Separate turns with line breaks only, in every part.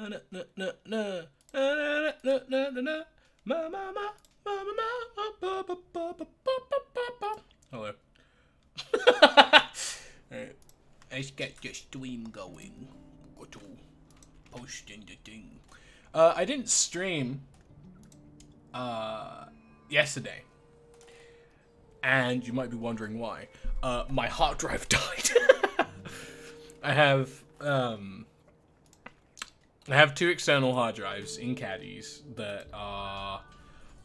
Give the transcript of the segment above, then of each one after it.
Hello. Alright. Let's get the stream going. Go to posting the thing. I didn't stream yesterday. And you might be wondering why. My hard drive died. I have two external hard drives in caddies that are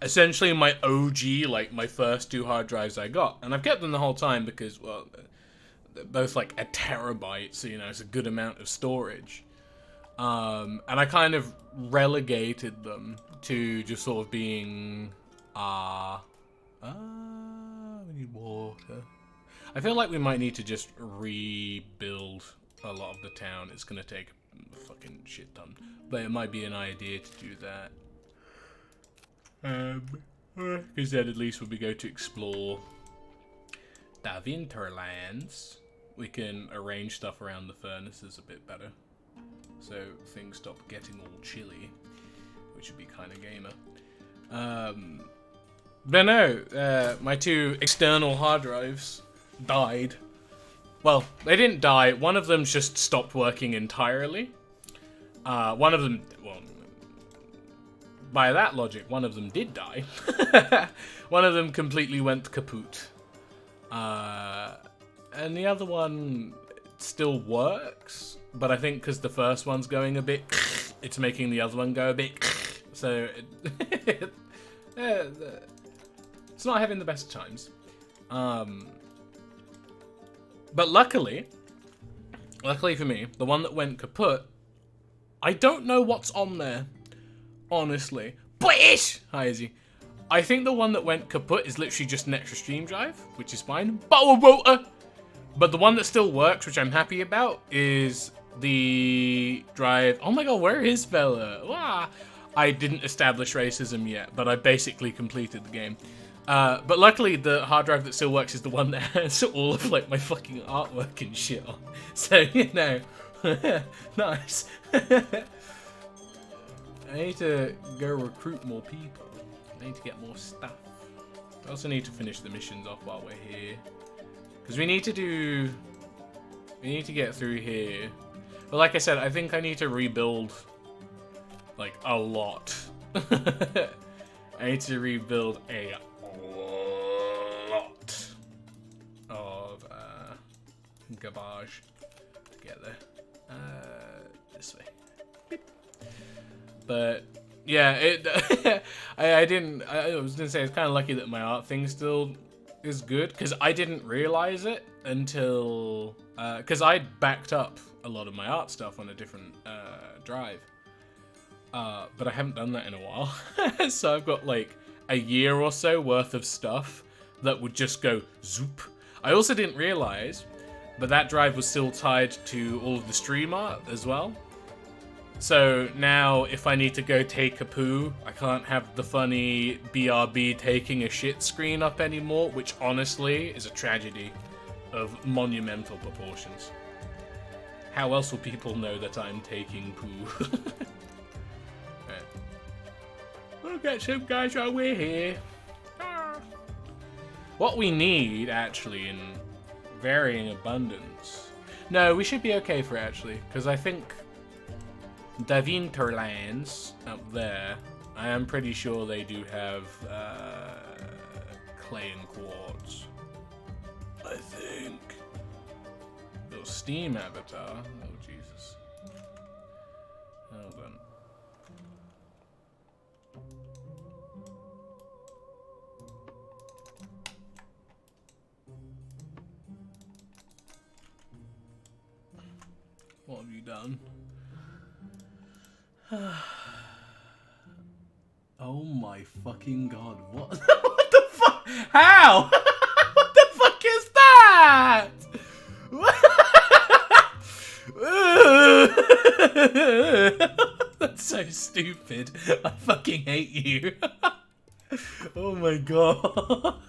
essentially my OG, like my first two hard drives I got. And I've kept them the whole time because, well, they're both like a terabyte, so, you know, it's a good amount of storage. And I kind of relegated them to just sort of being, we need water. I feel like we might need to just rebuild a lot of the town. It's gonna take a fucking shit ton, but it might be an idea to do that. Because then at least when we go to explore the Winterlands, we can arrange stuff around the furnaces a bit better, so things stop getting all chilly, which would be kind of gamer. But no, my two external hard drives died. Well, they didn't die. One of them just stopped working entirely. One of them, well, by that logic, one of them did die. One of them completely went kaput. And the other one still works, but I think because the first one's going a bit, it's making the other one go a bit. So it's not having the best times. But luckily for me, the one that went kaput, I don't know what's on there, honestly. British! Hi, Izzy. I think the one that went kaput is literally just an extra stream drive, which is fine. But the one that still works, which I'm happy about, is the drive. Oh my god, where is Bella? Wow. I didn't establish racism yet, but I basically completed the game. But luckily, the hard drive that still works is the one that has all of like my fucking artwork and shit on. So, you know, nice. I need to go recruit more people. I need to get more stuff. I also need to finish the missions off while we're here. Because we need to get through here. But like I said, I think I need to rebuild, like, a lot. I need to rebuild a lot of garbage to get there. This way. Beep. But yeah, I was gonna say it's kind of lucky that my art thing still is good, because I didn't realize it until because I backed up a lot of my art stuff on a different drive. But I haven't done that in a while. So I've got like a year or so worth of stuff that would just go zoop. I also didn't realize, but that drive was still tied to all of the stream art as well. So now if I need to go take a poo, I can't have the funny BRB taking a shit screen up anymore, which honestly is a tragedy of monumental proportions. How else will people know that I'm taking poo? We'll get some guys while we're here. What we need, actually, in varying abundance... No, we should be okay for it, actually, because I think the Winterlands up there, I am pretty sure they do have clay and quartz. I think. Little Steam avatar. Oh, Jesus. Hold on. What have you done? Oh my fucking god, what? What the fuck? How? What the fuck is that? That's so stupid. I fucking hate you. Oh my god.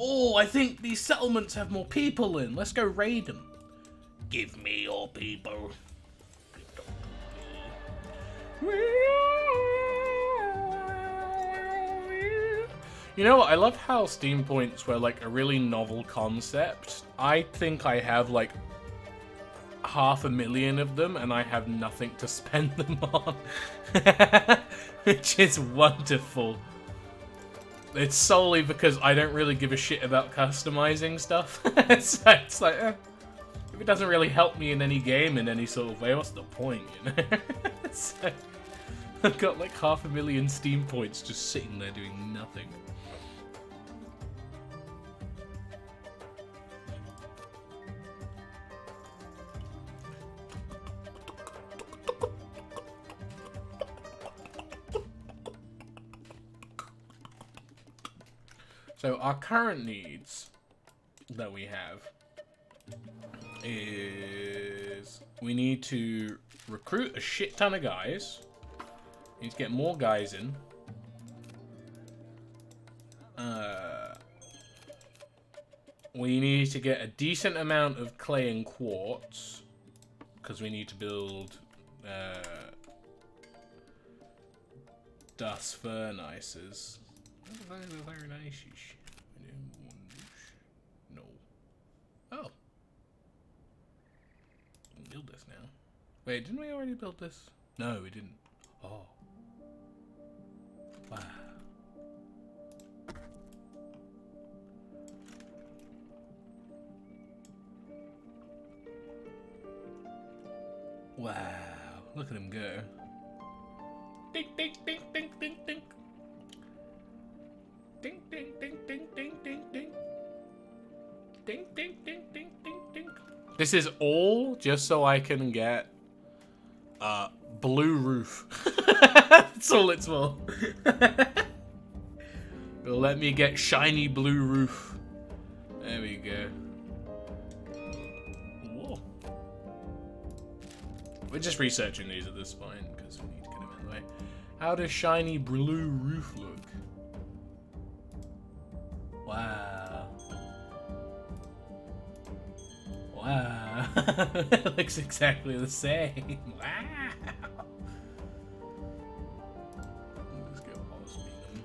Oh, Oh, I think these settlements have more people in. Let's go raid them. Give me your people. You know what? I love how Steam points were like a really novel concept. I think I have like 500,000 of them and I have nothing to spend them on. Which is wonderful. It's solely because I don't really give a shit about customizing stuff. So it's like, if it doesn't really help me in any game in any sort of way, what's the point, you know? So, I've got like 500,000 Steam points just sitting there doing nothing. So our current needs that we have is we need to recruit a shit ton of guys. We need to get more guys in. We need to get a decent amount of clay and quartz because we need to build dust furnaces. Very nice. No. Oh. We can build this now. Wait, didn't we already build this? No, we didn't. Oh. Wow. Wow. Look at him go. Ding, ding, ding, ding, ding, ding. Ding, ding, ding, ding, ding, ding, ding. Ding, ding, ding, ding, ding, ding. This is all just so I can get blue roof. That's all it's for. It'll let me get shiny blue roof. There we go. Whoa. We're just researching these at this point because we need to get them in the way. How does shiny blue roof look? Wow. Wow. It looks exactly the same. Wow. Let's go Osmium.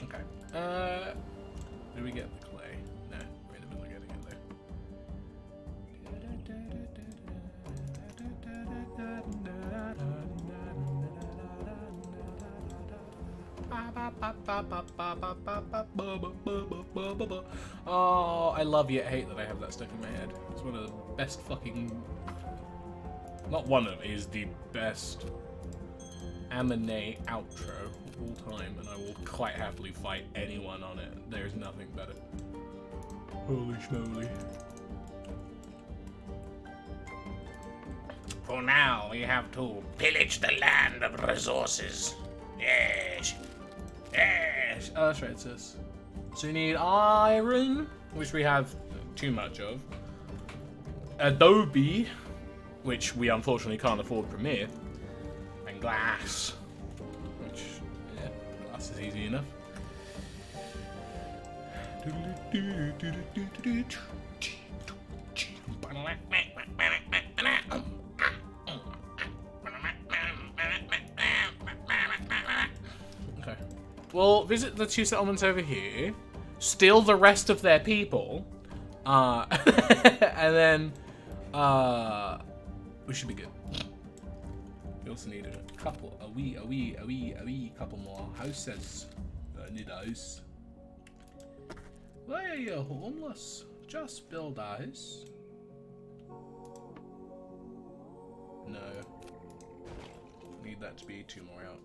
Okay. Did we get the clay? No, we're in the middle of getting it there. Oh, I love yet hate that I have that stuck in my head. It's one of the best fucking... Not one of, it is the best anime outro of all time, and I will quite happily fight anyone on it. There's nothing better. Holy schmoly. For now, we have to pillage the land of resources. Yes. Yes. Oh, that's right, it says. So you need iron, which we have too much of. Adobe, which we unfortunately can't afford from here. And glass, which, yeah, glass is easy enough. Okay. We'll visit the 2 settlements over here, steal the rest of their people, and then we should be good. We also need a couple, a wee couple more houses. I need a house. Why are you homeless? Just build a house. No. Need that to be 2 more out.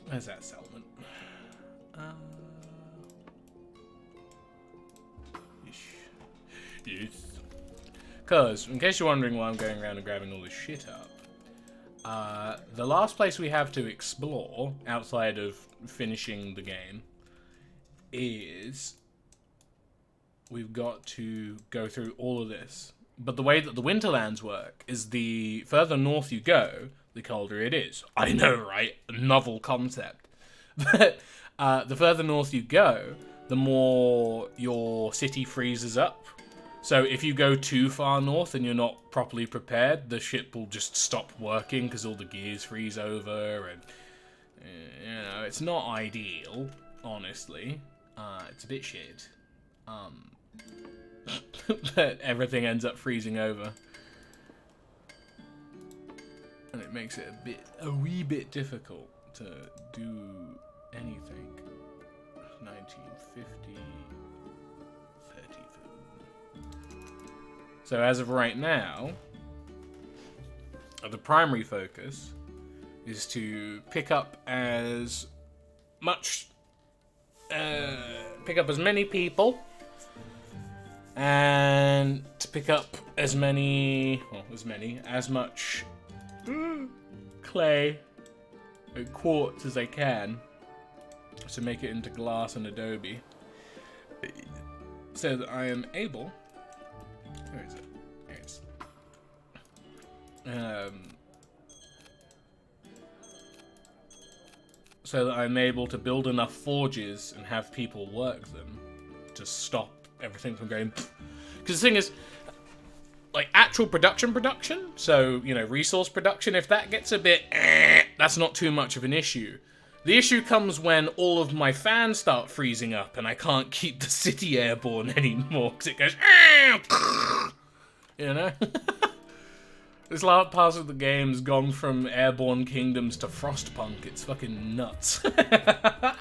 Where's that settlement? Yes. Because, in case you're wondering why I'm going around and grabbing all this shit up, the last place we have to explore, outside of finishing the game, is we've got to go through all of this. But the way that the Winterlands work is the further north you go, the colder it is. I know, right? A novel concept. But the further north you go, the more your city freezes up. So if you go too far north and you're not properly prepared, the ship will just stop working because all the gears freeze over, and you know, it's not ideal, honestly. It's a bit shit. But everything ends up freezing over. And it makes it a wee bit difficult to do anything. 1950, 30. So as of right now, the primary focus is to pick up as much, pick up as many people, and to pick up as many, well, as much clay and quartz as I can to make it into glass and adobe, so that I am able, where is it? There it is. So that I'm able to build enough forges and have people work them to stop everything from going. Because the thing is, like, actual production, so, you know, resource production, if that gets a bit, that's not too much of an issue. The issue comes when all of my fans start freezing up and I can't keep the city airborne anymore because it goes, you know? This last part of the game's gone from Airborne Kingdoms to Frostpunk. It's fucking nuts. But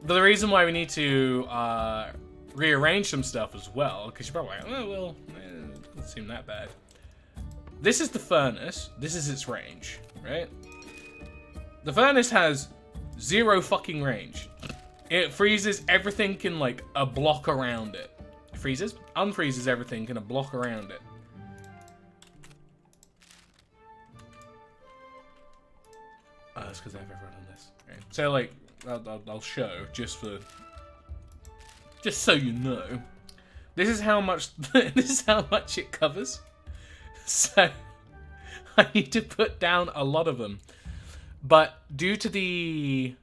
the reason why we need to rearrange some stuff as well, because you're probably like, oh, well, it doesn't seem that bad. This is the furnace. This is its range, right? The furnace has 0 fucking range. It freezes everything in, like, a block around it. It freezes, unfreezes everything in a block around it. That's because I have everyone on this. Right. So, like, I'll show just so you know. This is how much it covers. So I need to put down a lot of them. But due to the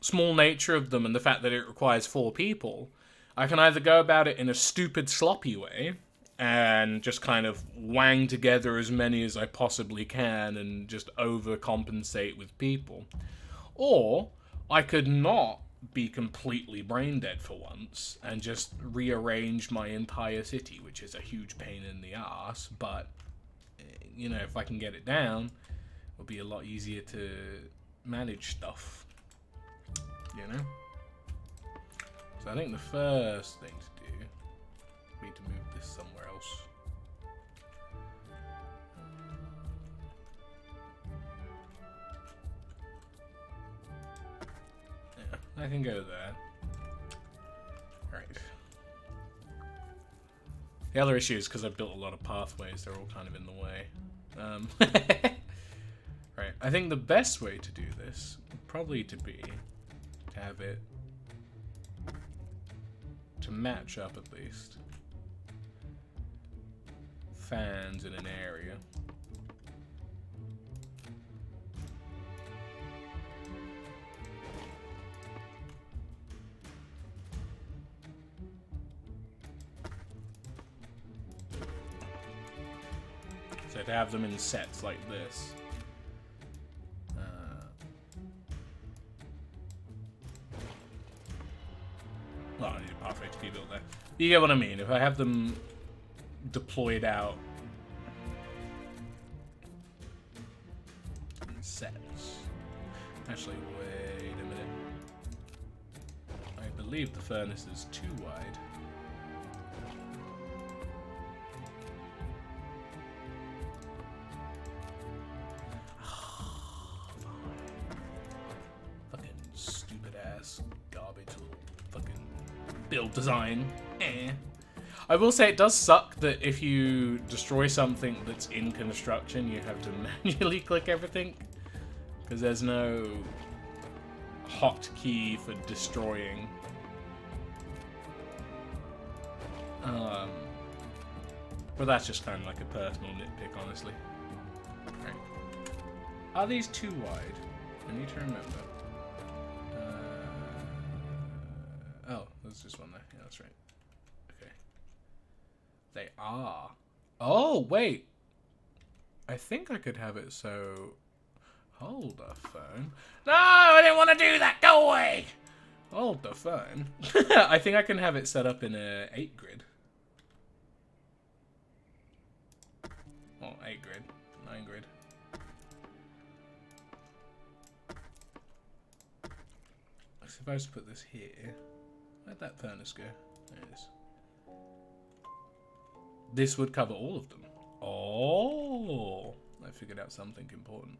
small nature of them and the fact that it requires 4 people, I can either go about it in a stupid, sloppy way and just kind of wang together as many as I possibly can and just overcompensate with people. Or I could not be completely brain dead for once and just rearrange my entire city, which is a huge pain in the ass, but, you know, if I can get it down, it'll be a lot easier to manage stuff, you know? So I think the first thing to do would be to move this somewhere else. Yeah, I can go there. Right. The other issue is because I've built a lot of pathways, they're all kind of in the way. Right, I think the best way to do this would probably to be to have it to match up at least. Fans in an area. So to have them in sets like this. Well, I need a pathway to be built there. You get what I mean. If I have them deployed out in sets. Actually, wait a minute. I believe the furnace is too wide. Fucking stupid That's garbage. Fucking build design. I will say it does suck that if you destroy something that's in construction, you have to manually click everything. Because there's no hotkey for destroying. But that's just kind of like a personal nitpick, honestly. Right. Are these too wide? I need to remember. Oh, there's just one there. Yeah, that's right. Okay. They are. Oh, wait. I think I could have it so... Hold the phone. No, I didn't want to do that. Go away. Hold the phone. I think I can have it set up in a 8 grid. Well, 8 grid. 9 grid. I'm supposed to put this here. Where'd that furnace go? There it is. This would cover all of them. Oh! I figured out something important.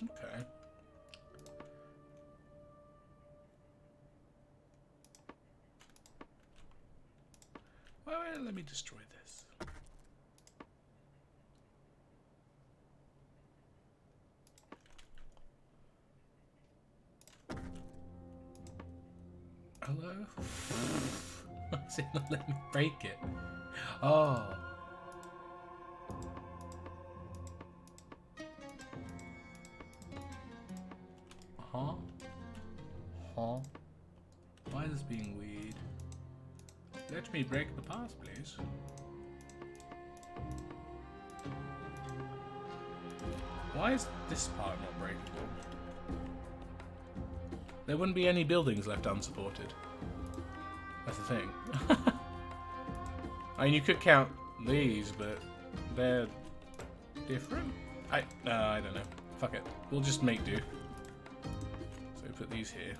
Okay. Well, let me destroy this. Hello? What's it not letting me break it? Oh. Huh? Huh? Why is this being weird? Let me break the path, please. Why is this part not breakable? There wouldn't be any buildings left unsupported. That's the thing. I mean, you could count these, but they're different? I don't know. Fuck it. We'll just make do. So put these here.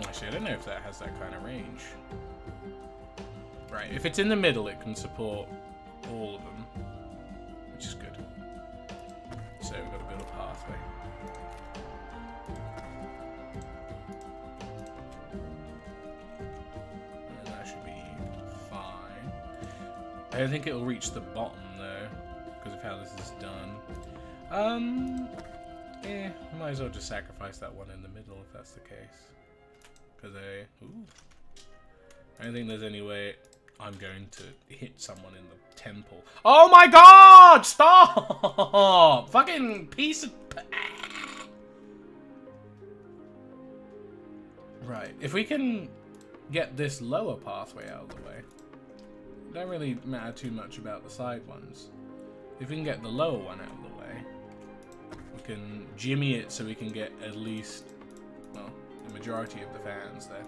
Actually, I don't know if that has that kind of range. Right, if it's in the middle, it can support all of them, which is good. So we've got to build a pathway. And that should be fine. I don't think it'll reach the bottom, though, because of how this is done. Yeah, might as well just sacrifice that one in the middle if that's the case. Because I don't think there's any way I'm going to hit someone in the temple. Oh my god! Stop! Fucking piece of... Right, if we can get this lower pathway out of the way, it don't really matter too much about the side ones. If we can get the lower one out of the way, we can jimmy it so we can get at least, well, the majority of the fans there.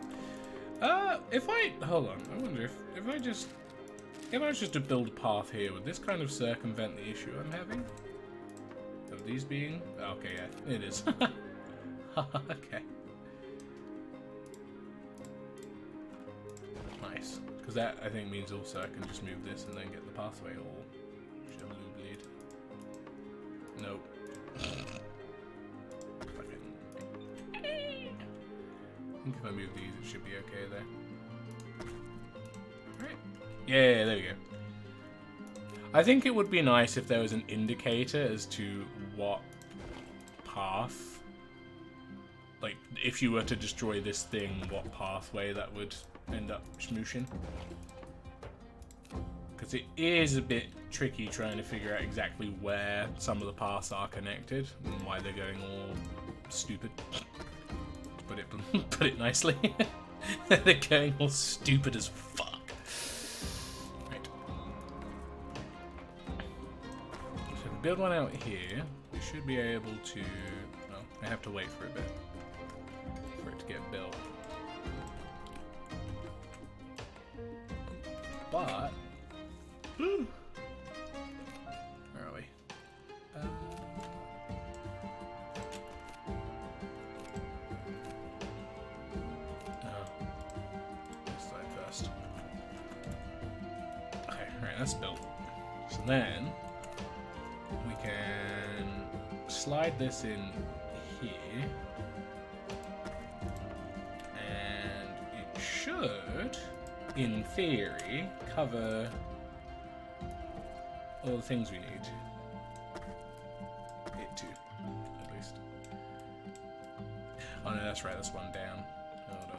Hold on, I wonder if I was just to build a path here, would this kind of circumvent the issue I'm having? Of these being, okay, yeah, it is. Okay. Nice, because that I think means also I can just move this and then get the pathway all shall bleed. Nope. I think if I move these, it should be okay there. Right. Yeah, there we go. I think it would be nice if there was an indicator as to what path, like, if you were to destroy this thing, what pathway that would end up smooshing. Because it is a bit tricky trying to figure out exactly where some of the paths are connected and why they're going all stupid. Put it nicely. They're going all stupid as fuck. Right. So if we build one out here, we should be able to... Well, I have to wait for a bit for it to get built. but where are we? This side first. Okay, right, that's built. So then we can slide this in here, and it should, in theory, cover all the things we need. It too, at least. Oh no, that's right, that's one down. Hold on.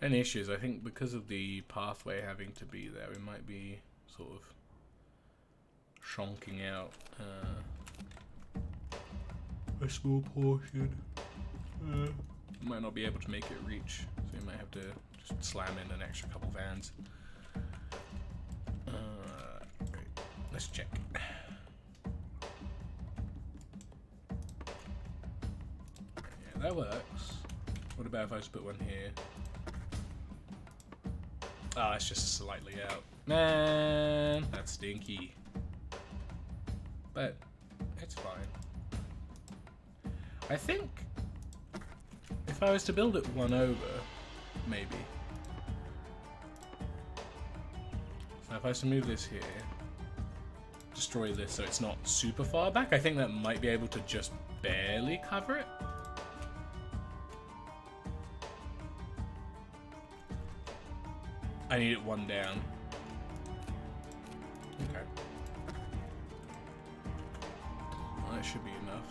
Any issues, I think because of the pathway having to be there, we might be sort of shonking out a small portion. Might not be able to make it reach, so we might have to just slam in an extra couple vans. Right, let's check. Yeah, that works. What about if I just put one here? Oh, it's just slightly out. Man, that's stinky. But it's fine. I think if I was to build it one over, maybe. So if I was to move this here, destroy this so it's not super far back, I think that might be able to just barely cover it. I need it one down. Okay. Well, that should be enough.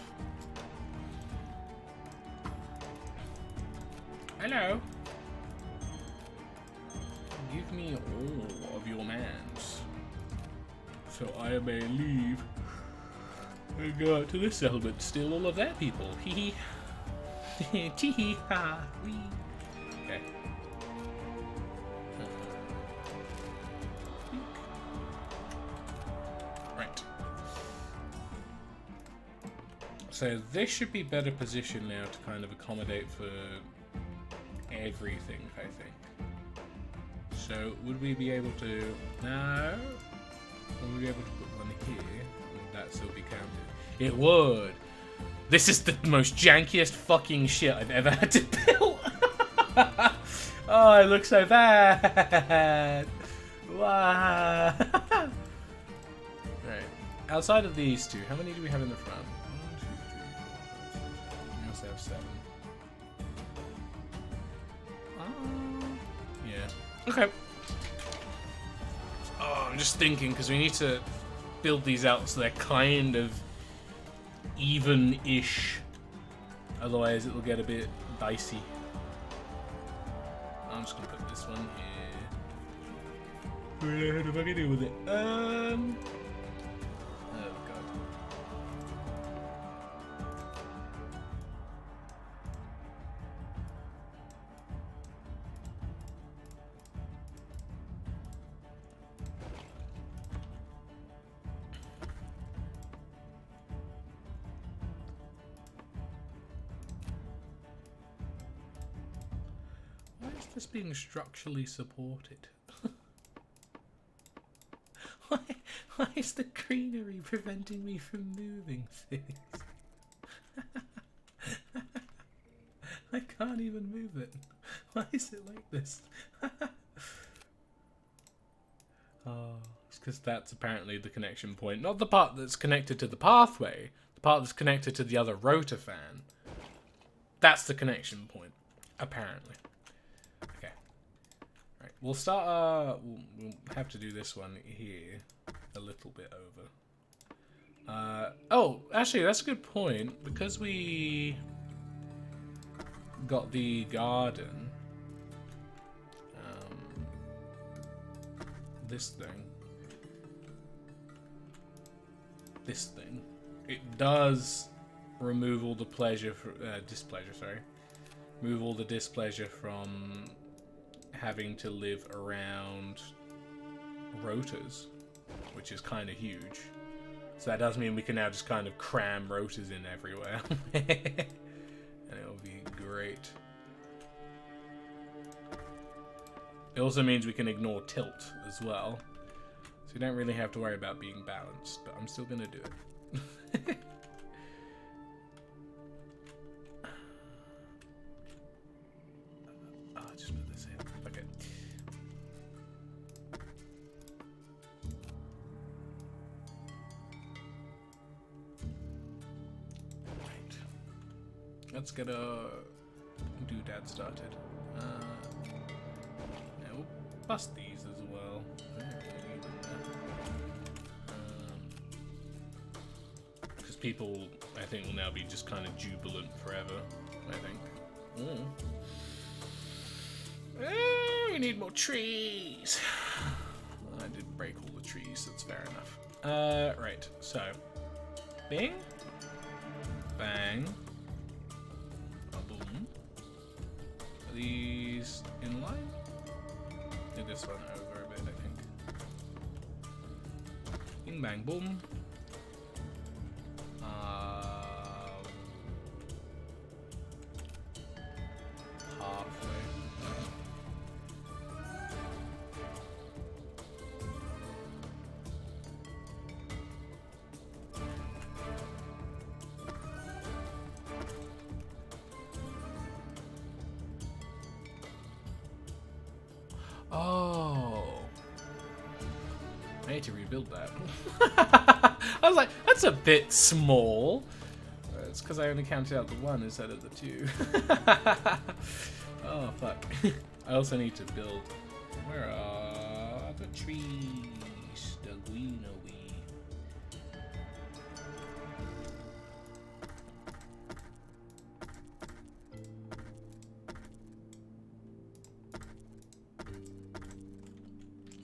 Hello. Give me all of your mans, so I may leave and go out to this settlement, steal all of their people. Hee hee. Tee hee ha. Wee. Okay. So this should be better positioned now to kind of accommodate for everything, I think. So would we be able to... No? Would we be able to put one here? Would that still be counted? It would! This is the most jankiest fucking shit I've ever had to build! Oh, it looks so bad! Wow! Right. Outside of these two, how many do we have in the front? 7. Yeah. Okay. Oh, I'm just thinking because we need to build these out so they're kind of even-ish. Otherwise, it'll get a bit dicey. I'm just gonna put this one here. What the fuck do I do with it? Oh god. Why is this being structurally supported? Why is the greenery preventing me from moving things? I can't even move it. Why is it like this? Oh, it's because that's apparently the connection point. Not the part that's connected to the pathway. The part that's connected to the other rotor fan. That's the connection point, apparently. Okay. Right, we'll start we'll have to do this one here a little bit over. Oh, actually, that's a good point. Because we got the garden, this thing, it does remove all the pleasure, displeasure, sorry. Remove all the displeasure from having to live around rotors, which is kind of huge. So that does mean we can now just kind of cram rotors in everywhere. And it'll be great. It also means we can ignore tilt as well. So you don't really have to worry about being balanced, but I'm still gonna do it. I'll just put this in. Okay. Right. Let's get a doodad started. We'll bust these as well. Because people, I think, will now be just kind of jubilant forever, I think. We need more trees. I did break all the trees, that's fair enough. Right, so. Bing. Bang. Boom. Are these in line? Do this one over a bit, I think. Bing, bang, boom. Halfway. Oh. I need to rebuild that. I was like, that's a bit small. It's because I only counted out the one instead of the two. Oh, fuck. I also need to build... Where are the trees? The greenery.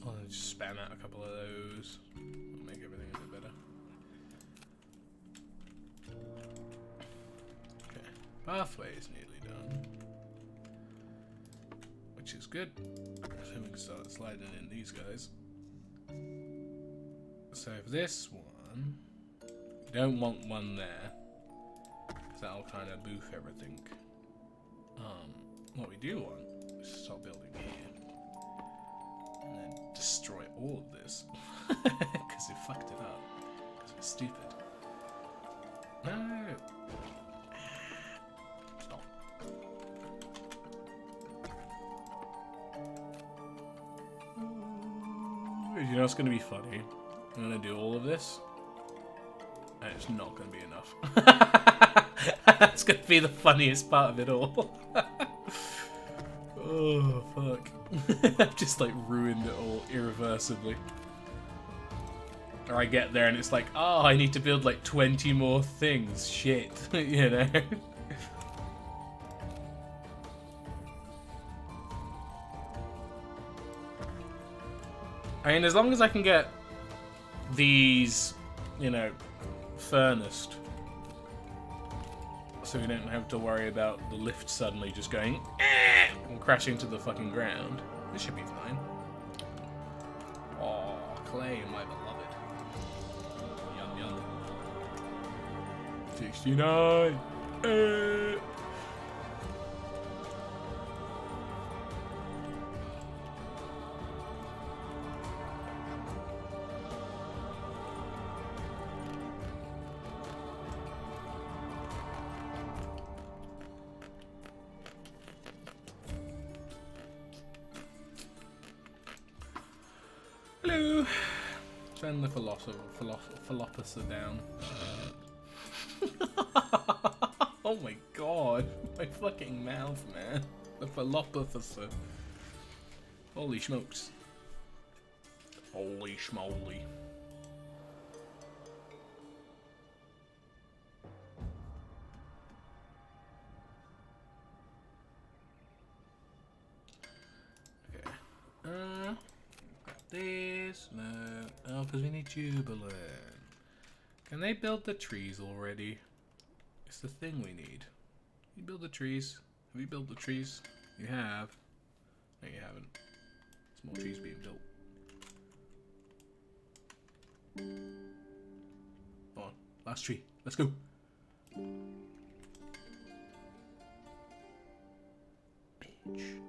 I'll just spam out a couple of those. It'll make everything a bit better. Okay, pathway is nearly done, which is good. So we can start sliding in these guys. So for this one, we don't want one there, because that'll kind of boof everything. What we do want is to start building here, and then destroy all of this, because it fucked it up, because it's stupid. No! Stop. You know what's going to be funny? I'm going to do all of this, and it's not going to be enough. That's going to be the funniest part of it all. Oh, fuck. I've just, like, ruined it all irreversibly. Or I get there and it's like, oh, I need to build, like, 20 more things. Shit. You know? I mean, as long as I can get these, you know, furnace, so we don't have to worry about the lift suddenly just going and crashing to the fucking ground. This should be fine. Oh, clay, my beloved. Yum yum. 69. Hello. Turn the philosopher down. Oh my god, my fucking mouth, man. The philosopher. Holy smokes. Holy schmoly. Okay. This, no. Oh, because we need jubilant. Can they build the trees already? It's the thing we need. You build the trees. Have you built the trees? You have. No, you haven't. There's more trees being built. Come on, last tree. Let's go. Bitch.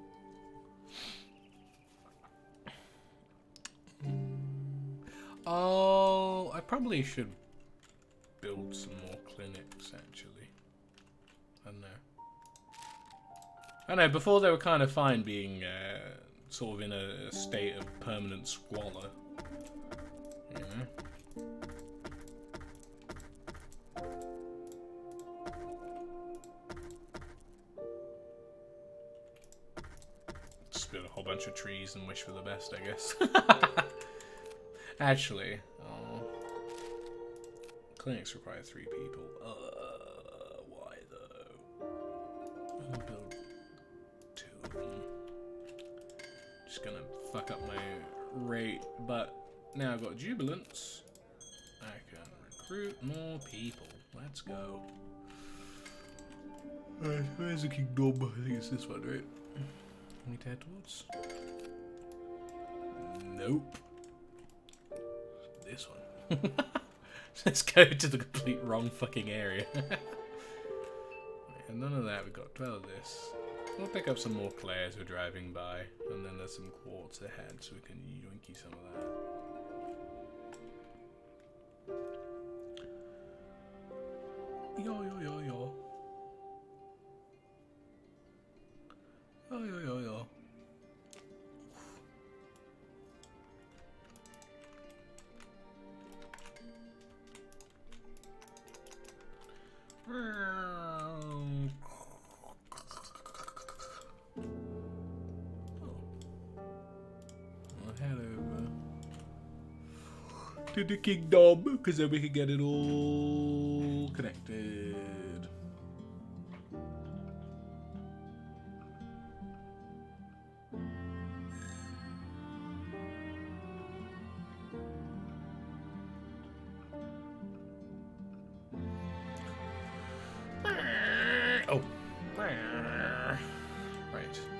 Oh, I probably should build some more clinics, actually. I don't know. I know, before they were kind of fine being sort of in a state of permanent squalor. You know? Just build a whole bunch of trees and wish for the best, I guess. Actually, clinics require 3 people. Why though? I'll build 2 of them. Just gonna fuck up my rate, but now I've got jubilance. I can recruit more people. Let's go. Alright, where's the kingdom? I think it's this one, right? Can we head towards? Nope. This one. Let's go to the complete wrong fucking area. And none of that, we've got 12 of this. We'll pick up some more clay as we're driving by, and then there's some quartz ahead, so we can yoinky some of that. Yo yo yo yo. Yo yo yo yo. Head over to the kingdom, because then we can get it all connected. Oh. Right.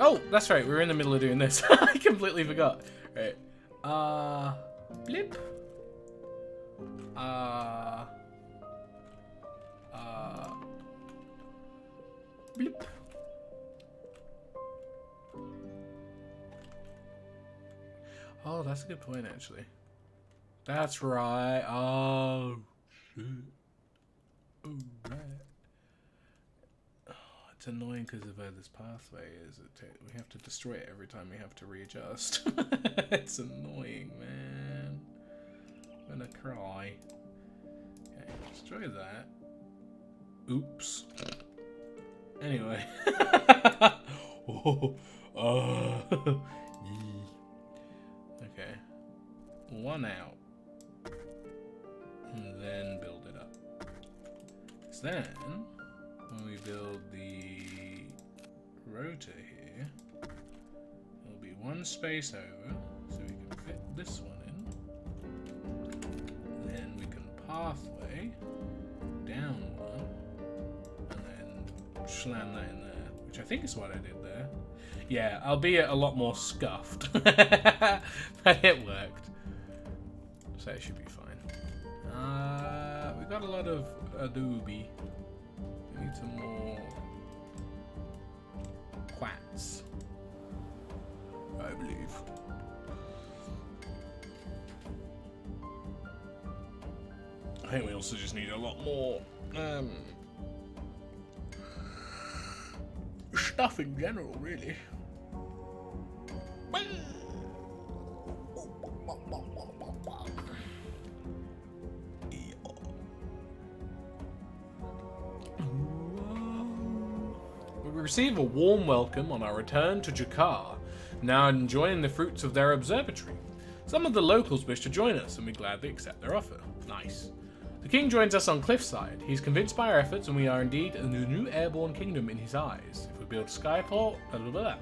Oh, that's right. We were in the middle of doing this. I completely forgot. Right. Blip. Blip. Oh, that's a good point, actually. That's right. Oh, shit. Oh, right. It's annoying because of where this pathway is. We have to destroy it every time we have to readjust. It's annoying, man. I'm gonna cry. Okay, destroy that. Oops. Anyway. Okay. 1 out. And then build it up. So then, when we build the rotor here, there'll be 1 space over, so we can fit this one in. Then we can pathway down 1, and then slam that in there, which I think is what I did there. Yeah, albeit a lot more scuffed, but it worked. So it should be fine. We got a lot of adobe. We need some more quats, I believe. I think we also just need a lot more stuff in general, really. We receive a warm welcome on our return to Jakar, now enjoying the fruits of their observatory. Some of the locals wish to join us, and we gladly accept their offer. Nice. The king joins us on Cliffside. He's convinced by our efforts, and we are indeed the new Airborne Kingdom in his eyes. If we build Skyport, blah blah blah.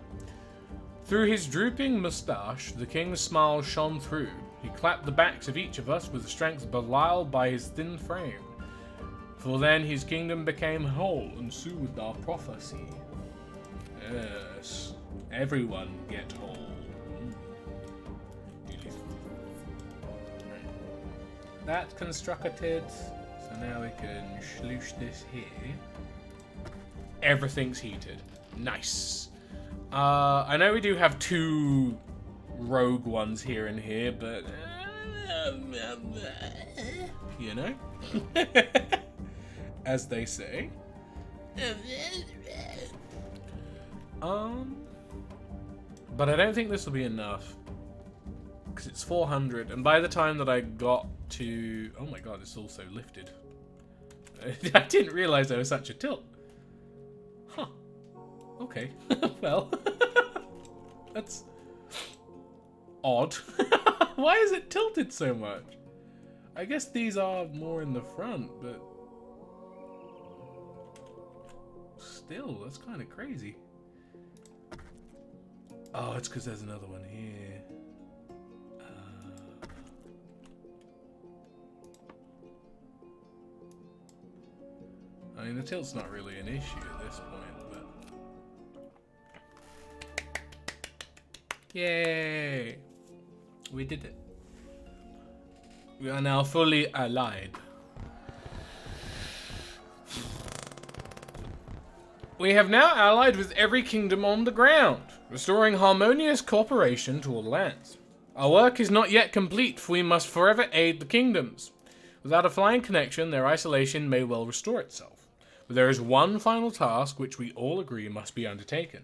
Through his drooping moustache, the king's smile shone through. He clapped the backs of each of us with a strength belied by his thin frame. For then his kingdom became whole and soothed our prophecy. Yes, everyone get whole. That's constructed, so now we can sloosh this here. Everything's heated. Nice. I know we do have 2 rogue ones here and here, but you know, as they say. But I don't think this will be enough because it's 400, and by the time that I got to, oh my god, it's also lifted. I didn't realize there was such a tilt. Huh. Okay. Well, that's odd. Why is it tilted so much? I guess these are more in the front, but still, that's kind of crazy. Oh, it's because there's another one here. I mean, the tilt's not really an issue at this point, but... Yay! We did it. We are now fully allied. We have now allied with every kingdom on the ground, restoring harmonious cooperation to all lands. Our work is not yet complete, for we must forever aid the kingdoms. Without a flying connection, their isolation may well restore itself. But there is one final task which we all agree must be undertaken.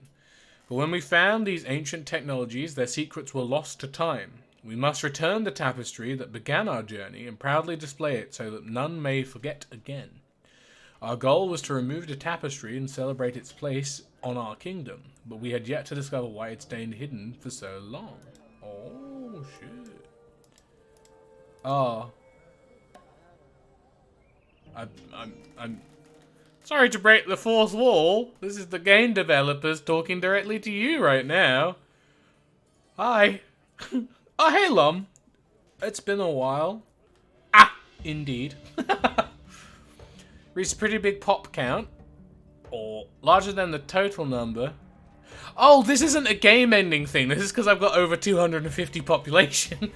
For when we found these ancient technologies, their secrets were lost to time. We must return the tapestry that began our journey and proudly display it so that none may forget again. Our goal was to remove the tapestry and celebrate its place on our kingdom, but we had yet to discover why it stayed hidden for so long. Oh, shit. Oh. I'm sorry to break the fourth wall. This is the game developers talking directly to you right now. Hi. Oh, hey, Lum. It's been a while. Ah, indeed. Reached a pretty big pop count. Or larger than the total number. Oh, this isn't a game-ending thing. This is because I've got over 250 population.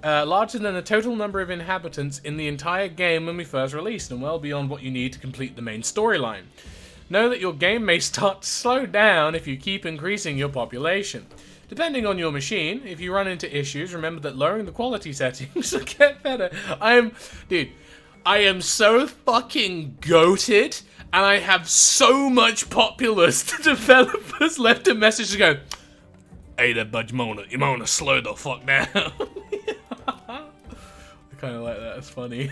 Larger than the total number of inhabitants in the entire game when we first released, and well beyond what you need to complete the main storyline. Know that your game may start to slow down if you keep increasing your population. Depending on your machine, if you run into issues, remember that lowering the quality settings will get better. Dude, I am so fucking goated, and I have so much populace. The developers left a message to go, hey there, bud, you might wanna slow the fuck down. I kind of like that. It's funny.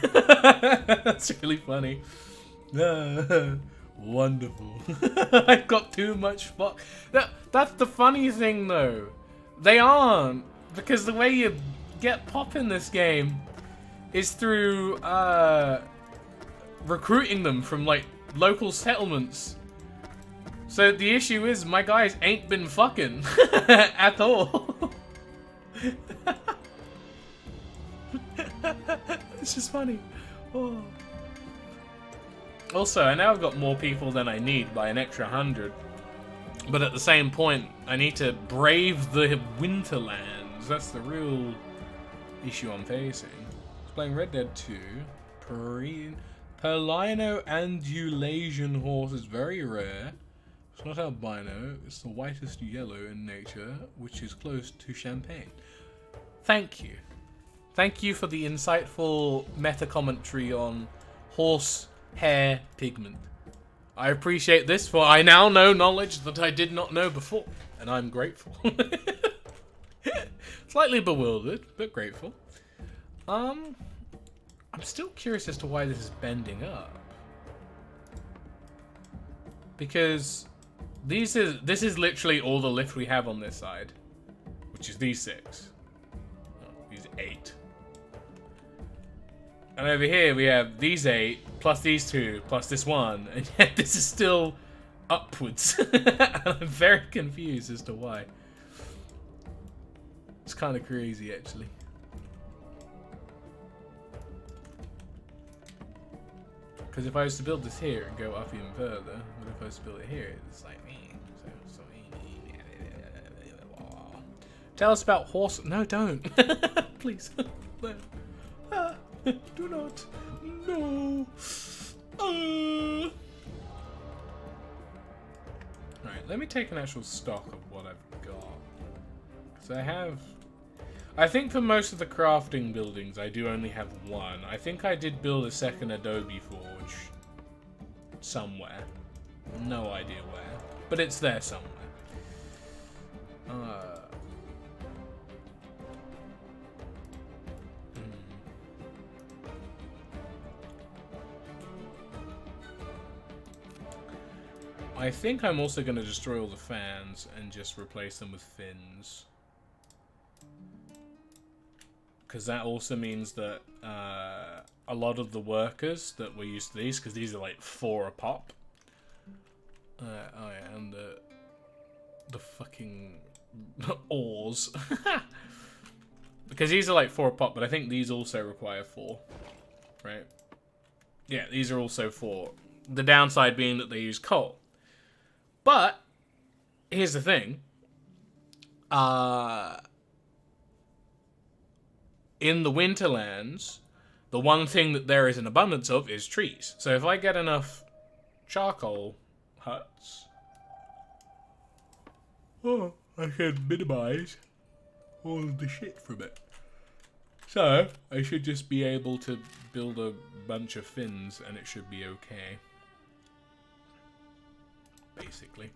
That's really funny. Wonderful. I've got too much fuck. That's the funny thing, though. They aren't, because the way you get pop in this game is through recruiting them from like local settlements. So the issue is my guys ain't been fucking at all. It's just funny. Oh. Also, I know I've got more people than I need by an extra 100. But at the same point, I need to brave the Winterlands. That's the real issue I'm facing. I was playing Red Dead 2. Perlino and Eurasian horse is very rare. It's not albino. It's the whitest yellow in nature, which is close to champagne. Thank you. Thank you for the insightful meta-commentary on horse hair pigment. I appreciate this, for I now know knowledge that I did not know before, and I'm grateful. Slightly bewildered, but grateful. I'm still curious as to why this is bending up. Because this is literally all the lift we have on this side, which is these 6. Oh, these 8. And over here we have these 8, plus these 2, plus this 1, and yet this is still upwards. And I'm very confused as to why. It's kind of crazy, actually. Because if I was to build this here and go up even further, but if I was to build it here, it's like me. Tell us about horse. No, don't. Please. No. Do not. No. Right, let me take an actual stock of what I've got. Because I have... I think for most of the crafting buildings, I do only have one. I think I did build a second Adobe Forge somewhere. No idea where. But it's there somewhere. I think I'm also going to destroy all the fans and just replace them with fins. Because that also means that a lot of the workers that were used to these, because these are like 4 a pop. Oh yeah, and the fucking oars. Because these are like 4 a pop, but I think these also require 4. Right? Yeah, these are also 4. The downside being that they use coal. But, here's the thing. In the Winterlands, the one thing that there is an abundance of is trees. So if I get enough charcoal huts, I can minimize all of the shit from it. So, I should just be able to build a bunch of fins and it should be okay. Basically.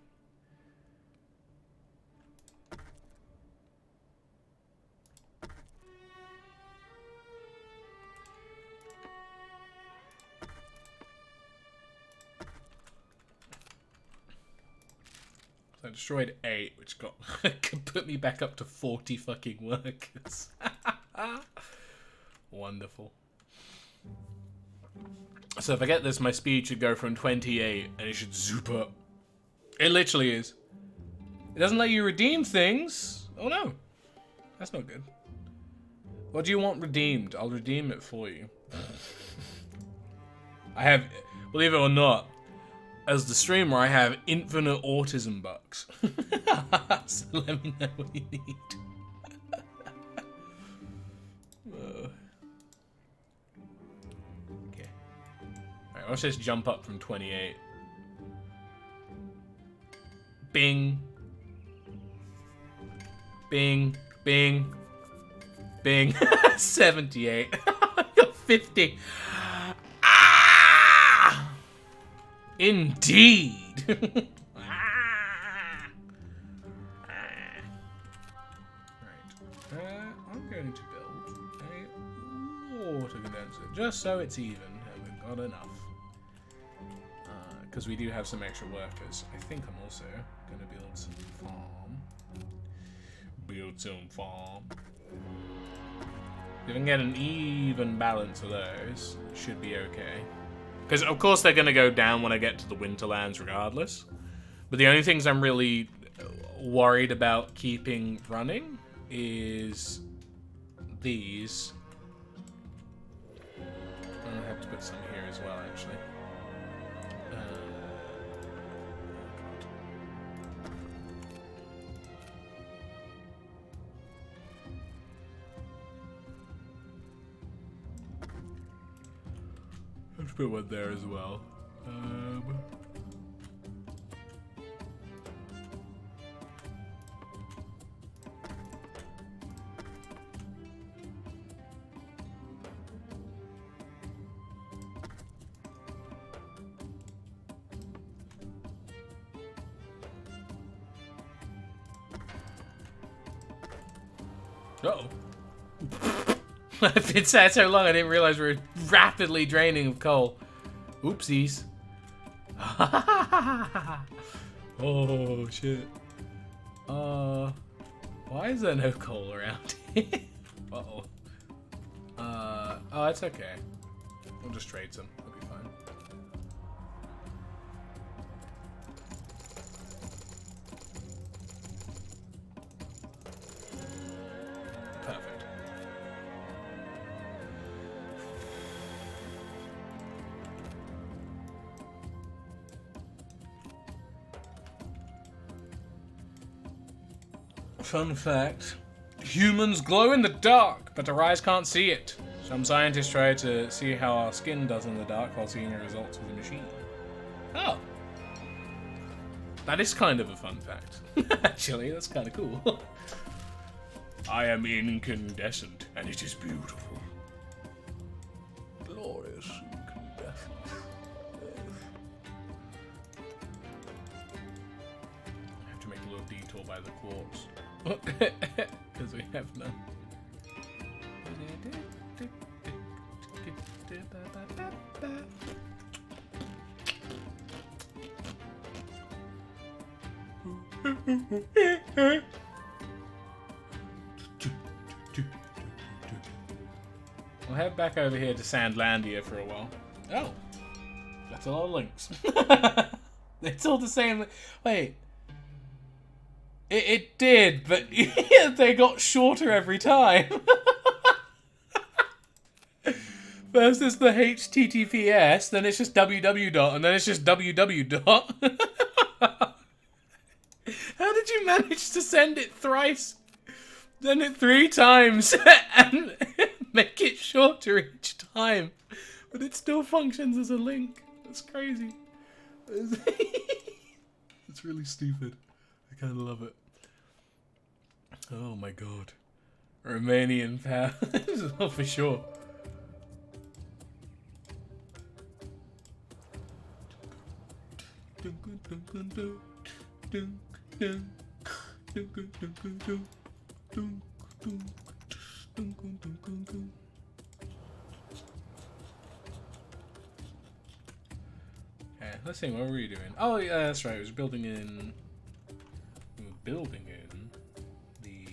So I destroyed 8, which got could put me back up to 40 fucking workers. Wonderful. So if I get this, my speed should go from 28 and it should zoop up. It literally is. It doesn't let you redeem things. Oh no. That's not good. What do you want redeemed? I'll redeem it for you. I have, believe it or not, as the streamer, I have infinite autism bucks. So let me know what you need. Okay. Alright, let's just jump up from 28. Bing. Bing. Bing. Bing. 78. I got 50. Ah! Indeed. Ah! Right. I'm going to build a water condenser just so it's even and we've got enough. Because we do have some extra workers. I think I'm also going to build some farm. Build some farm. If I can get an even balance of those, it should be okay. Because, of course, they're going to go down when I get to the Winterlands regardless. But the only things I'm really worried about keeping running is these. I'm going to have to put some here as well, actually. Let's put one there as well. Uh-oh. I've been sat so long I didn't realize we were rapidly draining of coal. Oopsies. Oh shit. Why is there no coal around here? Uh-oh. Oh, it's okay. We'll just trade some. It'll be fine. Perfect. fun fact. Humans glow in the dark, but our eyes can't see it. Some scientists try to see how our skin does in the dark while seeing the results with a machine. Oh. That is kind of a fun fact. Actually, that's kind of cool. I am incandescent, and it is beautiful. Glorious incandescent. I have to make a little detour by the quartz. Because we have none. We'll head back over here to Sandlandia for a while. Oh, that's a lot of links. It's all the same. Wait. It did, but they got shorter every time. First it's the HTTPS, then it's just www. And then it's just www. How did you manage to send it thrice? Send it 3 times and make it shorter each time. But it still functions as a link. That's crazy. It's really stupid. I kind of love it. Oh my god. Romanian power. Oh, for sure. Okay, let's see, what were we doing? Oh yeah, that's right, it was building in... We were building in the...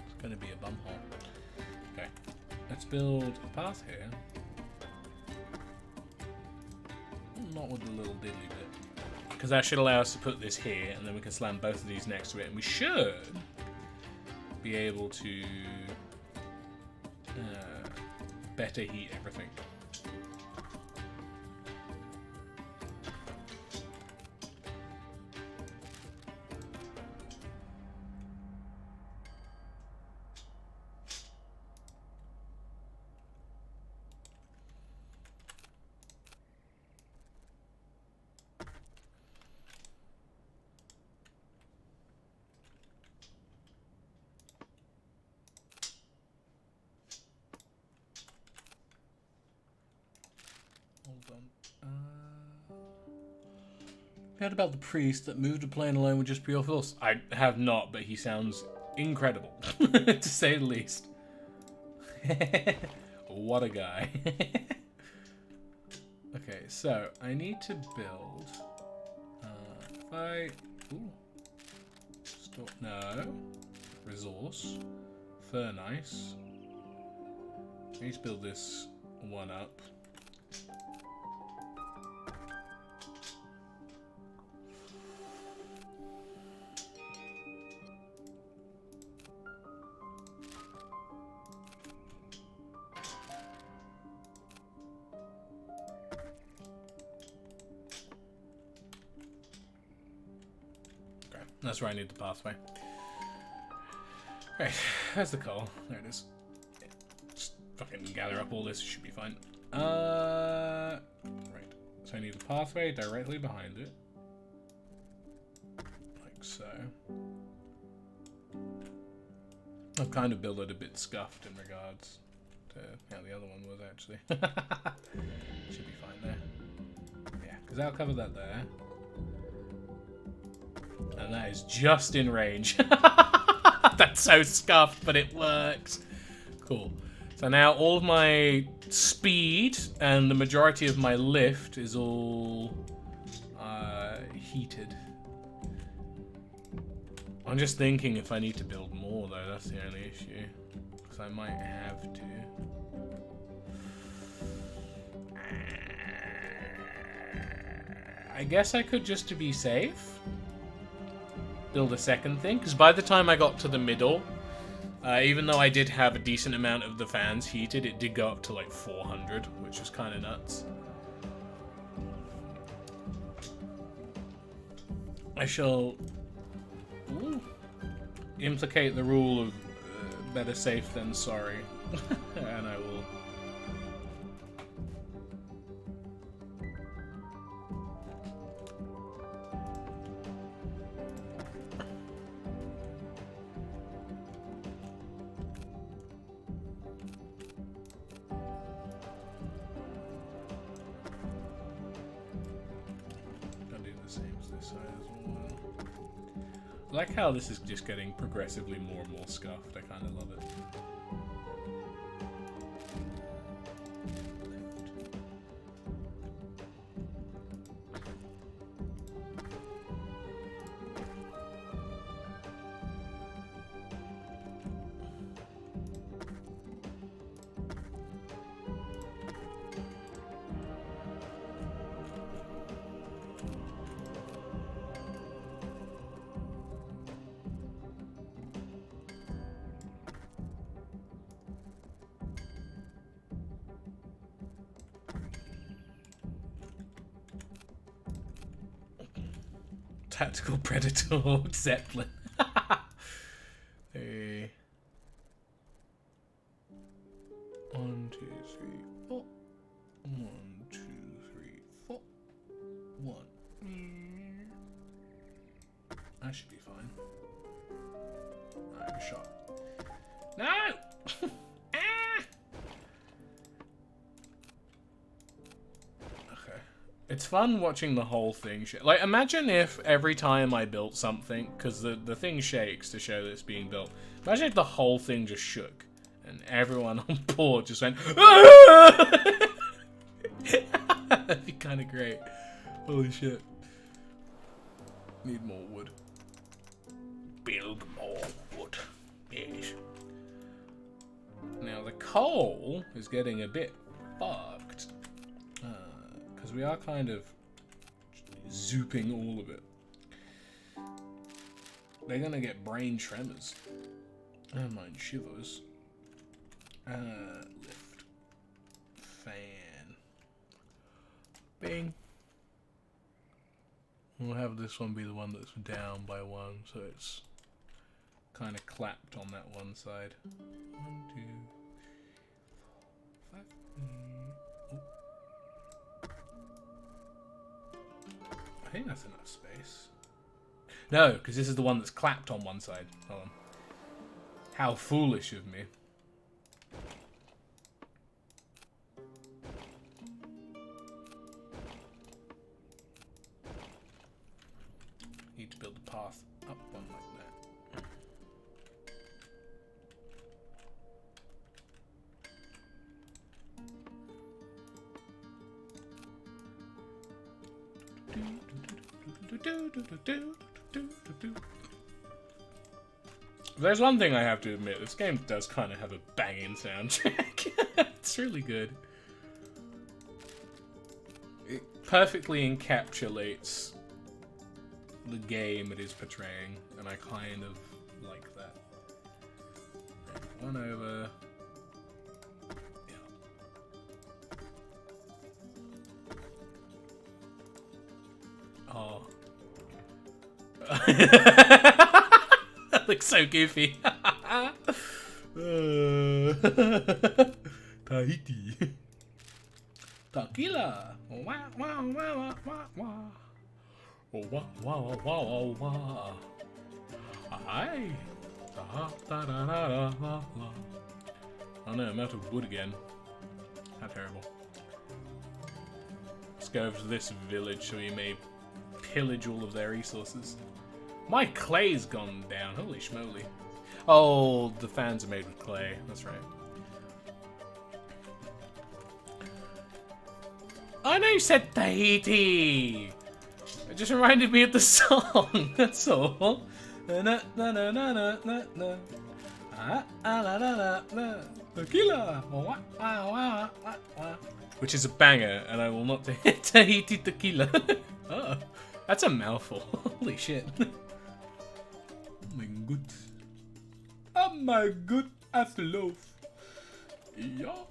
it's gonna be a bumhole. Okay, let's build a path here. Not with the little diddly bit. Because that should allow us to put this here, and then we can slam both of these next to it, and we should be able to better heat everything. Heard about the priest that moved a plane alone with just pure force? I have not, but he sounds incredible, to say the least. What a guy. Okay, so I need to build. If I no resource furnace. I need to build this one up. That's where I need the pathway. Right, there's the coal. There it is. Just fucking gather up all this, it should be fine. Right. So I need a pathway directly behind it. Like so. I've kind of built it a bit scuffed in regards to how the other one was actually. Should be fine there. Yeah, because I'll cover that there. And that is just in range. That's so scuffed, but it works. Cool. So now all of my speed and the majority of my lift is all heated. I'm just thinking if I need to build more, though. That's the only issue. Because I might have to. I guess I could, just to be safe, build a second thing, because by the time I got to the middle, even though I did have a decent amount of the fans heated, it did go up to like 400, which was kind of nuts. I shall implicate the rule of better safe than sorry. And I will... I like how this is just getting progressively more and more scuffed. I kind of love it. Tactical Predator Zeppelin. Hey. 1, 2, 3, 4. 1, 2, 3, 4. 1. That should be fine. Alright, shot. No! It's fun watching the whole thing shake. Like, imagine if every time I built something, because the thing shakes to show that it's being built. Imagine if the whole thing just shook, and everyone on board just went, ah! That'd be kind of great. Holy shit. Need more wood. Build more wood. Yes. Now, the coal is getting a bit fucked. Because we are kind of zooping all of it. They're gonna get brain tremors. And mind shivers. Lift. Fan. Bing. We'll have this one be the one that's down by 1, so it's kind of clapped on that one side. 1, 2, 5. I think that's enough space. No, because this is the one that's clapped on one side. Hold on. How foolish of me. Need to build a path up one like that. There's one thing I have to admit, this game does kind of have a banging soundtrack. It's really good. It perfectly encapsulates the game it is portraying, and I kind of like that. One over. Oh. That looks so goofy. Tahiti. Tequila. Wah, wah, wah, wah, wah, wah. Oh, wah, wah, wah, wah, wah. Aye. Da, da, da, da, da, da. Oh no, I'm out of wood again. How terrible. Let's go over to this village so we may pillage all of their resources. My clay's gone down. Holy schmoly. Oh, the fans are made with clay. That's right. I know you said Tahiti. It just reminded me of the song. That's all. Tequila. Which is a banger, and I will not Tahiti tequila. Oh, that's a mouthful. Holy shit. Oh my god. Oh my god, as loaf. Yeah.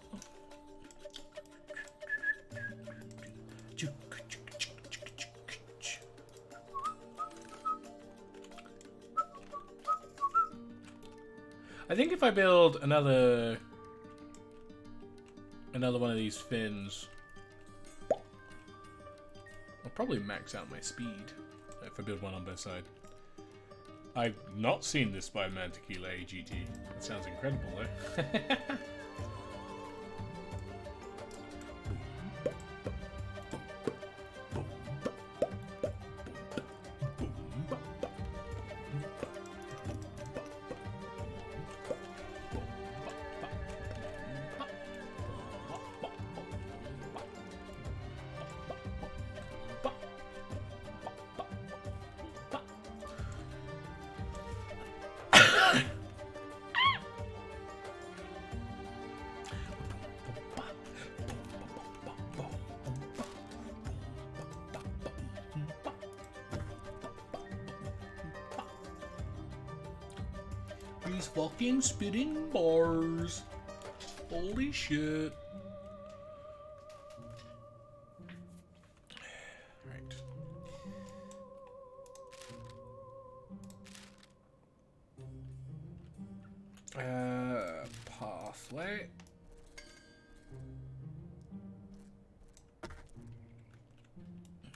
I think if I build another one of these fins, I'll probably max out my speed if I build one on both sides. I've not seen this by Mantequilla AGT. That sounds incredible though. These fucking spitting bars. Holy shit. Right. Pathway.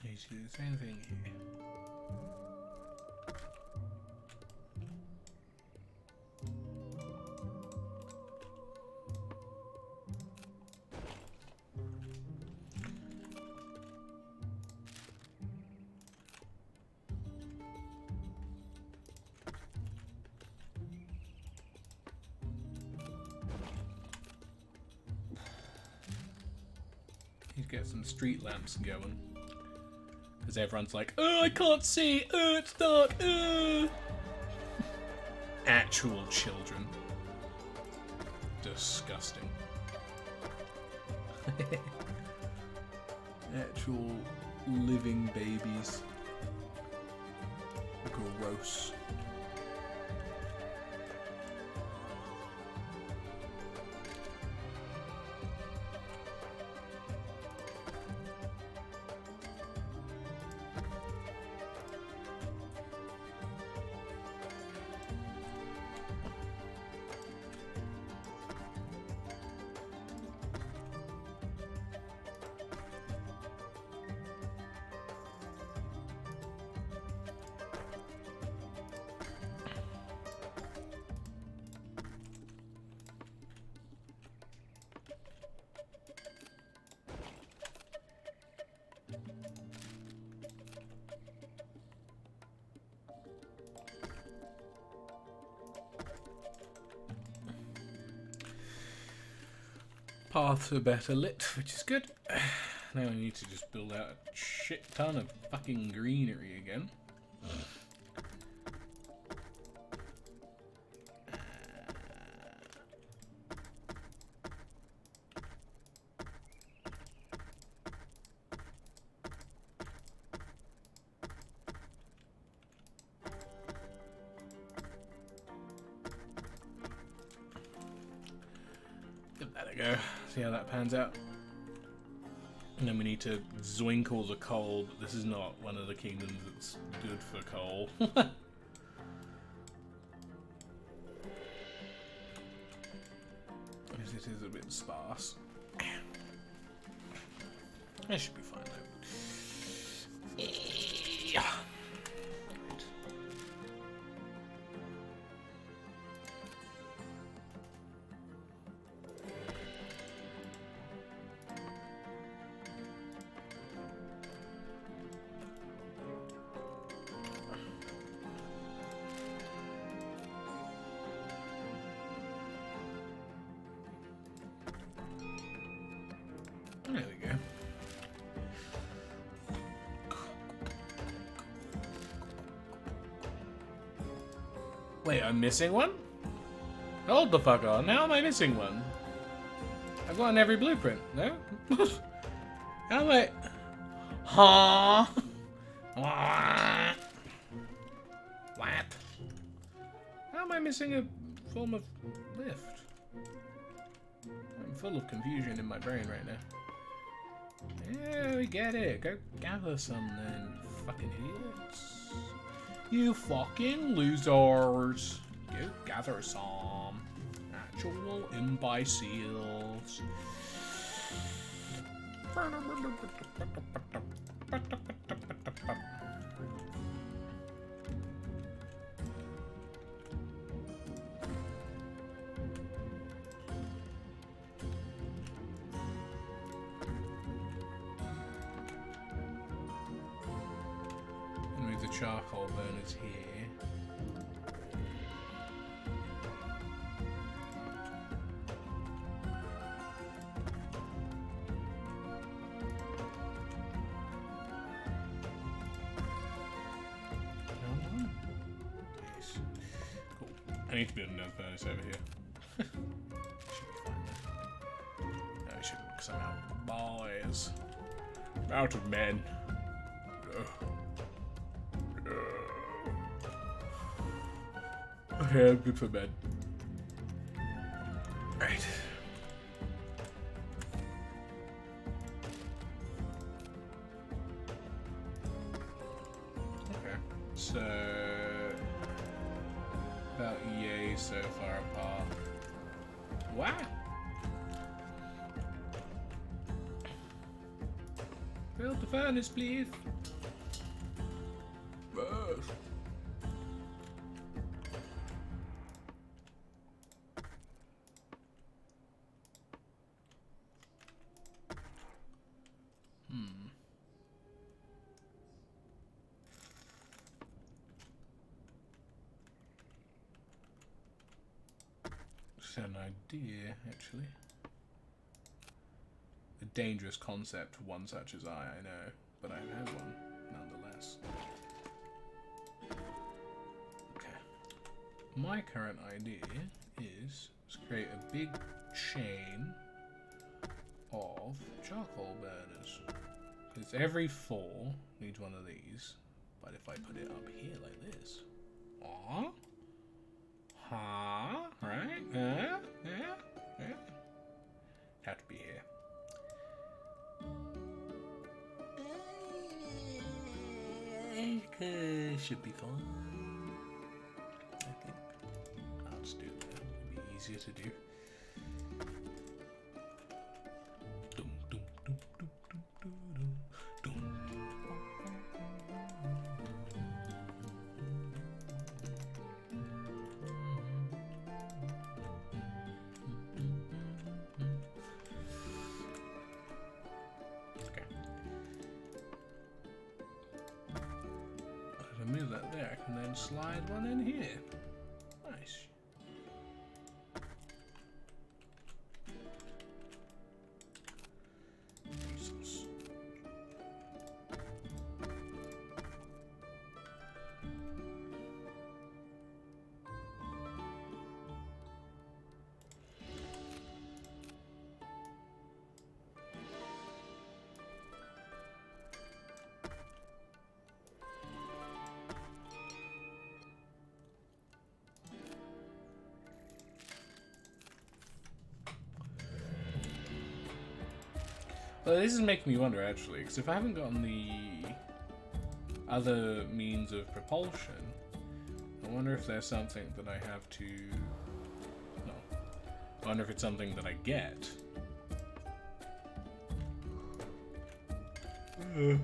You see the same thing here. Need to get some street lamps going. Because everyone's like, oh, I can't see. Oh, it's dark. Actual children. Disgusting. Actual living babies. Gross. Paths are better lit, which is good. Now I need to just build out a shit ton of fucking greenery again. Give that a go. See how that pans out. And then we need to zoink all the coal, but this is not one of the kingdoms that's good for coal. Because it is a bit sparse. That should be fine though. Yeah. There we go. Wait, I'm missing one? Hold the fuck on. How am I missing one? I've got on every blueprint. No? How am I... Huh? What? How am I missing a form of lift? I'm full of confusion in my brain right now. Yeah, we get it. Go gather some then, fucking idiots. You fucking losers. go gather some actual imbeciles. Move the charcoal burners here. Yes. Cool. I need to build another furnace over here. Should be fine then. No, I shouldn't, because I'm out of boys. I'm out of men. Okay, I'm good for bed. Right. Okay. So about yay so far apart. Wow. Build the furnace, please. Just had an idea, actually. A dangerous concept for one such as I know, but I have one nonetheless. Okay. My current idea is to create a big chain of charcoal burners. Because every 4 needs one of these. But if I put it up here like this. Aww. Huh? Right? Yeah? Have to be here. Should be fine. I think. I'll just do that. It'll be easier to do. Move that there, and then slide one in here. Nice. Jesus. Well, this is making me wonder, actually, because if I haven't gotten the other means of propulsion, I wonder if there's something that I have to... No. I wonder if it's something that I get. If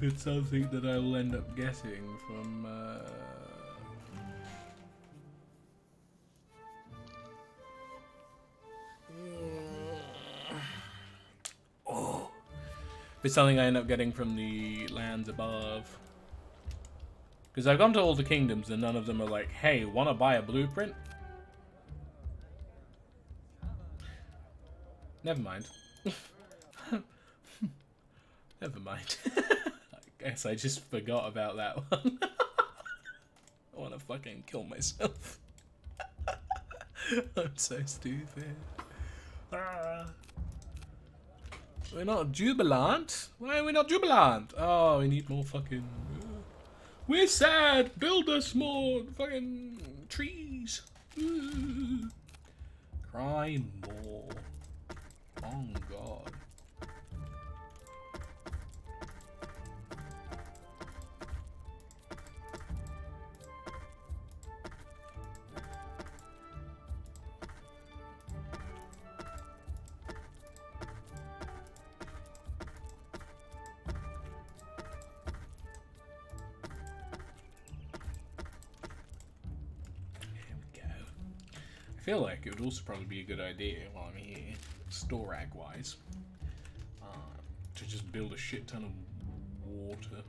it's something that I'll end up getting from, It's something I end up getting from the lands above. Because I've gone to all the kingdoms and none of them are like, hey, wanna buy a blueprint? Never mind. Never mind. I guess I just forgot about that one. I wanna fucking kill myself. I'm so stupid. We're not jubilant. Why are we not jubilant? Oh, we need more fucking... We're sad. Build us more fucking trees. Cry more. Oh God. feel like it would also probably be a good idea while I'm here, storag wise, to just build a shit ton of water.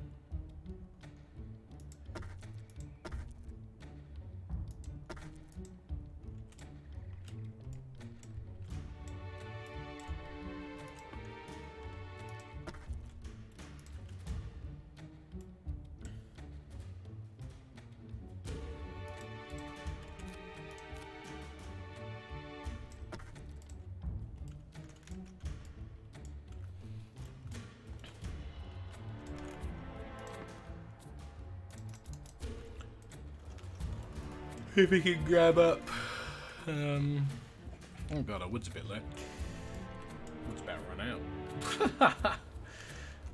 If we can grab up, oh god, our wood's a bit low. Wood's about to run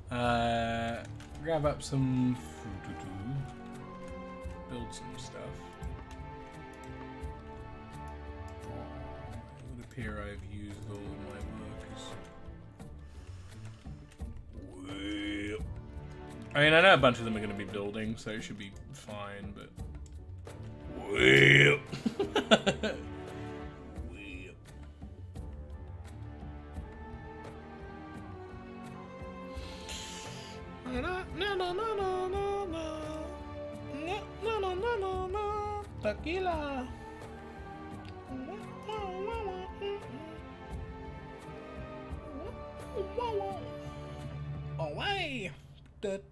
out. Grab up some food, build some stuff. It would appear I've used all of my workers. I mean, I know a bunch of them are going to be building, so it should be fine, but... Well. Tequila. Away. Let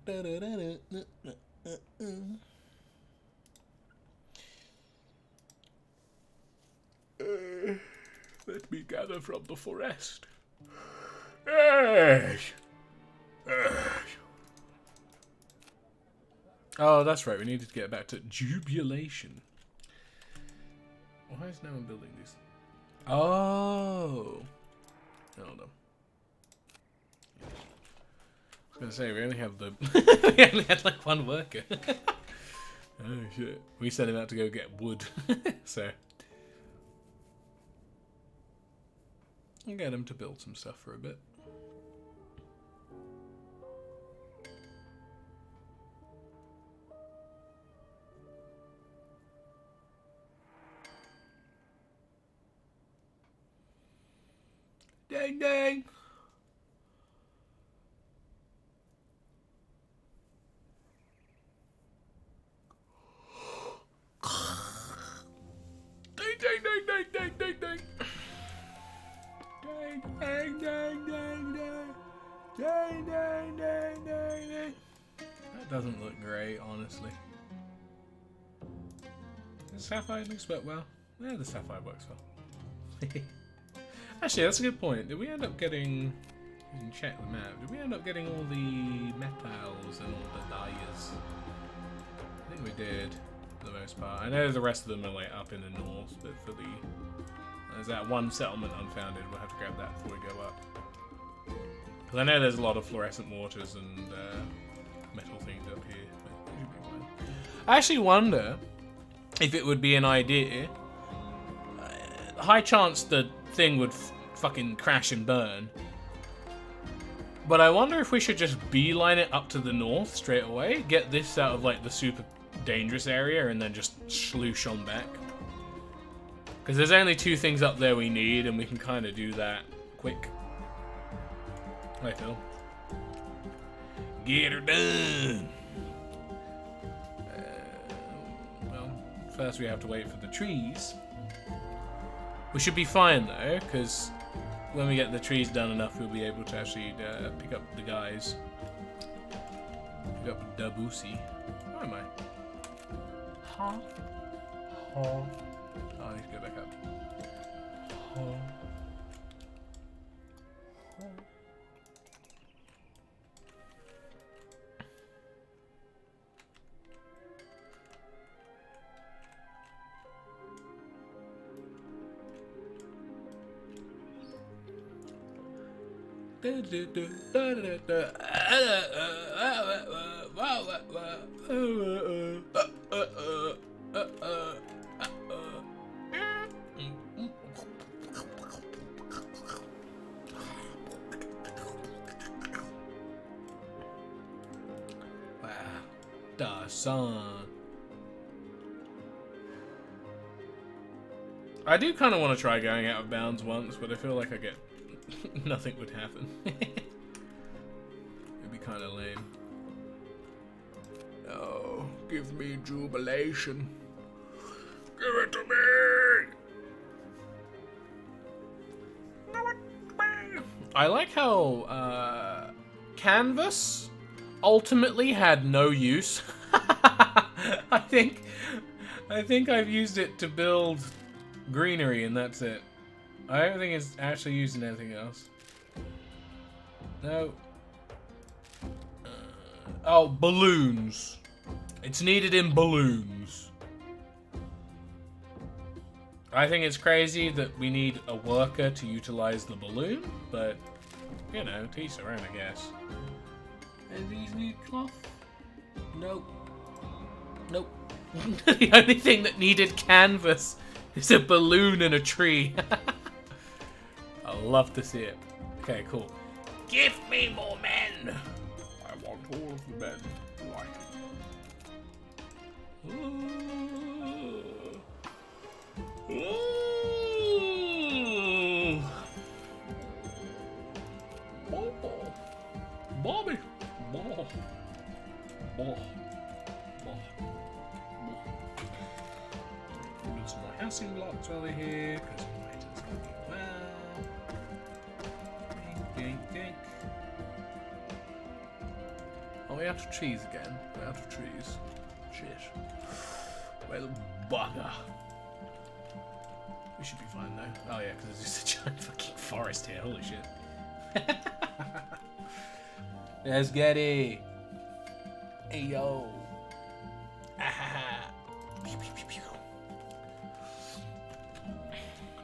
me gather from the forest. Oh, that's right. We needed to get back to jubilation. Why is no one building these? Oh. Hold on. I was gonna say we only have the we only had like one worker. Oh shit. We sent him out to go get wood. So I'll get him to build some stuff for a bit. Dang dang. Dang dang dang dang dang dang dang. Dang dang dang dang dang. Dang dang dang dang dang. That doesn't look great, honestly. The sapphire looks but well. Yeah, the sapphire works well. Actually, that's a good point. Did we end up getting... You can check the map. Did we end up getting all the metals and all the dyers? I think we did, for the most part. I know the rest of them are like up in the north, but for the... There's that one settlement unfounded. We'll have to grab that before we go up. Because I know there's a lot of fluorescent waters and metal things up here. But it should be fine. I actually wonder if it would be an idea. High chance the thing would fucking crash and burn. But I wonder if we should just beeline it up to the north straight away, get this out of like the super dangerous area, and then just sloosh on back. Because there's only two things up there we need, and we can kind of do that quick. Hi, Phil. Get her done! Well, first we have to wait for the trees. We should be fine though, because when we get the trees done enough, we'll be able to actually pick up the guys. Pick up Dabusi. Where am I? Huh? Huh? Oh, I need to go back up. Huh? I do kind of want to try going out of bounds once, but I feel like I get nothing would happen. It'd be kind of lame. Oh, give me jubilation. Give it to me. I like how canvas ultimately had no use. I think I've used it to build greenery and that's it. I don't think it's actually used in anything else. No. Oh, balloons. It's needed in balloons. I think it's crazy that we need a worker to utilize the balloon, but, you know, to each their own, I guess. And these need cloth? Nope. Nope. The only thing that needed canvas is a balloon and a tree. I'd love to see it. Okay, cool. Give me more men! I want all of the men. Like it. Bobby! Ball. Ball. Build some more housing blocks while we're here, because we might as well. Dink, dink. Are we out of trees again? We're out of trees. Shit. Well, bugger. We should be fine though. Oh yeah, because there's just a giant fucking forest here. Holy shit. Let's get it. Hey yo. Pew, pew, pew, pew.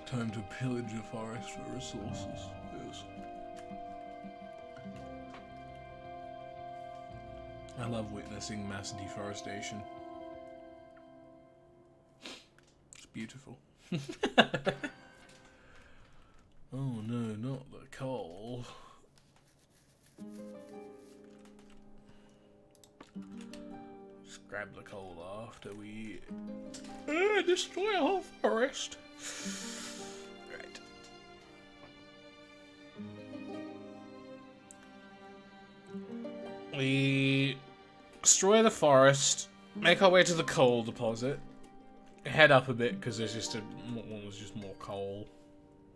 Time to pillage a forest for resources. Yes. I love witnessing mass deforestation. It's beautiful. Oh no, not the coal. Just grab the coal after we destroy a whole forest. Right. We destroy the forest, make our way to the coal deposit, head up a bit because there's just there's just more coal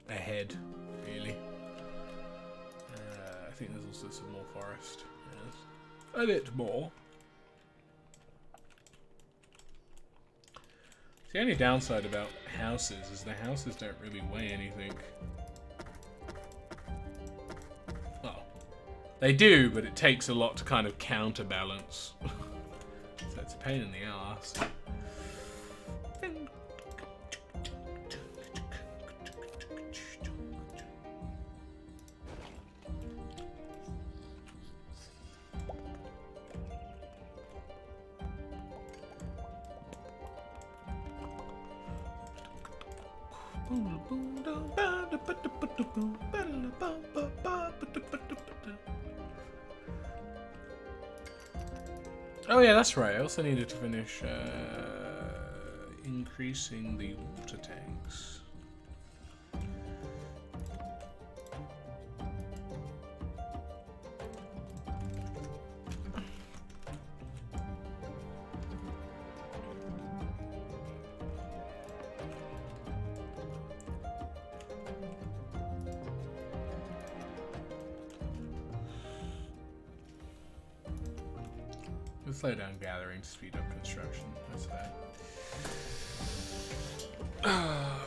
ahead, really. I think there's also some more forest. Yes. A bit more. The only downside about houses is the houses don't really weigh anything. Well, they do, but it takes a lot to kind of counterbalance. So it's a pain in the ass. Oh yeah, that's right. I also needed to finish increasing the water tanks. Slow down gathering to speed up construction. That's fair. I'm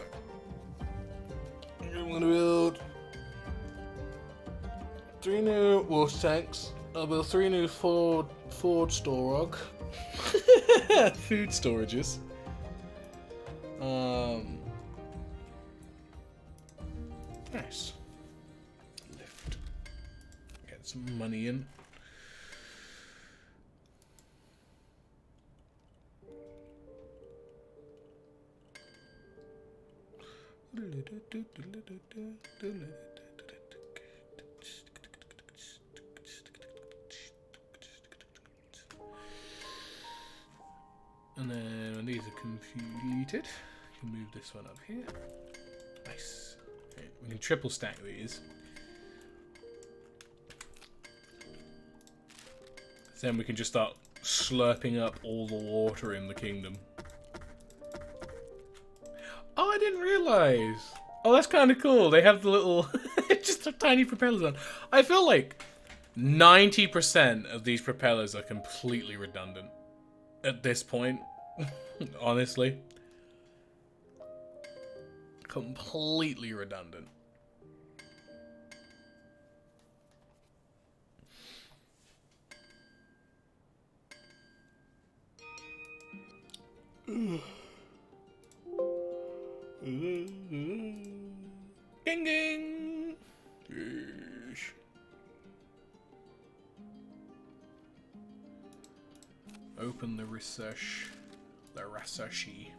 gonna build 3 new water tanks. I'll build 3 new Ford Storog. Food storages. Nice. Lift. Get some money in. And then when these are completed, We can move this one up here. Nice. Okay, we can triple stack these. Then we can just start slurping up all the water in the kingdom. Oh, I didn't realize. Oh, that's kind of cool. They have the little, just tiny propellers on. I feel like 90% of these propellers are completely redundant at this point. Honestly. Completely redundant. Ding ding. Yes. Open the research. The researchy.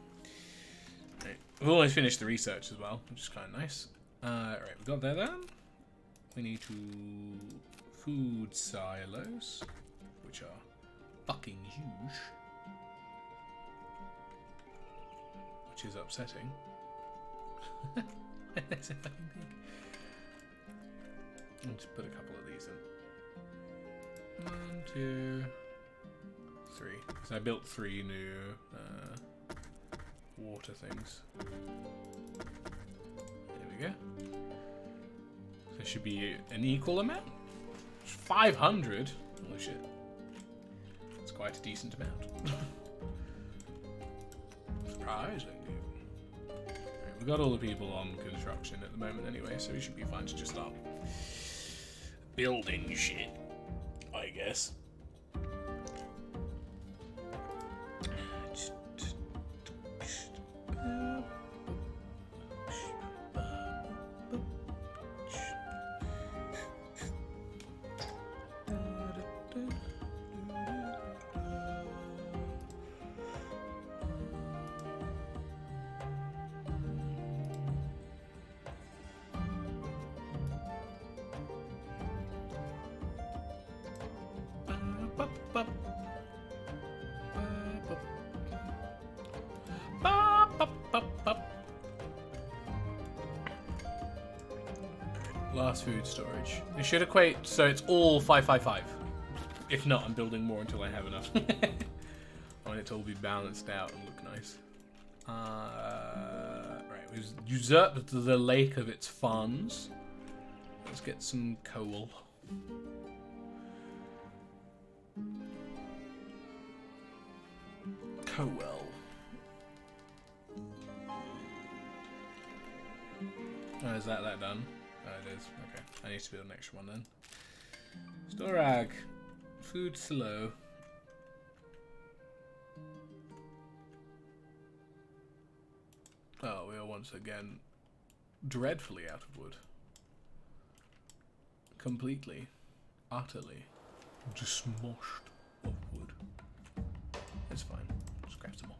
Right. We've almost finished the research as well, which is kind of nice. Right, we got there then. We need to food silos, which are fucking huge. Which is upsetting. That's a fucking big. I'll just put a couple of these in. 1, 2, 3. Because I built 3 new water things. There we go. So it should be an equal amount. 500. Holy shit. That's quite a decent amount. Surprising. We've got all the people on construction at the moment anyway, so we should be fine to just start building shit, I guess. Last food storage. It should equate, so it's all 555. If not, I'm building more until I have enough. I want it to all be balanced out and look nice. Right, we've usurped the lake of its funds. Let's get some coal. Coal. Oh, is that done? Oh, it is. Okay. I need to build an extra one then. Storag. Food slow. Oh, we are once again dreadfully out of wood. Completely. Utterly. Just smoshed of wood. It's fine. Just grab some more.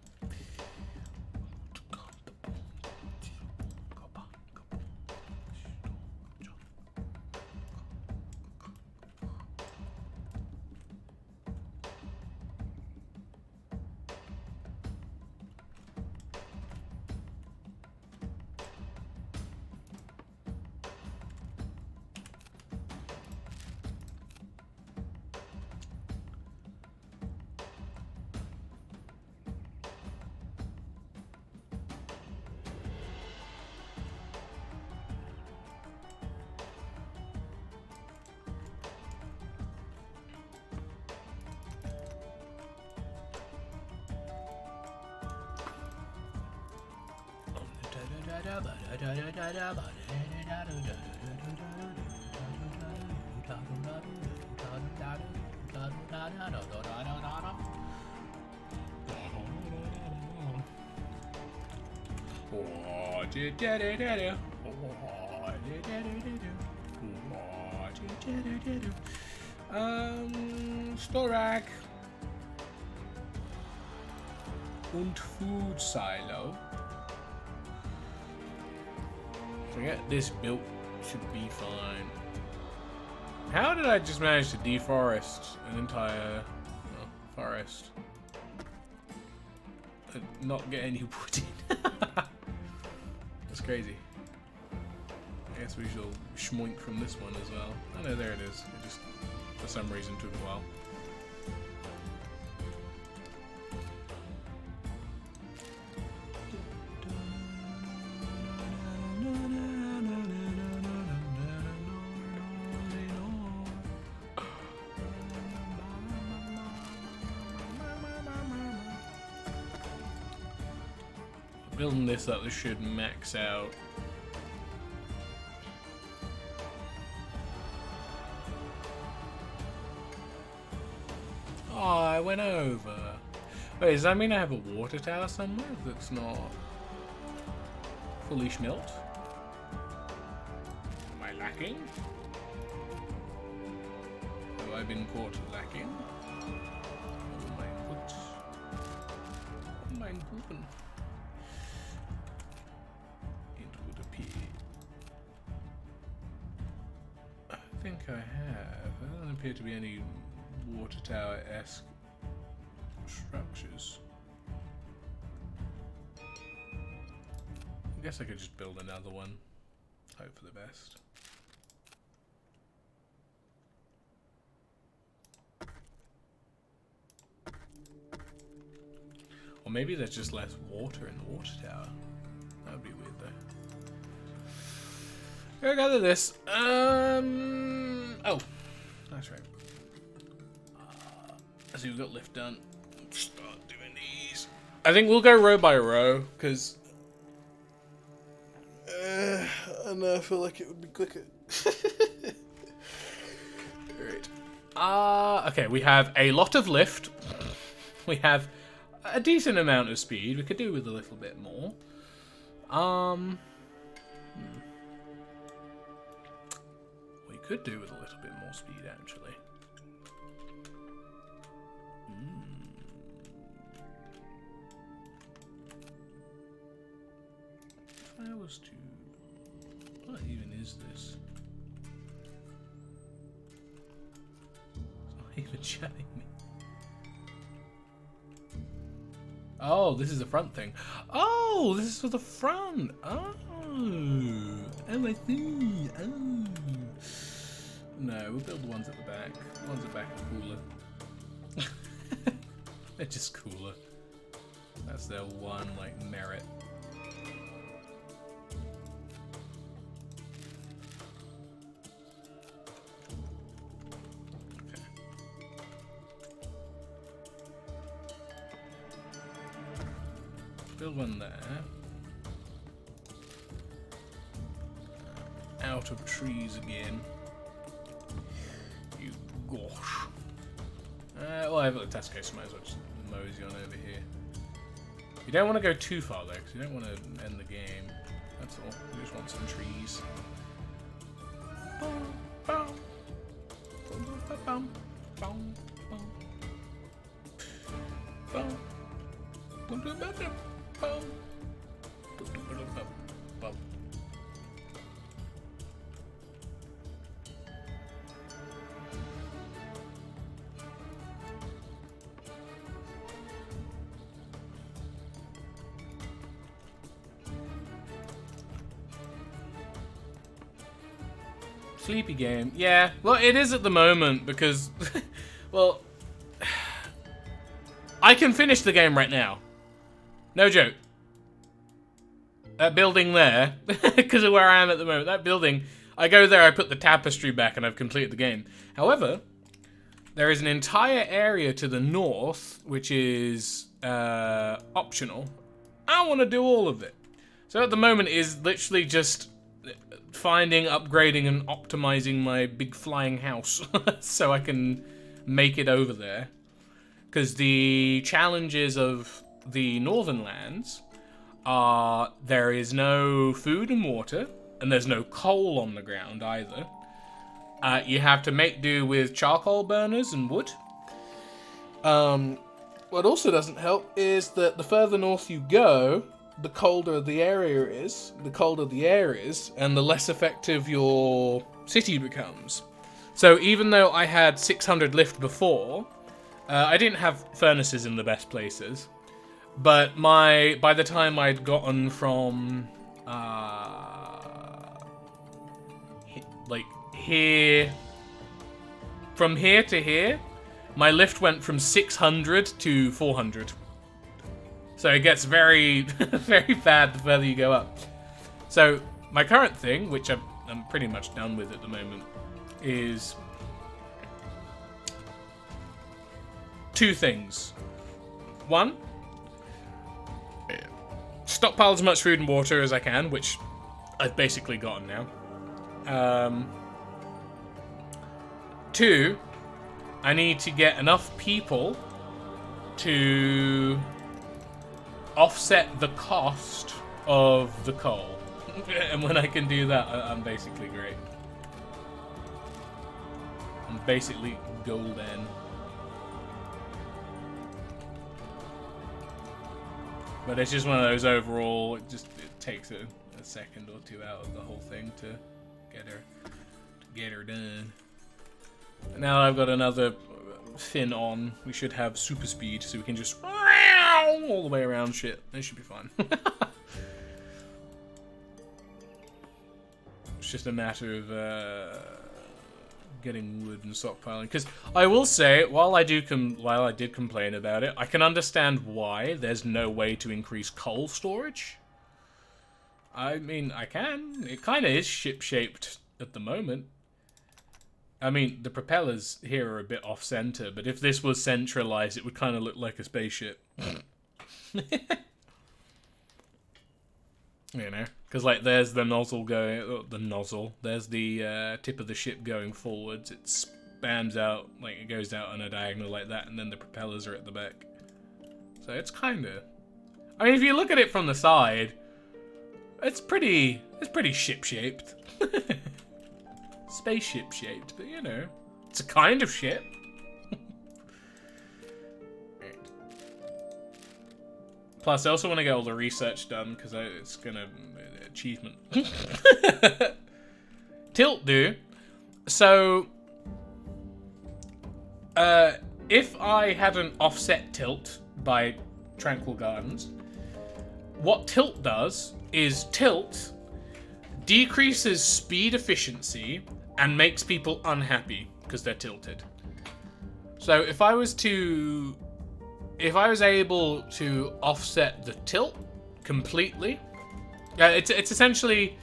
Storak und Food Silo. Forget this built, should be fine. How did I just manage to deforest an entire forest and not get any wood in? That's crazy. I guess we shall schmoink from this one as well. Oh no, there it is. It just, for some reason, took a while. Building this up, this should max out. Oh, I went over. Wait, does that mean I have a water tower somewhere that's not fully schmilt? Am I lacking? Have I been caught lacking? Oh my input. Oh my input. I think I have. There doesn't appear to be any water tower-esque structures. I guess I could just build another one. Hope for the best. Or maybe there's just less water in the water tower. That would be weird though. I gather this. Oh, that's right. I see we've got lift done. Start doing these. I think we'll go row by row because I don't know. I feel like it would be quicker. Alright. Okay, we have a lot of lift. We have a decent amount of speed. We could do with a little bit more. We could do with a little bit more speed, actually. If I was to... What even is this? It's not even showing me. Oh, this is the front thing. Oh, this is for the front. Oh. Oh, I see. Oh. No, we'll build the ones at the back. The ones at the back are cooler. They're just cooler. That's their one, like, merit. Okay. Build one there. Out of trees again. You gosh. Well, I have a test case, might as well just mosey on over here. You don't want to go too far though, because you don't want to end the game. That's all. You just want some trees. Sleepy game. Yeah, well, it is at the moment because, well, I can finish the game right now. No joke. That building there, because of where I am at the moment, that building, I go there, I put the tapestry back, and I've completed the game. However, there is an entire area to the north, which is optional. I want to do all of it. So at the moment, it is literally just finding, upgrading, and optimizing my big flying house so I can make it over there. Because the challenges of the northern lands are there is no food and water, and there's no coal on the ground either. You have to make do with charcoal burners and wood. What also doesn't help is that the further north you go, the colder the area is, and the less effective your city becomes. So even though I had 600 lift before, I didn't have furnaces in the best places, but by the time I'd gotten from Like here, from here to here, my lift went from 600 to 400. So it gets very, very bad the further you go up. So my current thing, which I'm pretty much done with at the moment, is two things. One, stockpile as much food and water as I can, which I've basically gotten now. Two, I need to get enough people to offset the cost of the coal. And when I can do that, I'm basically great. I'm basically golden. But it's just one of those overall, it takes a second or two out of the whole thing to get her done. And now I've got another fin on, we should have super speed, so we can just all the way around shit. It should be fun. It's just a matter of getting wood and stockpiling. Because I will say, while I did complain about it, I can understand why there's no way to increase coal storage. I mean, I can. It kind of is ship-shaped at the moment. I mean, the propellers here are a bit off-center, but if this was centralized, it would kind of look like a spaceship. You know, because like there's the nozzle going, there's the tip of the ship going forwards, it spans out, like it goes out on a diagonal like that, and then the propellers are at the back. So it's kind of, I mean, if you look at it from the side, it's pretty ship-shaped. Spaceship shaped, but you know, it's a kind of ship. Plus, I also want to get all the research done because it's gonna achievement. Tilt do. So, if I had an offset tilt by Tranquil Gardens, what tilt does is tilt decreases speed efficiency and makes people unhappy because they're tilted. So if I was able to offset the tilt completely, it's essentially,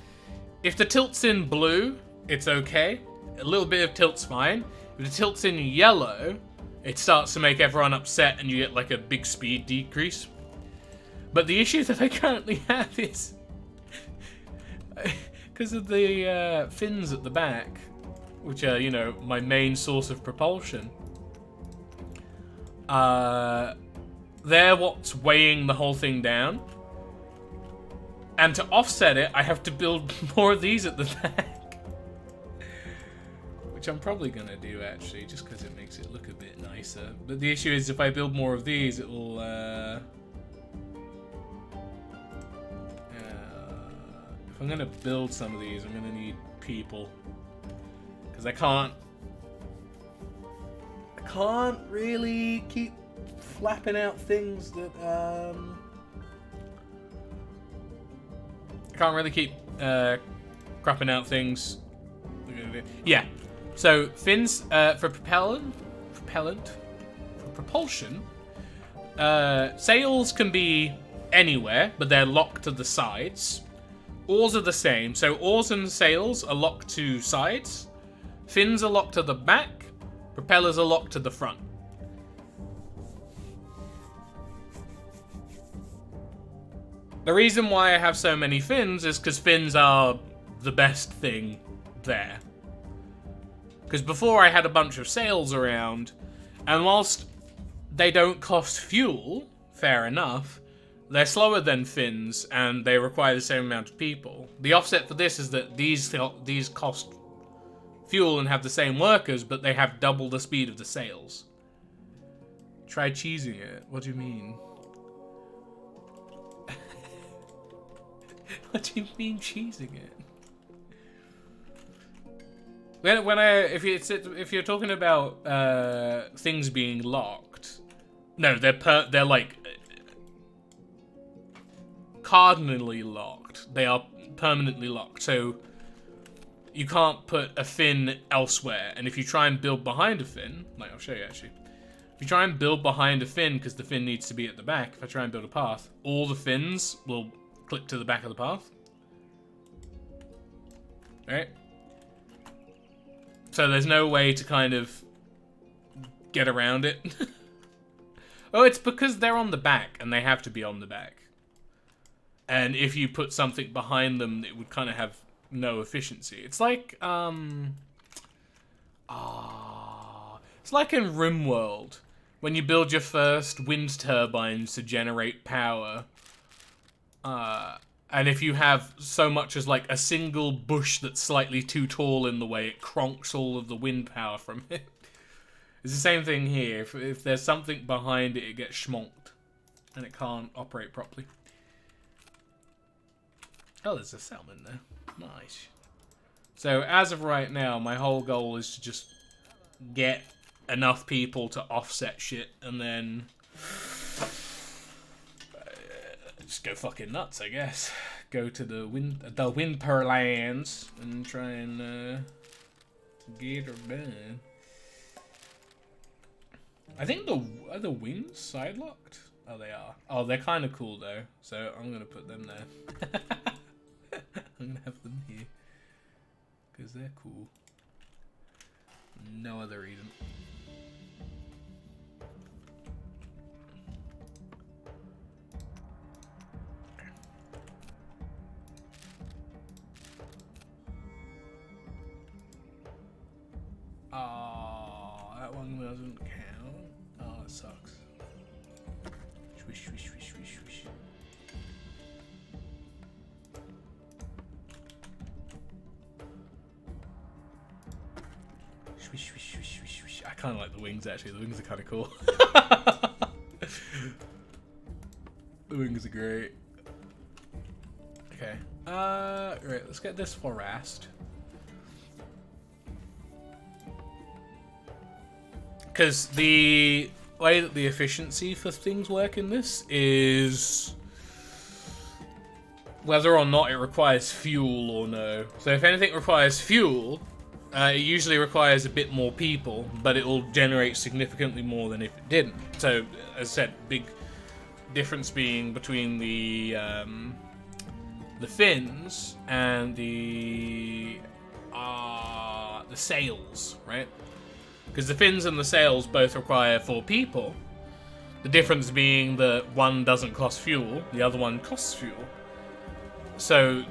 if the tilt's in blue, it's okay. A little bit of tilt's fine. If the tilt's in yellow, it starts to make everyone upset and you get like a big speed decrease. But the issue that I currently have is because of the fins at the back, which are, you know, my main source of propulsion. They're what's weighing the whole thing down. And to offset it, I have to build more of these at the back. Which I'm probably going to do, actually, just because it makes it look a bit nicer. But the issue is, if I build more of these, it will... if I'm going to build some of these, I'm going to need people. Because I can't really keep flapping out things that, I can't really keep crapping out things. Yeah. So fins for propulsion. Sails can be anywhere, but they're locked to the sides. Oars are the same. So oars and sails are locked to sides. Fins are locked to the back. Propellers are locked to the front. The reason why I have so many fins is because fins are the best thing there. Because before I had a bunch of sails around, and whilst they don't cost fuel, fair enough, they're slower than fins and they require the same amount of people. The offset for this is that these cost fuel and have the same workers, but they have double the speed of the sails. Try cheesing it. What do you mean? What do you mean cheesing it? If you're talking about things being locked, no, they're like cardinally locked. locked. They are permanently locked. So you can't put a fin elsewhere. And if you try and build behind a fin, like I'll show you actually. If you try and build behind a fin, because the fin needs to be at the back, if I try and build a path, all the fins will clip to the back of the path. Alright? So there's no way to kind of get around it. Oh, it's because they're on the back, and they have to be on the back. And if you put something behind them, it would kind of have no efficiency. It's like, it's like in RimWorld, when you build your first wind turbines to generate power. And if you have so much as like a single bush that's slightly too tall in the way, it cronks all of the wind power from it. It's the same thing here. If there's something behind it, it gets schmonked. And it can't operate properly. Oh, there's a salmon there. Nice. So, as of right now, my whole goal is to just get enough people to offset shit. And then just go fucking nuts, I guess. Go to the Windper lands and try and get her done. I think are the wings side locked? Oh, they are. Oh, they're kind of cool though, so I'm gonna put them there. I'm gonna have them here because they're cool. No other reason. Oh, that one doesn't count. Oh, it sucks. Swish, swish, swish, swish, swish. Swish, swish, swish, swish, swish. I kind of like the wings, actually. The wings are kind of cool. The wings are great. Okay. Right, let's get this harassed. Because the way that the efficiency for things work in this is whether or not it requires fuel or no. So if anything requires fuel, it usually requires a bit more people, but it will generate significantly more than if it didn't. So, as I said, big difference being between the fins and the sails, right? Because the fins and the sails both require 4 people. The difference being that one doesn't cost fuel, the other one costs fuel. So,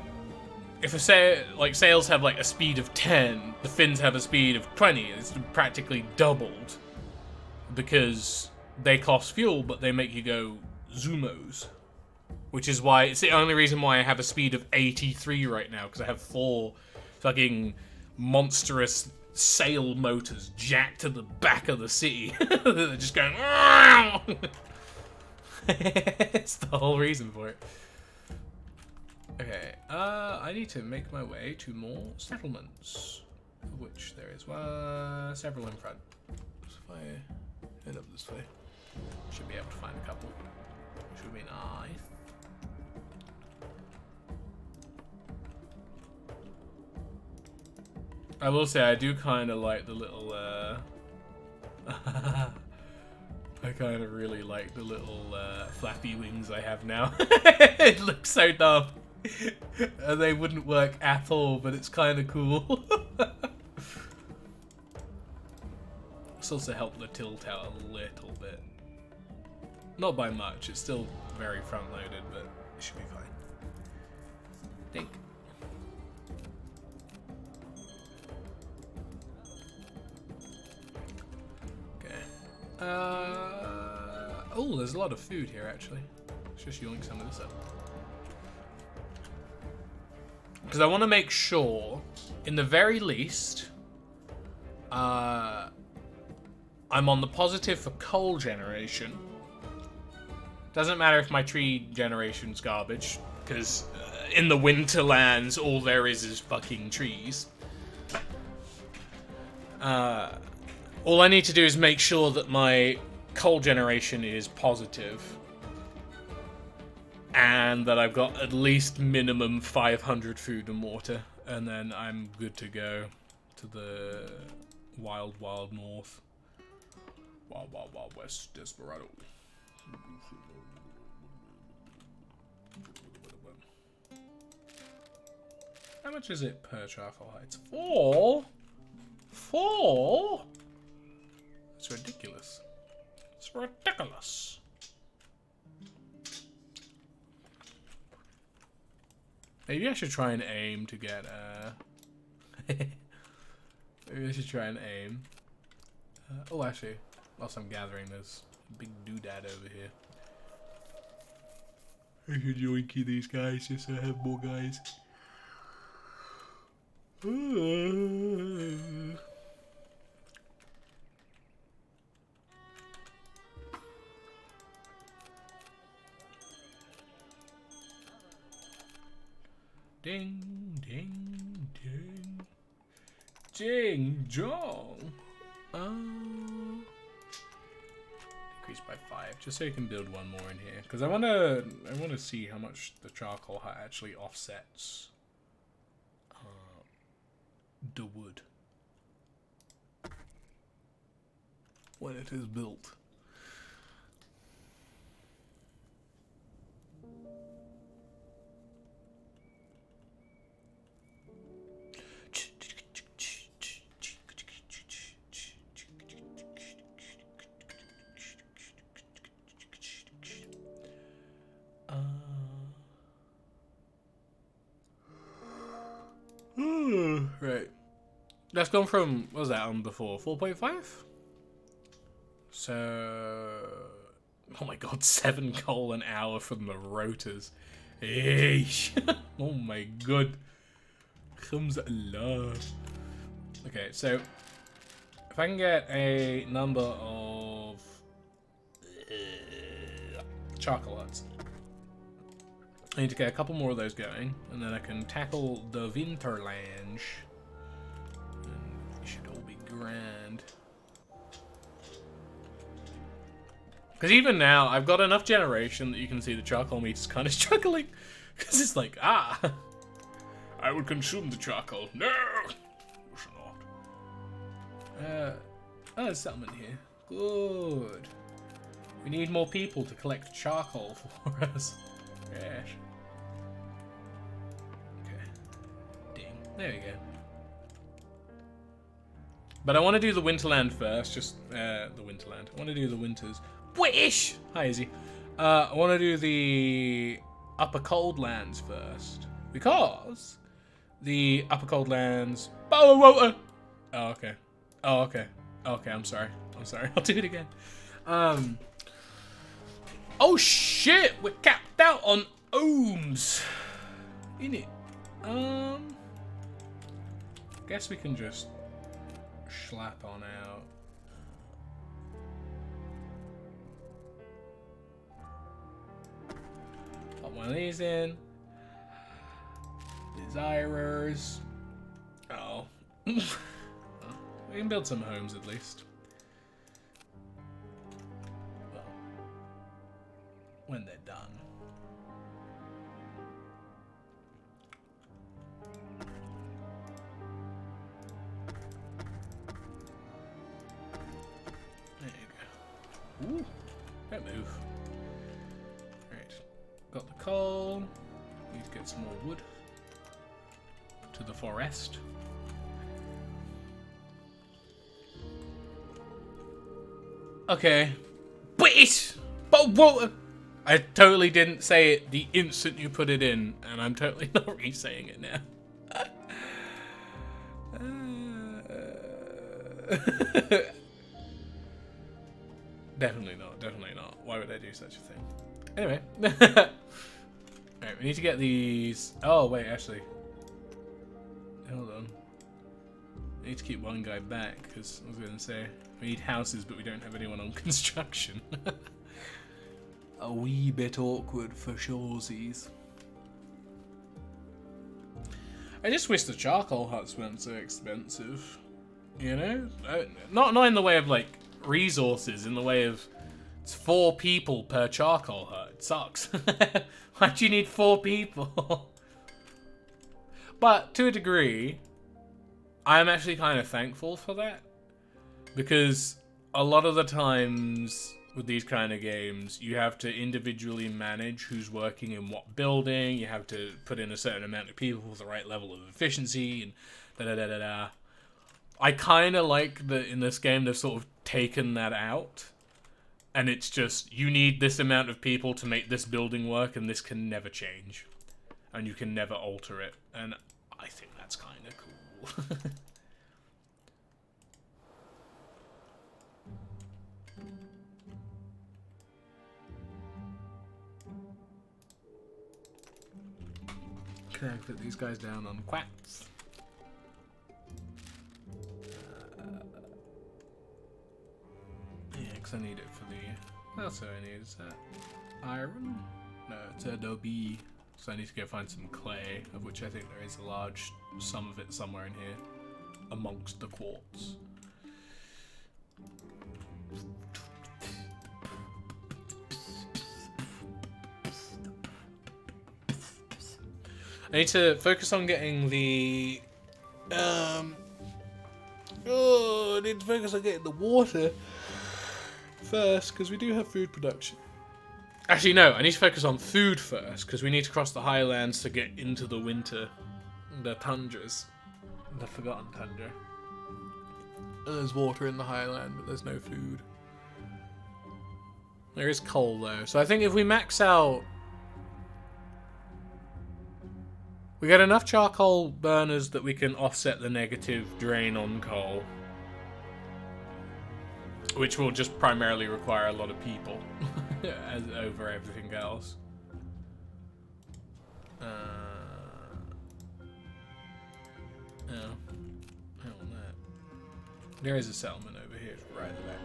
if sails have like a speed of 10, the fins have a speed of 20. It's practically doubled because they cost fuel, but they make you go zoomos. Which is why it's the only reason why I have a speed of 83 right now, because I have 4 fucking monstrous sail motors jacked to the back of the city. They're just going. It's the whole reason for it. Okay, I need to make my way to more settlements, of which there is several in front. So if I head up this way, should be able to find a couple, which would be nice. I will say I do kind of like the little, I kind of really like the little flappy wings I have now. It looks so dumb. They wouldn't work at all, but it's kind of cool. This also helped the tilt out a little bit. Not by much, it's still very front-loaded, but it should be fine. Think. Oh, there's a lot of food here, actually. Let's just yoink some of this up. Because I want to make sure, in the very least, I'm on the positive for coal generation. Doesn't matter if my tree generation's garbage, because in the winterlands, all there is fucking trees. All I need to do is make sure that my coal generation is positive. and that I've got at least minimum 500 food and water, and then I'm good to go to the wild, wild north. Wild, wild, wild west, Desperado. How much is it per charcoal heights? 4? 4? It's ridiculous. It's ridiculous. Maybe I should try and aim to get maybe I should try and aim. Oh, actually, whilst I'm gathering, there's a big doodad over here. I should yoinky these guys just so I have more guys. Ding, ding, ding. Ding, dong. Increase by 5, just so you can build one more in here. Because I wanna see how much the charcoal hut actually offsets the wood when it is built. Right. That's gone from, what was that on before? 4.5? So, oh my god, 7 coal an hour from the rotors. Eesh. Oh my god. Comes Allah. Okay, so if I can get a number of charcoal huts, I need to get a couple more of those going, and then I can tackle the Winterland. And it should all be grand. Because even now, I've got enough generation that you can see the charcoal meter's kind of struggling. Because it's like, I would consume the charcoal. No! You should not. Oh, there's settlement here. Good. We need more people to collect charcoal for us. Yes. Okay. Ding. There we go. But I want to do the Winterland first. Just, the Winterland. I want to do the Winters. British! Hi, Izzy. I want to do the Upper Cold Lands first. Because the Upper Cold Lands... Oh, okay. Oh, okay. Okay, I'm sorry. I'm sorry. I'll do it again. Oh shit! We're capped out on ohms. Innit? Guess we can just slap on out. Put one of these in. Desirers. Oh. We can build some homes at least. Well, when they're done. There you go. Ooh, don't move. Alright, got the coal. Need to get some more wood to the forest. Okay. British! But water! I totally didn't say it the instant you put it in, and I'm totally not re-saying it now. Definitely not, definitely not. Why would I do such a thing? Anyway. Alright, we need to get these... Oh, wait, actually. Hold on. I need to keep one guy back, because I was going to say, we need houses, but we don't have anyone on construction. A wee bit awkward for shoresies. I just wish the charcoal huts weren't so expensive. You know? Not in the way of, like, resources, in the way of It's 4 people per charcoal hut. It sucks. Why do you need 4 people? But to a degree, I'm actually kind of thankful for that. Because a lot of the times with these kind of games, you have to individually manage who's working in what building. You have to put in a certain amount of people with the right level of efficiency and da-da-da-da-da. I kind of like that in this game they've sort of taken that out. And it's just, you need this amount of people to make this building work, and this can never change. And you can never alter it. And I think that's kind of cool. Can I put these guys down on quacks? Yeah, because I need it for the... What else do I need? Is that iron? No, it's Adobe. So I need to go find some clay, of which I think there is a large sum of it somewhere in here, amongst the quartz. I need to focus on getting the... I need to focus on getting the water first, because we do have food production. Actually, no, I need to focus on food first, because we need to cross the highlands to get into the winter. The tundras. The forgotten tundra. There's water in the highland, but there's no food. There is coal, though. So I think if we max out... We get enough charcoal burners that we can offset the negative drain on coal. Which will just primarily require a lot of people as over everything else. Oh, I want that. There is a settlement over here, right at the back.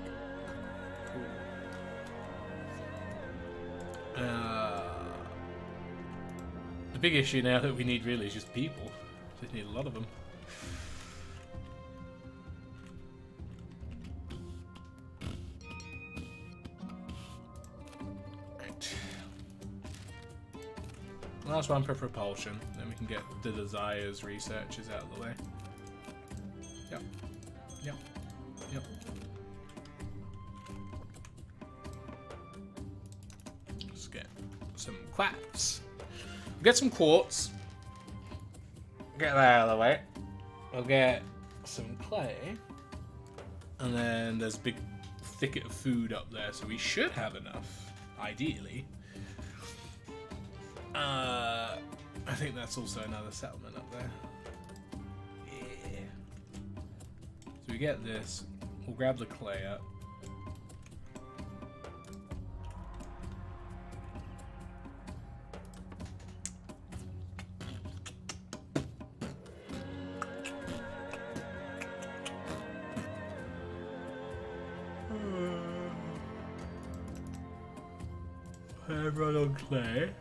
Cool. The big issue now that we need really is just people. Just need a lot of them. Last one for propulsion, then we can get the desires researches out of the way. Yep. Yep. Yep. Let's get some quartz. We'll get some quartz. Get that out of the way. We'll get some clay. And then there's a big thicket of food up there, so we should have enough, ideally. I think that's also another settlement up there. Yeah. So we get this. We'll grab the clay up. Run on clay.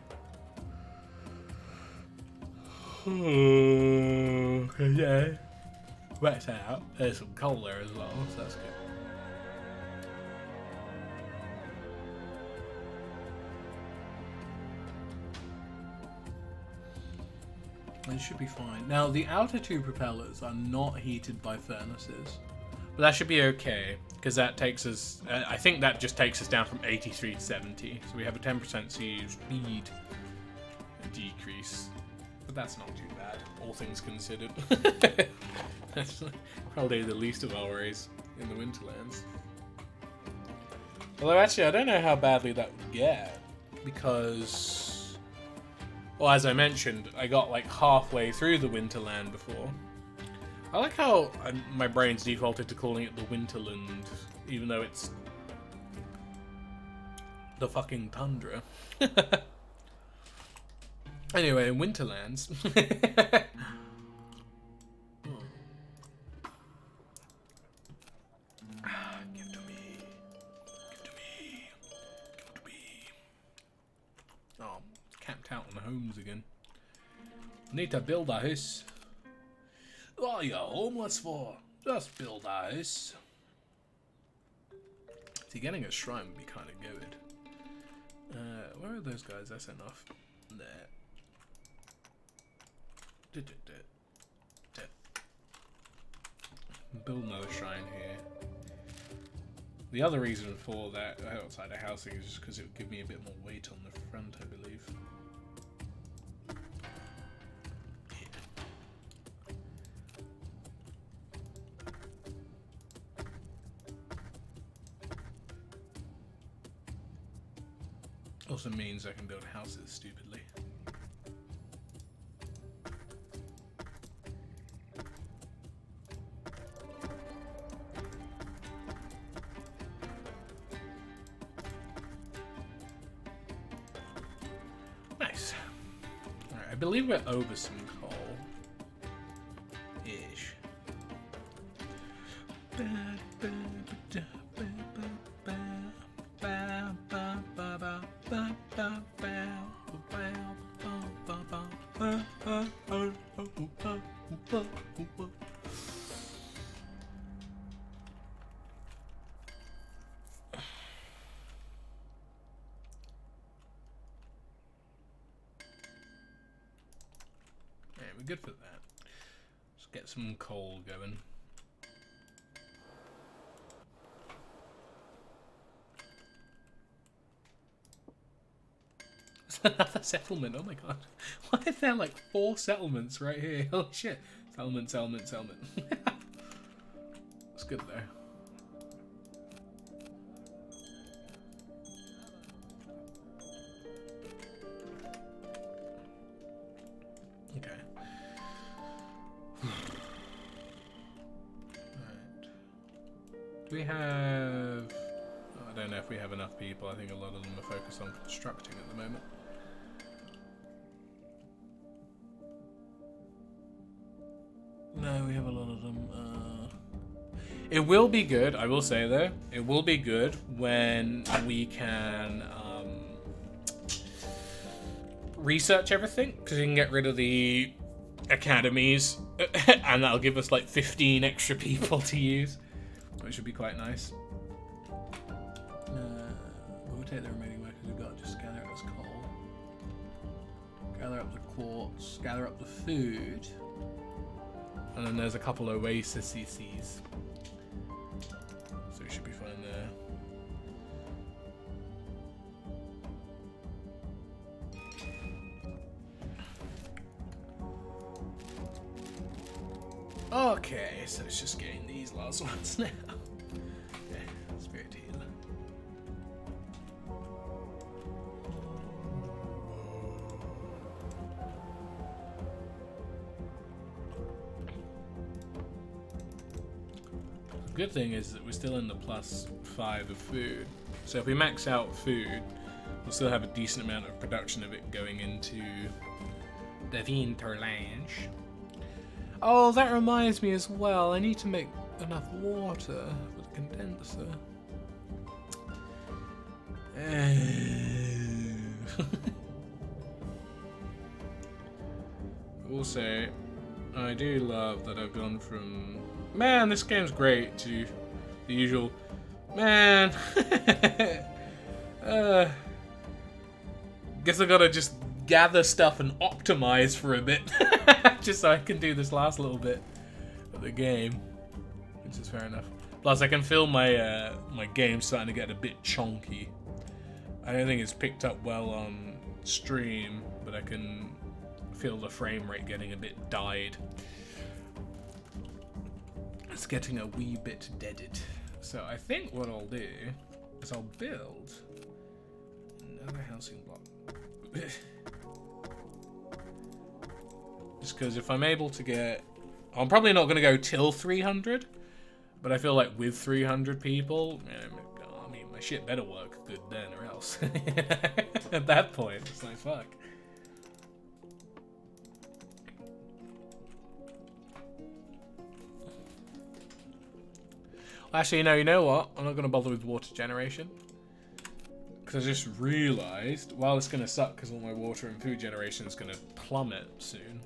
Yeah. Wet out. There's some coal there as well, so that's good. It should be fine. Now, the outer two propellers are not heated by furnaces, but that should be okay, because that takes us... I think that just takes us down from 83 to 70, so we have a 10% speed decrease. But that's not too bad, all things considered. That's probably the least of our worries in the Winterlands. Although actually, I don't know how badly that would get, because... Well, as I mentioned, I got like halfway through the Winterland before. I like how my brain's defaulted to calling it the Winterland, even though it's the fucking tundra. Anyway, in Winterlands. Give to me. Give to me. Give to me. Oh, camped out on the homes again. Need to build a house. What are you homeless for? Just build a house. It's See, getting a shrine would be kind of good. Where are those guys I sent off? There. Build another shrine here. The other reason for that outside of housing is just because it would give me a bit more weight on the front, I believe. Also means I can build houses stupidly. Nice. Alright, I believe we're over some coal-ish. We're good for that. Let's get some coal going. It's another settlement, oh my god. Why are there like 4 settlements right here? Holy shit. Settlement, settlement, settlement. It's good though. Okay. Right. We have... I don't know if we have enough people. I think a lot of them are focused on constructing at the moment. No, we have a lot of them. It will be good, I will say though. It will be good when we can research everything, because we can get rid of the academies and that'll give us like 15 extra people to use, which should be quite nice. We'll take the remaining workers we've got, just gather up this coal, gather up the quartz, gather up the food, and then there's a couple of oasis CCs, so we should be fine there. Okay, so it's just getting these last ones now. Okay, spirit heal. The good thing is that we're still in the +5 of food. So if we max out food, we'll still have a decent amount of production of it going into the Winterland. Oh, that reminds me as well. I need to make enough water with a condenser. Also, I do love that I've gone from, man, this game's great, to the usual, man, guess I gotta just gather stuff and optimize for a bit. Just so I can do this last little bit of the game, which is fair enough. Plus, I can feel my my game starting to get a bit chonky. I don't think it's picked up well on stream, but I can feel the frame rate getting a bit died. It's getting a wee bit deaded. So I think what I'll do is I'll build another housing block. Just because if I'm able to get... I'm probably not going to go till 300, but I feel like with 300 people, I mean, my shit better work good then or else. At that point, it's like, fuck. Actually, no, you know what? I'm not going to bother with water generation. Because I just realised, while it's going to suck because all my water and food generation is going to plummet soon,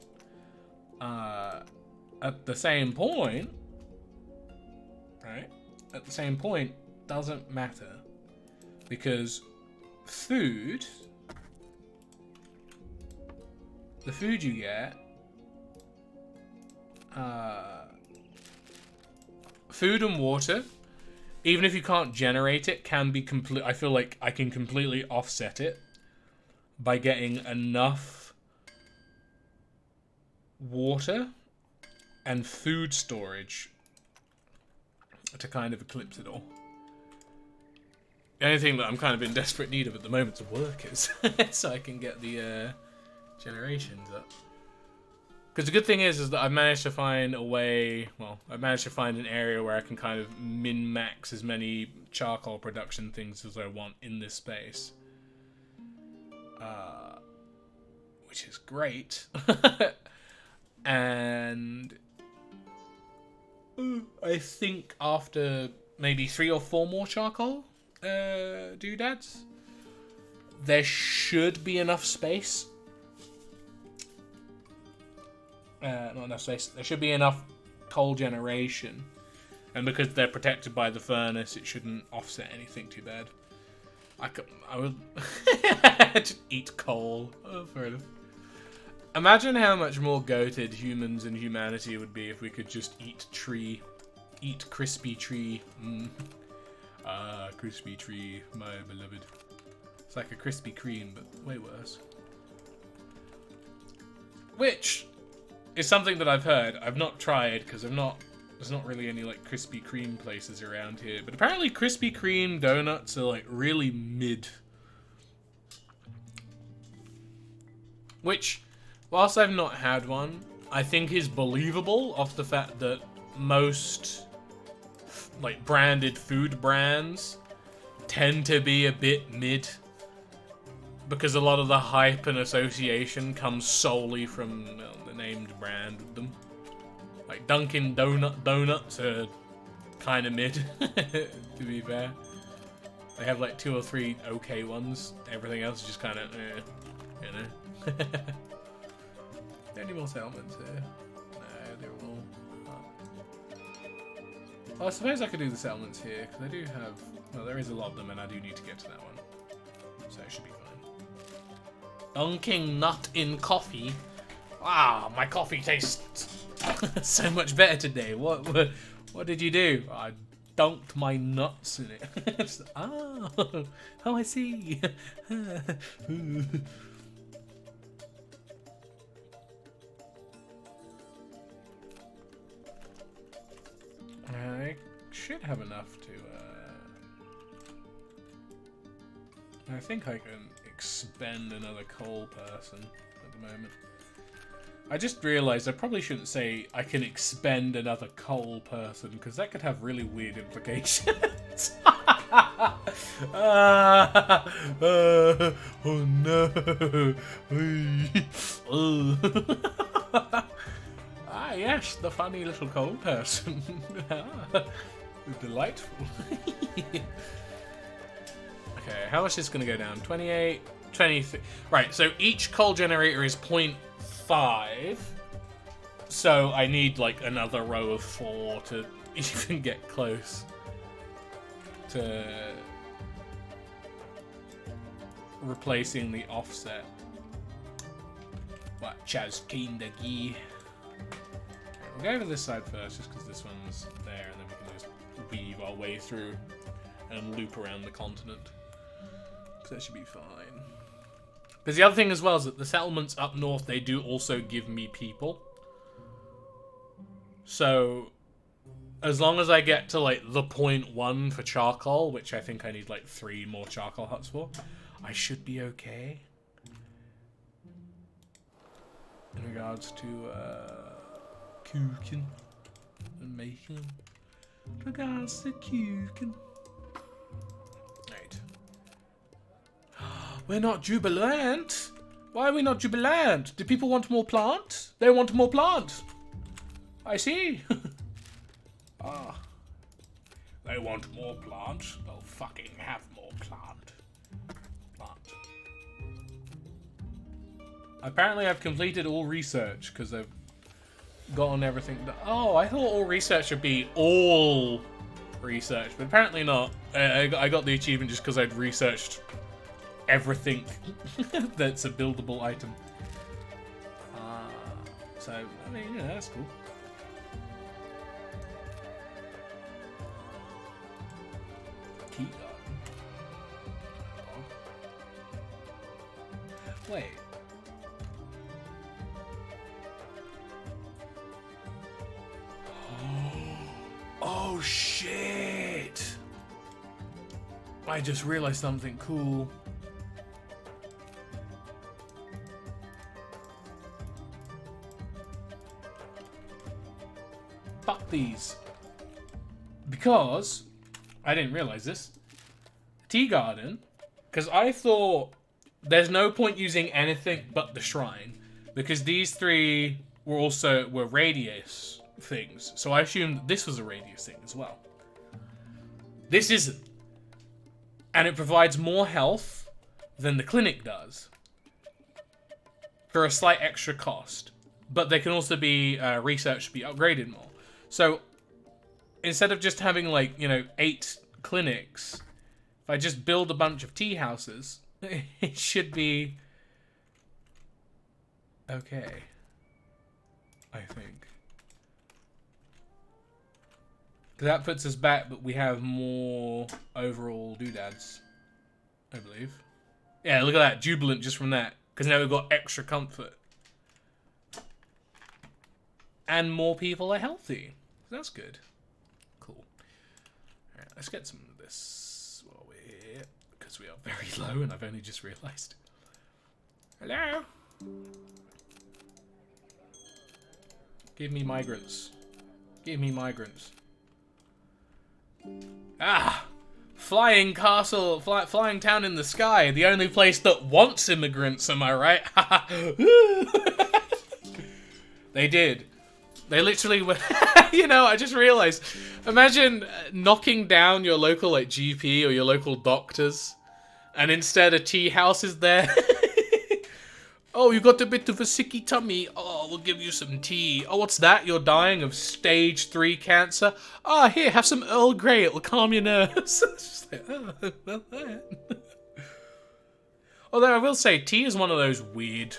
at the same point, right? At the same point, doesn't matter. Because food, the food you get, food and water, even if you can't generate it, can be complete. I feel like I can completely offset it by getting enough water and food storage to kind of eclipse it all. The only thing that I'm kind of in desperate need of at the moment is workers, so I can get the generations up. Because the good thing is that I've managed to find a way, well, I've managed to find an area where I can kind of min-max as many charcoal production things as I want in this space. Which is great. And I think after maybe 3 or 4 more charcoal doodads, there should be enough space. Not enough space. There should be enough coal generation, and because they're protected by the furnace, it shouldn't offset anything too bad. I would just eat coal. Oh, fair enough. Imagine how much more goated humans and humanity would be if we could just eat crispy tree. Ah, crispy tree, my beloved. It's like a Krispy Kreme, but way worse. Which is something that I've heard. I've not tried because there's not really any like Krispy Kreme places around here. But apparently Krispy Kreme donuts are like really mid. Which, whilst I've not had one, I think is believable off the fact that most like branded food brands tend to be a bit mid. Because a lot of the hype and association comes solely from the named brand with them. Like Dunkin' Donuts are kind of mid, to be fair. They have like 2 or 3 okay ones. Everything else is just kind of, you know. Any more settlements here? No, they're all up. Well, I suppose I could do the settlements here, because I do have... Well, there is a lot of them, and I do need to get to that one. So it should be fine. Dunking nut in coffee. Ah, my coffee tastes so much better today. What did you do? I dunked my nuts in it. Oh, I see. I should have enough to... I think I can expend another coal person at the moment. I just realised I probably shouldn't say I can expend another coal person, because that could have really weird implications. Oh no. Ah yes, the funny little coal person. Delightful. Okay, how much is this going to go down? 28, 23. Right, so each coal generator is 0.5. So I need like another row of 4 to even get close to replacing the offset. What? Chaz Kindagi. We'll go over this side first, just because this one's there, and then we can just weave our way through and loop around the continent. So that should be fine. Because the other thing as well is that the settlements up north, they do also give me people. So as long as I get to like the 0.1 for charcoal, which I think I need like 3 more charcoal huts for, I should be okay. In regards to cooking and making. In regards to cooking. Right. We're not jubilant. Why are we not jubilant? Do people want more plant? They want more plant. I see. Ah. They want more plant. They'll fucking have more plant. Apparently I've completed all research because I've gotten everything. Oh, I thought all research would be all research, but apparently not. I got the achievement just because I'd researched everything that's a buildable item. So, I mean, yeah, that's cool. Key garden. Wait. Oh shit! I just realized something cool. Fuck these. Because I didn't realize this. Tea garden, because I thought there's no point using anything but the shrine, because these three were radius things, so I assumed this was a radius thing as well. This isn't, and it provides more health than the clinic does for a slight extra cost, but they can also be researched to be upgraded more. So instead of just having, like, you know, 8 clinics, if I just build a bunch of tea houses, it should be okay, I think. That puts us back, but we have more overall doodads, I believe. Yeah, look at that. Jubilant just from that. Because now we've got extra comfort. And more people are healthy. That's good. Cool. Alright, let's get some of this while we're here. Because we are very low and I've only just realised. Hello? Give me migrants. Give me migrants. Ah! Flying castle, flying town in the sky. The only place that wants immigrants, am I right? They did. They literally went... You know, I just realised. Imagine knocking down your local, like, GP or your local doctors. And instead a tea house is there. Oh, you got a bit of a sicky tummy. Oh, we'll give you some tea. Oh, what's that? You're dying of stage 3 cancer? Ah, here, have some Earl Grey. It'll calm your nerves. It's just like, oh, well, that. Although I will say, tea is one of those weird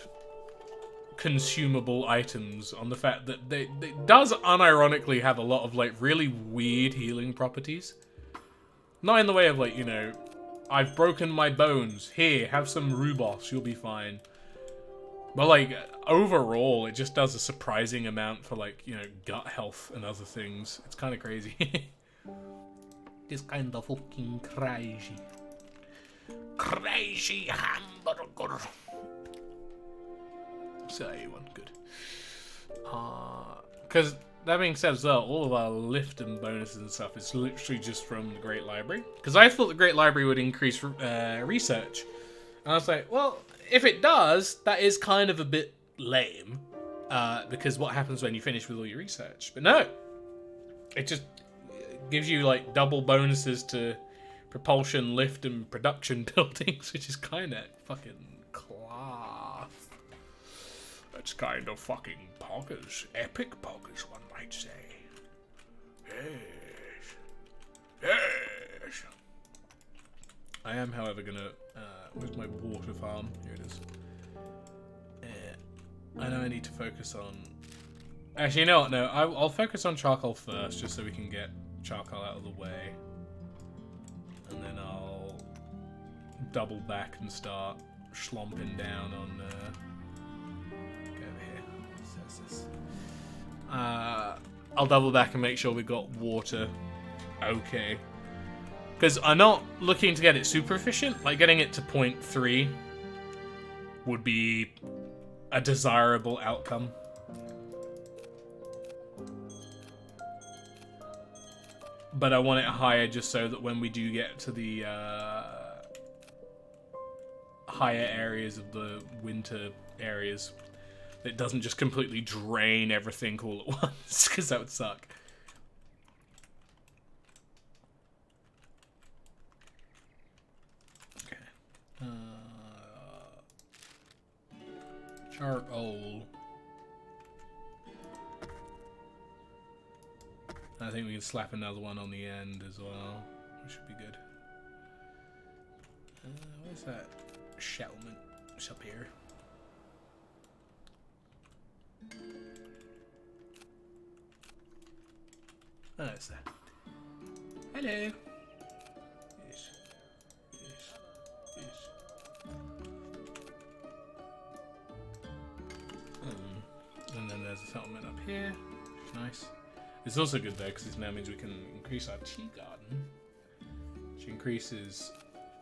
consumable items on the fact that it does unironically have a lot of, like, really weird healing properties. Not in the way of, like, you know, I've broken my bones. Here, have some rhubarb. You'll be fine. But, like, overall, it just does a surprising amount for, like, you know, gut health and other things. It's kind of crazy. It's kind of fucking crazy. Crazy hamburger. Say one good. Because, that being said as well, all of our lift and bonuses and stuff is literally just from the Great Library. Because I thought the Great Library would increase research. And I was like, well... If it does, that is kind of a bit lame, because what happens when you finish with all your research? But no, it just gives you, like, double bonuses to propulsion, lift, and production buildings, which is kind of fucking class. That's kind of fucking poggers. Epic poggers, one might say. Yes. Yes. I am, however, gonna... where's my water farm? Here it is. I know I need to focus on... Actually, you know what? No, I'll focus on charcoal first, just so we can get charcoal out of the way. And then I'll double back and start schlomping down on... Go over here. What's this? I'll double back and make sure we've got water okay. Because I'm not looking to get it super efficient. Like, getting it to 0.3 would be a desirable outcome. But I want it higher just so that when we do get to the higher areas of the winter areas, it doesn't just completely drain everything all at once, because that would suck. Charcoal. I think we can slap another one on the end as well, which should be good. Where's that settlement? It's up here. Oh, it's that. Hello. Yes. Yes. Yes. And then there's a settlement up here, which is nice. It's also good though, because this now means we can increase our tea garden, which increases.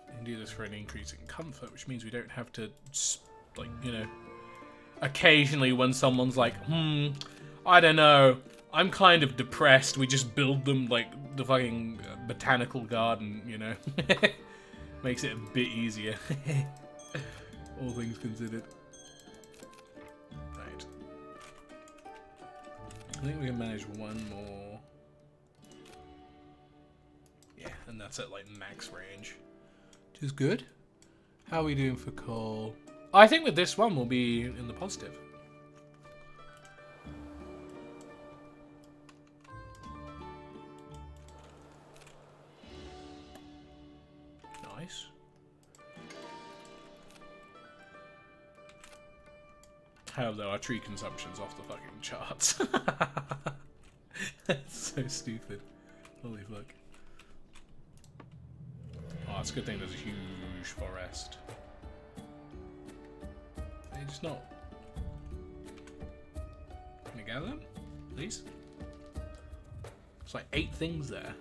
We can do this for an increase in comfort, which means we don't have to, like, you know, occasionally when someone's like, I don't know, I'm kind of depressed, we just build them, like, the fucking botanical garden, you know? Makes it a bit easier. All things considered. Right. I think we can manage one more. Yeah, and that's at, like, max range. Which is good. How are we doing for coal? I think with this one we'll be in the positive. Nice. How though our tree consumption's off the fucking charts. That's so stupid. Holy fuck. Oh, it's a good thing there's a huge forest. They're just not. Can you gather them? Please? It's like 8 things there.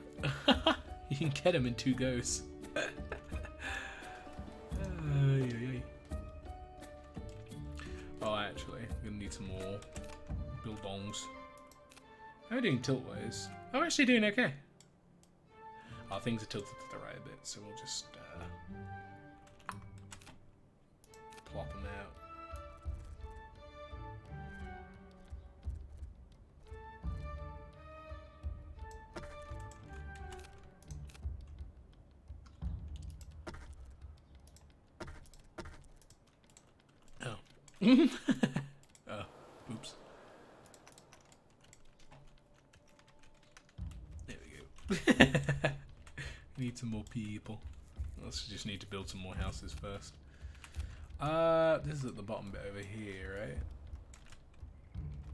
You can get them in 2 goes. Oh, actually, I'm gonna need some more bilbongs. How are we doing tilt-wise? Oh, we're actually doing okay. Oh, things are tilted to the right a bit, so we'll just plop them out. Oh, oops. There we go. Need some more people. Let's just need to build some more houses first. This is at the bottom bit over here, right?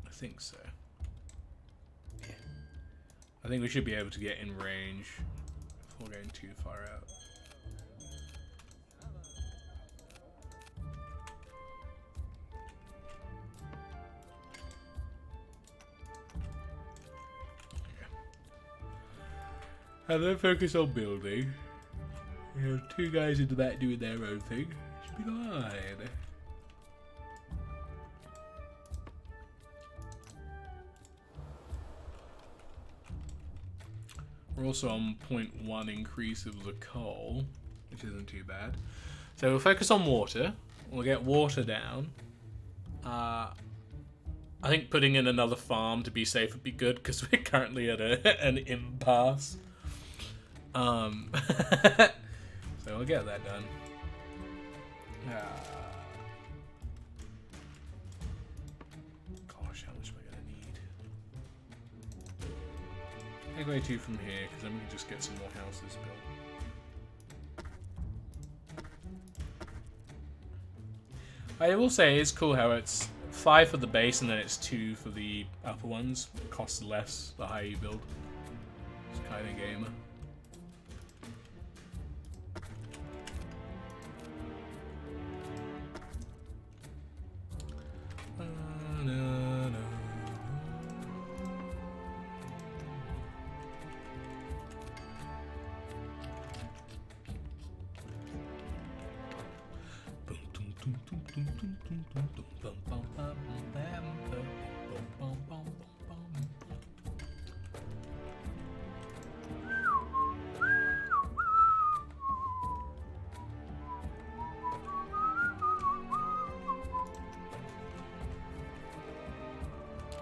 I think so. Yeah. I think we should be able to get in range before going too far out. And then focus on building. You have 2 guys in the back doing their own thing. Should be fine. We're also on 0.1 increase of the coal, which isn't too bad. So we'll focus on water. We'll get water down. I think putting in another farm to be safe would be good because we're currently at an impasse. So we'll get that done. Gosh, how much am I gonna need? Take away 2 from here, because then we can just get some more houses built. I will say it's cool how it's 5 for the base and then it's 2 for the upper ones. It costs less the higher you build. It's kind of gamer.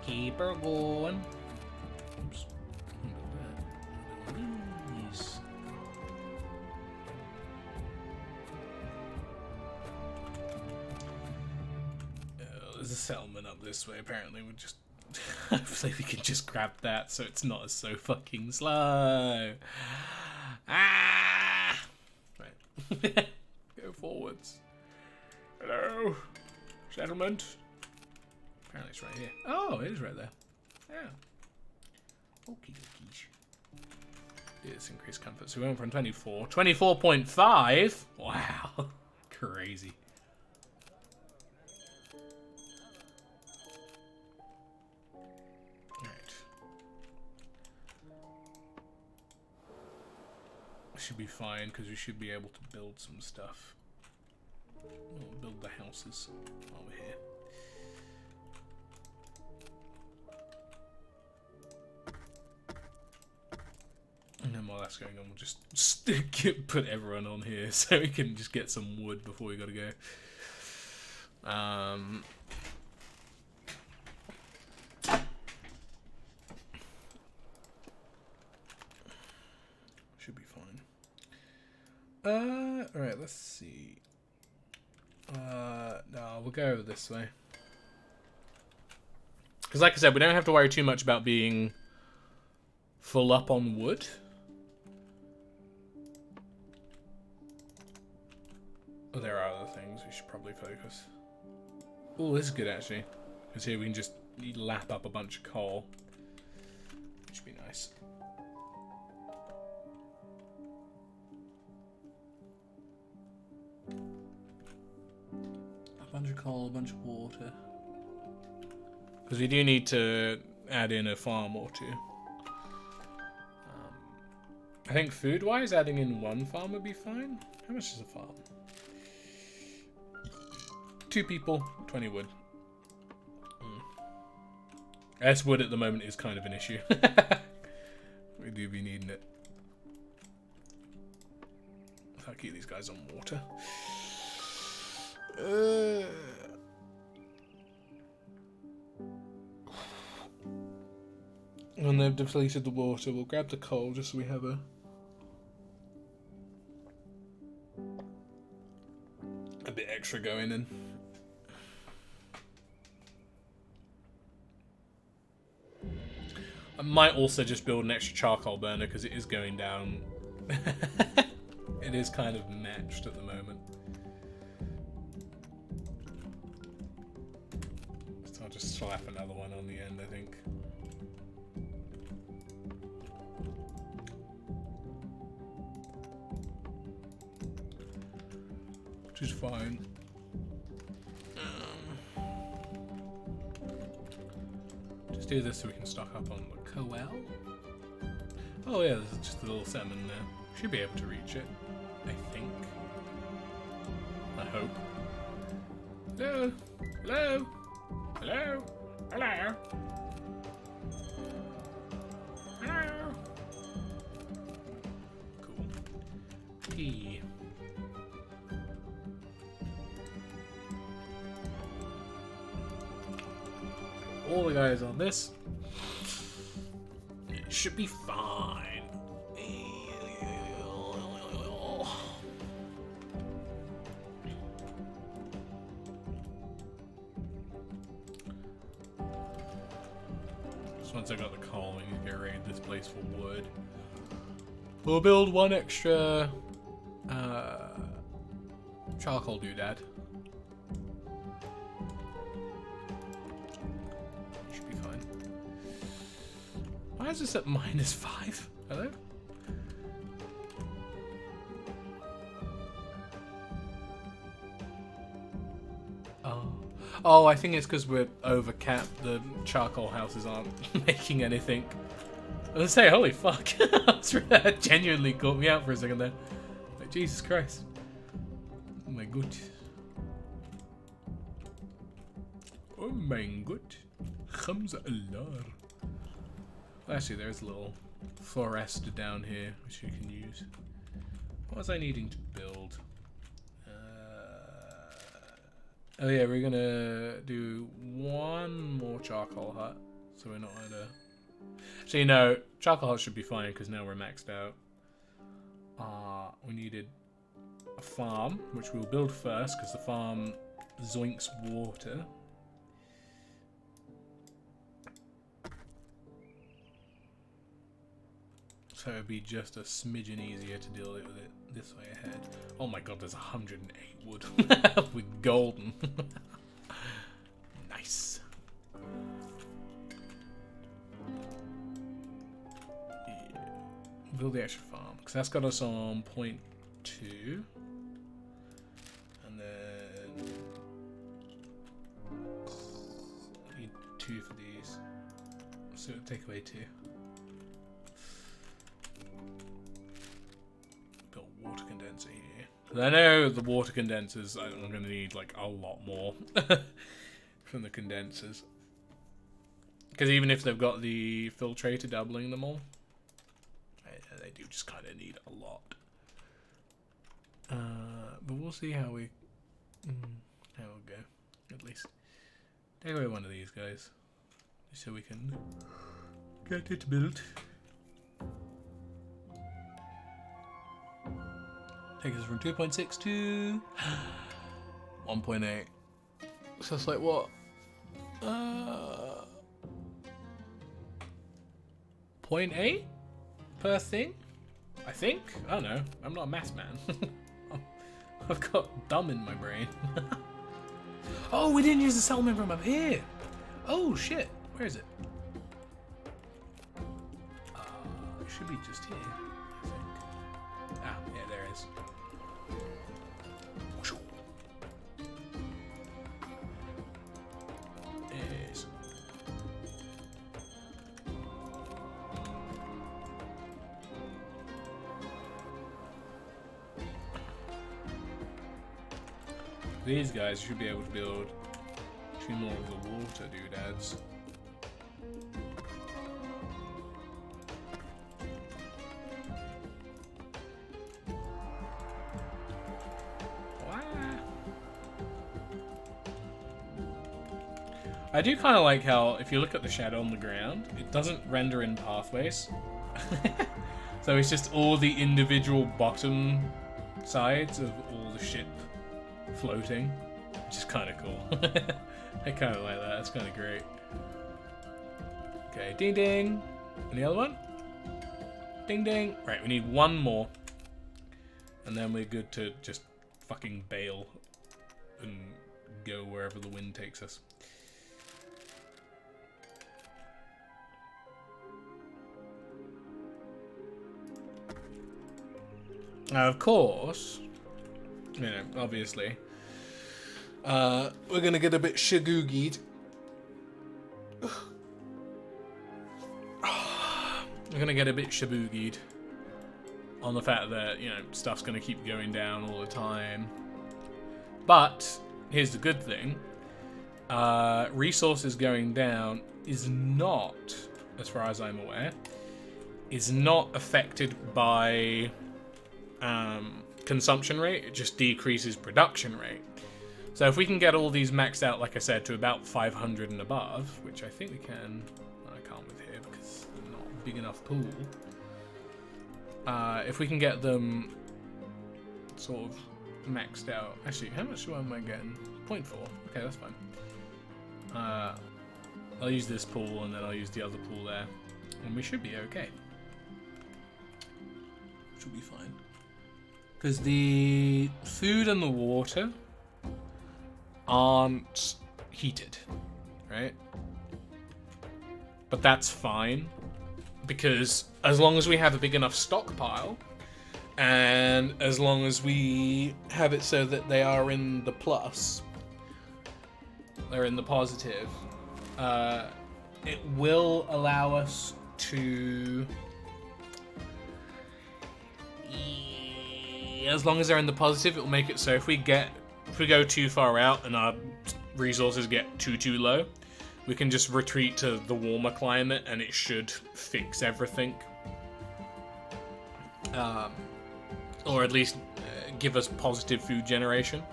Keep her going. Oops. Nice. There's a settlement up this way. Apparently, we're just Hopefully we can just grab that so it's not so fucking slow. Ah! Right. Go forwards. Hello, settlement. Apparently it's right here. Oh, it is right there. Yeah. Okie dokies. It's increased comfort. So we went from 24. 24.5? Wow. Crazy. Alright. Should be fine because we should be able to build some stuff. We'll build the houses while we're here. And then while that's going on, we'll just put everyone on here so we can just get some wood before we gotta go. Should be fine. Alright, let's see. No, we'll go this way. Because like I said, we don't have to worry too much about being full up on wood. Oh, there are other things we should probably focus. Oh, this is good actually. Because here we can just lap up a bunch of coal. Which should be nice. A bunch of coal, a bunch of water. Because we do need to add in a farm or two. I think food-wise, adding in one farm would be fine. How much is a farm? 2 people, 20 wood. As wood at the moment is kind of an issue. We do be needing it. I'll keep these guys on water. When they've depleted the water, we'll grab the coal just so we have a bit extra going in. I might also just build an extra charcoal burner because it is going down. It is kind of matched at the moment. So I'll just slap another one on the end, I think. Which is fine. Just do this so we can stock up on the coal. Oh yeah, there's just a little salmon there. Should be able to reach it, I think. I hope. Hello? Hello? Hello? Hello? Hello? Cool. Tea. All the guys on this. It should be fine. Just once I got the coal, we need to go raid this place for wood. We'll build one extra charcoal doodad. Why is this at -5? Hello? Oh, I think it's because we're over capped. The charcoal houses aren't making anything. I was gonna say, holy fuck. That genuinely caught me out for a second there. Like, Jesus Christ. Oh my god. Oh my god. Hamza Allah. Actually, there's a little forest down here, which we can use. What was I needing to build? Oh yeah, we're gonna do one more charcoal hut, so we're not at a... So you know, charcoal hut should be fine, because now we're maxed out. We needed a farm, which we'll build first, because the farm zoinks water. So it would be just a smidgen easier to deal with it this way ahead. Oh my god, there's 108 wood. We're golden. Nice. Yeah. Build the extra farm, because that's got us on 0.2. And then... I need 2 for these. So it'll take away 2. Got water condenser here. I know the water condensers, I'm going to need like a lot more from the condensers. Because even if they've got the filtrator doubling them all, they do just kind of need a lot. But we'll see how we how it'll go. At least take away one of these guys, so we can get it built. Take us from 2.6 to 1.8. So it's like what? 0.8 per thing? I think? I don't know. I'm not a maths man. I've got dumb in my brain. Oh, we didn't use the settlement from up here. Oh, shit. Where is it? It should be just here, I think. Ah, yeah, there it is. Yes. These guys should be able to build 2 more of the water doodads. I do kind of like how, if you look at the shadow on the ground, it doesn't render in pathways. So it's just all the individual bottom sides of all the ship floating, which is kind of cool. I kind of like that. That's kind of great. Okay, ding ding. And the other one? Ding ding. Right, we need 1 more. And then we're good to just fucking bail and go wherever the wind takes us. Now, of course, you know, obviously, we're gonna get a bit shagoogied. We're gonna get a bit shaboogied on the fact that, you know, stuff's gonna keep going down all the time. But here's the good thing: resources going down is not, as far as I'm aware, is not affected by consumption rate. It just decreases production rate. So if we can get all these maxed out, like I said, to about 500 and above, which I think we can. I can't with here because they're not a big enough pool. If we can get them sort of maxed out. Actually, how much am I getting? 0.4. Okay, that's fine. I'll use this pool and then I'll use the other pool there, and we should be okay. Should be fine. Because the food and the water aren't heated, right? But that's fine, because as long as we have a big enough stockpile, and as long as we have it so that they are in the plus, they're in the positive, it will allow us to... As long as they're in the positive, it will make it so if we go too far out and our resources get too low, we can just retreat to the warmer climate and it should fix everything. Or at least give us positive food generation.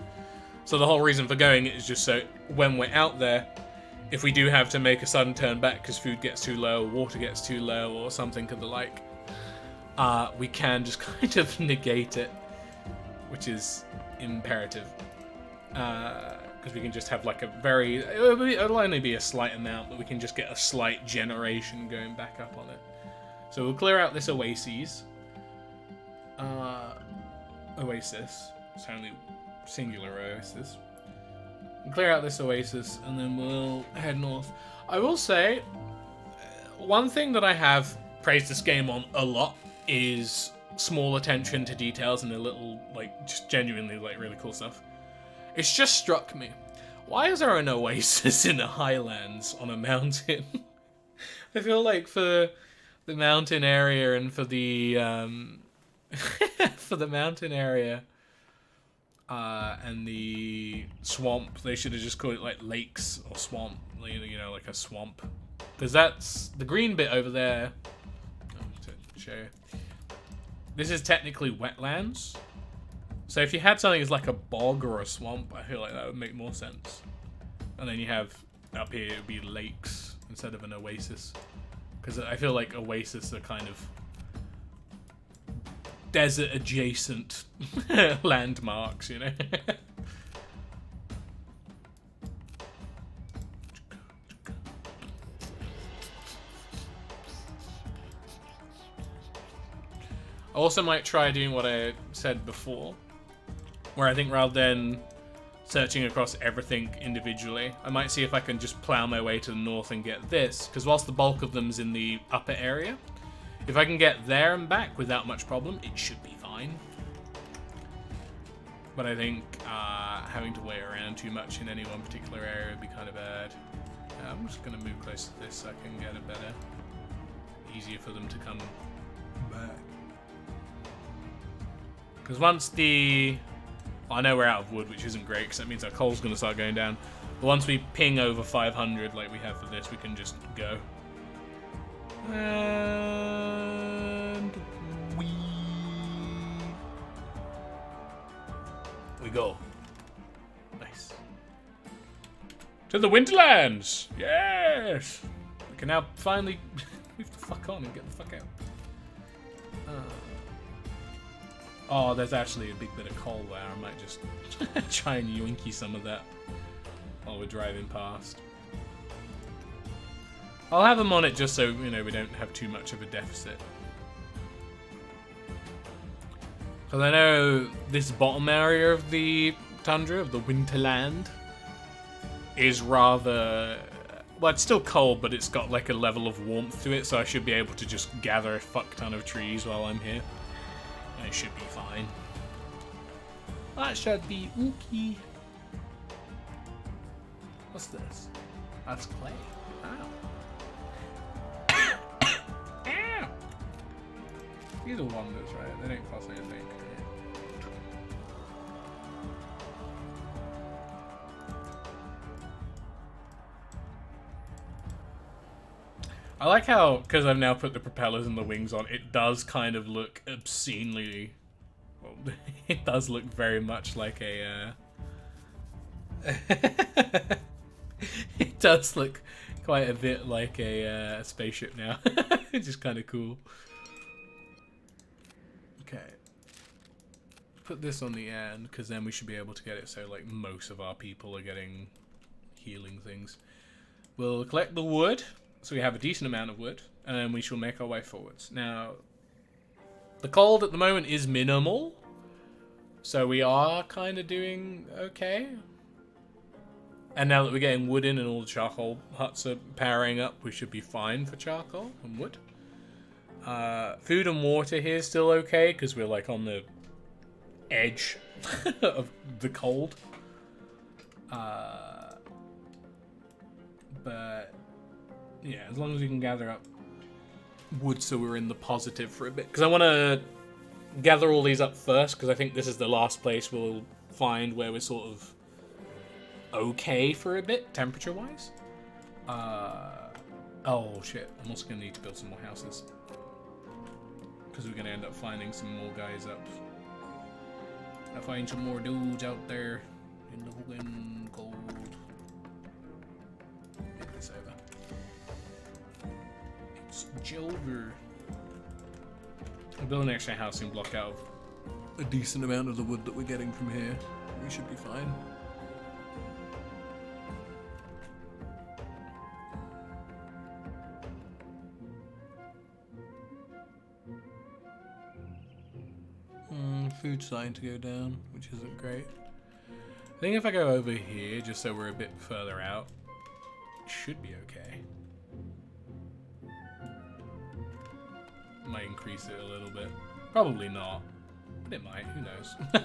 So the whole reason for going is just so when we're out there, if we do have to make a sudden turn back because food gets too low, water gets too low, or something of the like, we can just kind of negate it, which is imperative. Because we can just have like a very... It'll only be a slight amount, but we can just get a slight generation going back up on it. So we'll clear out this oasis. Oasis. It's only singular oasis. We'll clear out this oasis, and then we'll head north. I will say, one thing that I have praised this game on a lot is small attention to details and a little, like, just genuinely, like, really cool stuff. It's just struck me. Why is there an oasis in the highlands on a mountain? I feel like for the mountain area and for the for the mountain area and the swamp, they should have just called it like lakes or swamp, you know, like a swamp, because that's the green bit over there. To show you, this is technically wetlands. So if you had something as like a bog or a swamp, I feel like that would make more sense. And then you have up here, it would be lakes instead of an oasis. Because I feel like oasis are kind of desert adjacent landmarks, you know? I also might try doing what I said before, where I think rather than searching across everything individually, I might see if I can just plow my way to the north and get this, because whilst the bulk of them's in the upper area, if I can get there and back without much problem, it should be fine. But I think having to wait around too much in any one particular area would be kind of bad. I'm just going to move close to this so I can get a better, easier for them to come back. Because once the... Well, I know we're out of wood, which isn't great, because that means our coal's going to start going down. But once we ping over 500, like we have for this, we can just go. And... we go. Nice. To the Winterlands! Yes! We can now finally move the fuck on and get the fuck out. Oh, there's actually a big bit of coal there. I might just try and yoinky some of that while we're driving past. I'll have them on it just so, you know, we don't have too much of a deficit. Because I know this bottom area of the tundra, of the Winterland, is rather... Well, it's still cold, but it's got like a level of warmth to it, so I should be able to just gather a fuck ton of trees while I'm here. And it should be fine. That should be ookie. What's this? That's clay. Ow. Ow! These are wonders, right? They don't cost anything. I like how, because I've now put the propellers and the wings on, it does kind of look obscenely... Well, it does look very much like a... It does look quite a bit like a spaceship now. It's just kind of cool. Okay. Put this on the end, because then we should be able to get it so like most of our people are getting healing things. We'll collect the wood. So we have a decent amount of wood, and then we shall make our way forwards. Now, the cold at the moment is minimal, so we are kind of doing okay. And now that we're getting wood in and all the charcoal huts are powering up, we should be fine for charcoal and wood. Food and water here is still okay, because we're like on the edge of the cold. But... yeah, as long as we can gather up wood so we're in the positive for a bit. Because I want to gather all these up first, because I think this is the last place we'll find where we're sort of okay for a bit, temperature-wise. Oh, shit. I'm also going to need to build some more houses. Because we're going to end up finding some more guys up. I'll find some more dudes out there in the fucking cold. Get this over. Jilver. I'll build an extra housing block out of a decent amount of the wood that we're getting from here. We should be fine. Food's starting to go down, which isn't great. I think if I go over here, just so we're a bit further out, it should be okay. Might increase it a little bit. Probably not, but it might. Who knows? What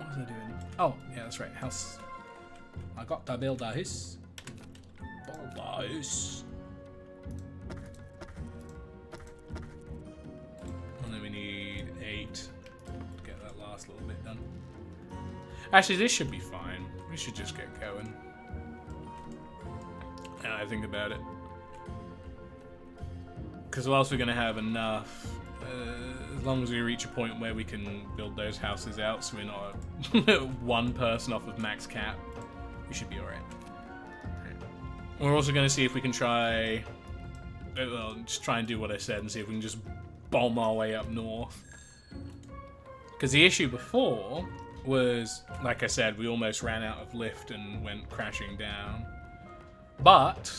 was I doing? Oh, yeah, that's right. House. I got to build a house. Build a house. And then we need 8 to get that last little bit done. Actually, this should be fine. We should just get going. Now I think about it. Because whilst we're going to have enough, as long as we reach a point where we can build those houses out so we're not one person off of max cap, we should be alright. We're also going to see if we can try, well, just try and do what I said and see if we can just bomb our way up north. Because the issue before was, like I said, we almost ran out of lift and went crashing down. But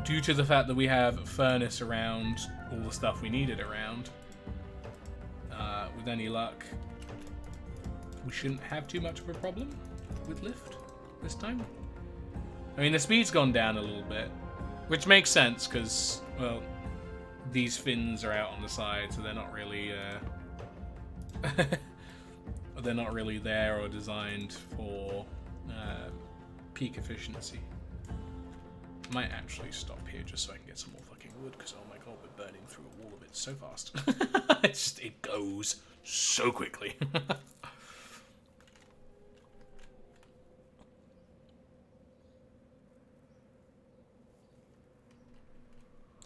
due to the fact that we have a furnace around all the stuff we needed around, with any luck, we shouldn't have too much of a problem with lift this time. I mean, the speed's gone down a little bit, which makes sense because, well, these fins are out on the side, so they're not really they're not really there or designed for peak efficiency. Might actually stop here just so I can get some more fucking wood, because oh my god, we're burning through a wall of it so fast. It goes so quickly.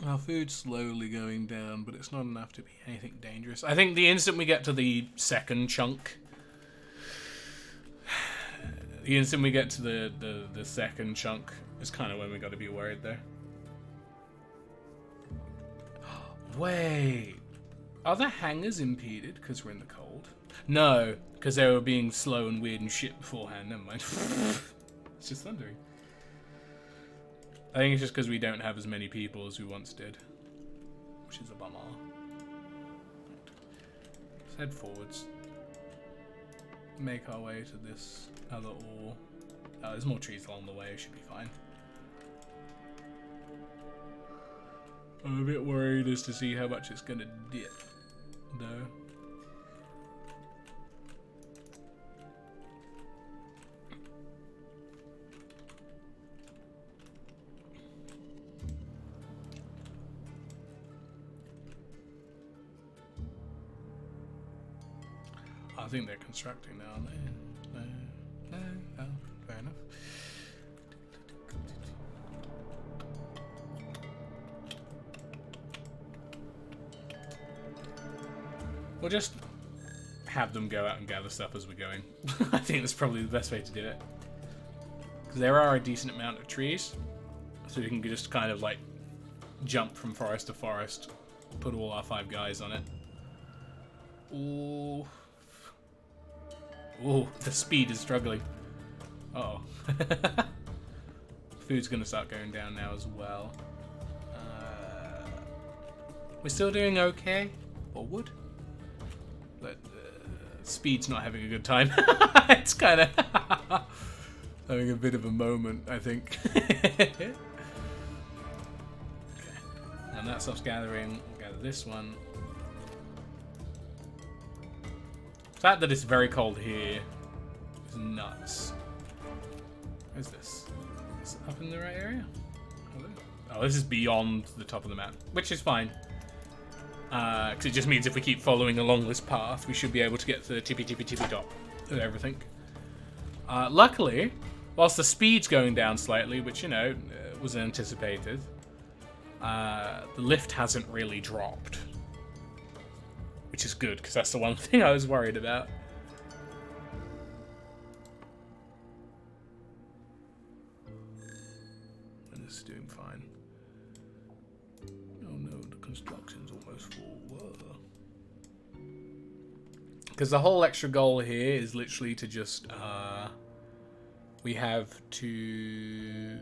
Our food's slowly going down, but it's not enough to be anything dangerous. I think the instant we get to the second chunk, the second chunk is kind of when we got to be worried there. Wait, are the hangars impeded because we're in the cold? No, because they were being slow and weird and shit beforehand. Never mind. It's just thundering. I think it's just because we don't have as many people as we once did, which is a bummer. Let's head forwards. Make our way to this other ore. Oh, there's more trees along the way, it should be fine. I'm a bit worried as to see how much it's gonna dip, though. I think they're constructing now, aren't they? No, fair enough. We'll just have them go out and gather stuff as we're going. I think that's probably the best way to do it. Because there are a decent amount of trees, so we can just kind of like jump from forest to forest, put all our 5 guys on it. Ooh. Ooh, the speed is struggling. Uh-oh. Food's gonna start going down now as well. We're still doing okay. Or wood. But speed's not having a good time. It's kind of having a bit of a moment, I think. Okay. And that stuff's gathering. We'll gather this one. The fact that it's very cold here is nuts. Where's this? Is it up in the right area? Oh, this is beyond the top of the map, which is fine. Because it just means if we keep following along this path, we should be able to get to the tippy top of everything. Luckily, whilst the speed's going down slightly, which, you know, was anticipated, the lift hasn't really dropped. Which is good, because that's the one thing I was worried about. And this is doing fine. Oh no, the construction's almost full. Whoa. Because the whole extra goal here is literally to just, we have to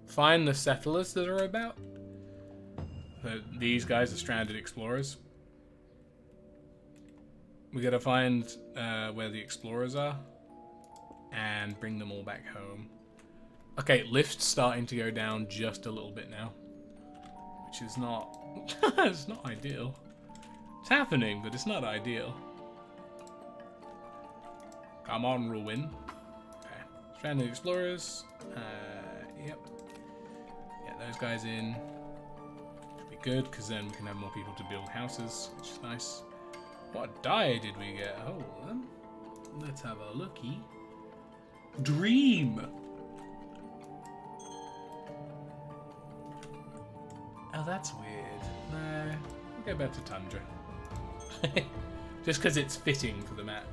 find the settlers that are about. These guys are stranded explorers. We gotta find where the explorers are and bring them all back home. Okay, lift's starting to go down just a little bit now, which is not it's not ideal. It's happening, but it's not ideal. Come on, ruin. Okay, stranded explorers. Yep. Get those guys in. Should be good, because then we can have more people to build houses, which is nice. What die did we get? Hold on. Let's have a looky. Dream! Oh, that's weird. No, we'll go back to Tundra. Just because it's fitting for the map.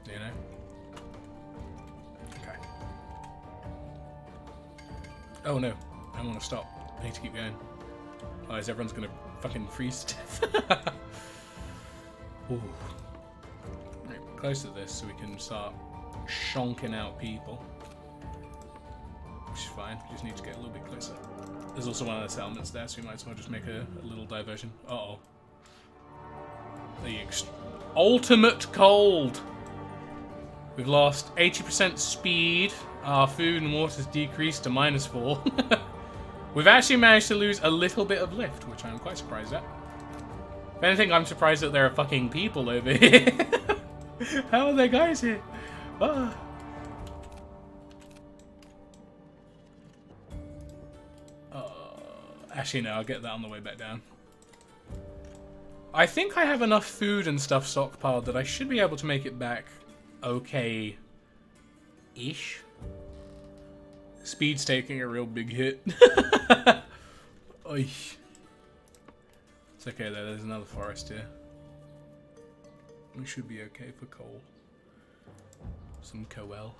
You know? Okay. Oh no, I want to stop. I need to keep going. Otherwise everyone's gonna fucking freeze to death. Ooh. Right, close to this so we can start shonking out people. Which is fine, we just need to get a little bit closer. There's also one of the settlements there, so we might as well just make a little diversion. Uh-oh. The ultimate cold! We've lost 80% speed. Our food and water's decreased to -4. We've actually managed to lose a little bit of lift, which I'm quite surprised at. If anything, I'm surprised that there are fucking people over here. How are there guys here? Ah. Actually, no, I'll get that on the way back down. I think I have enough food and stuff stockpiled that I should be able to make it back okay-ish. Speed's taking a real big hit. Oy. It's okay though, there's another forest here. We should be okay for coal. Some coal.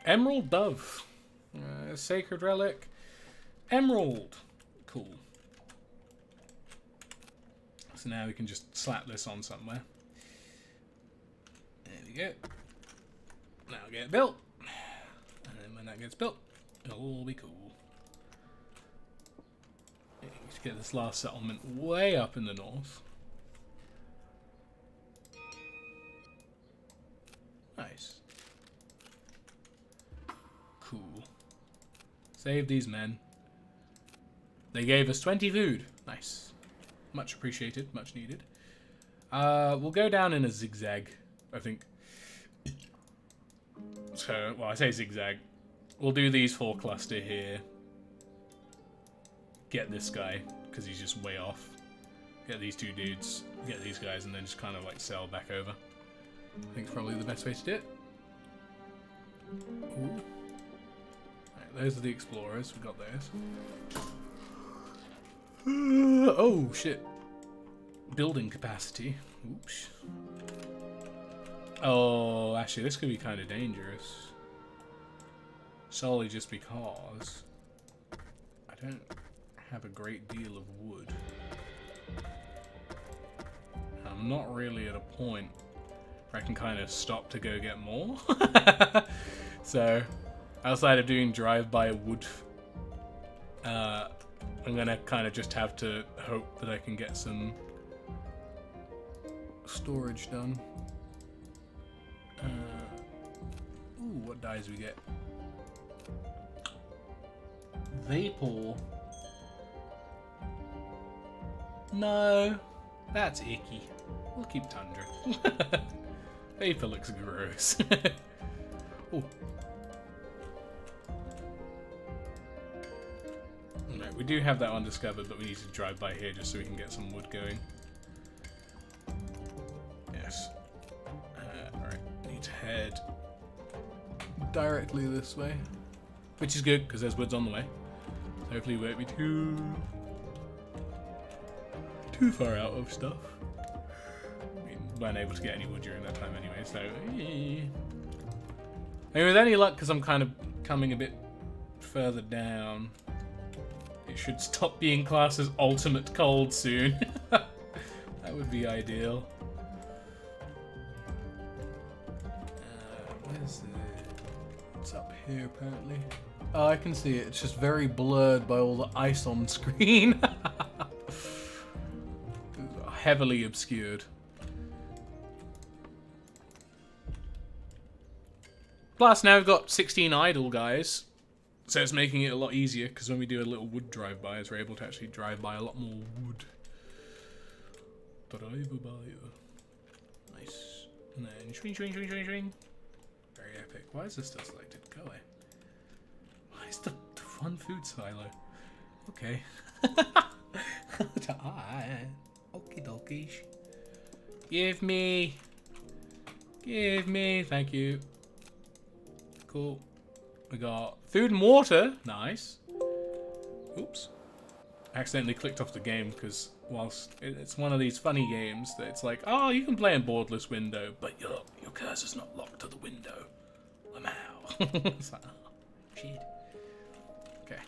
Emerald Dove. Sacred Relic. Emerald. Cool. So now we can just slap this on somewhere. There we go. Now get it built. And then when that gets built, it'll all be cool. Yeah, let's get this last settlement way up in the north. Nice. Cool. Save these men. They gave us 20 food. Nice. Much appreciated. Much needed. We'll go down in a zigzag, I think. So, well, I say zigzag. We'll do these 4 cluster here. Get this guy, because he's just way off. Get these 2 dudes. Get these guys, and then just kind of like sail back over. I think it's probably the best way to do it. Ooh. Those are the explorers. We got those. Oh shit! Building capacity. Oops. Oh, actually, this could be kind of dangerous. Solely just because I don't have a great deal of wood. I'm not really at a point where I can kind of stop to go get more. So. Outside of doing drive-by wood, I'm gonna kind of just have to hope that I can get some storage done. Ooh, what dyes we get? Vapor. No, that's icky. We'll keep Tundra. Vapor looks gross. Ooh. We do have that one discovered, but we need to drive by here just so we can get some wood going. Yes. Alright, need to head directly this way. Which is good, because there's woods on the way. So hopefully we won't be too far out of stuff. We weren't able to get any wood during that time anyway, so... Maybe with any luck, because I'm kind of coming a bit further down, it should stop being classed as ultimate cold soon. would be ideal. Where's it? It's up here, apparently. Oh, I can see it. It's just very blurred by all the ice on screen. Heavily obscured. Plus, now we've got 16 idle guys. So it's making it a lot easier, because when we do a little wood drive-bys, we're able to actually drive by a lot more wood. Nice. And then swing, swing, swing, swing, swing. Very epic. Why is this still selected? Go away. Why is the fun food silo? Okay. Okie dokie. Give me. Give me. Thank you. Cool. We got food and water. Nice. Oops. I accidentally clicked off the game because whilst it's one of these funny games that it's like, oh, you can play in borderless window, but your cursor's not locked to the window. Wow. It's like, oh, shit. Okay.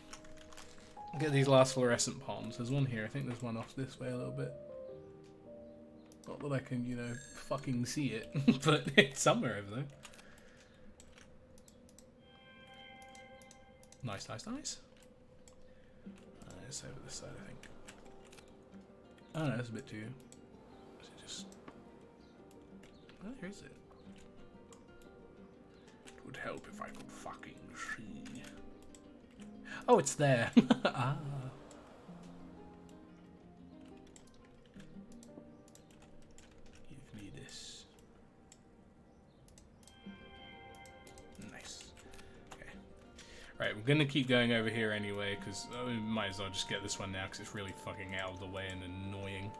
Get these last fluorescent ponds. There's one here. I think there's one off this way a little bit. Not that I can, you know, fucking see it, but it's somewhere over there. Nice, nice, nice. It's over this side, I think. Oh no, that's a bit too. Is it just? Where is it? It would help if I could fucking see. Oh, it's there. Ah. Give me this. Nice. Okay. Right, we're gonna keep going over here anyway, because we might as well just get this one now, because it's really fucking out of the way and annoying.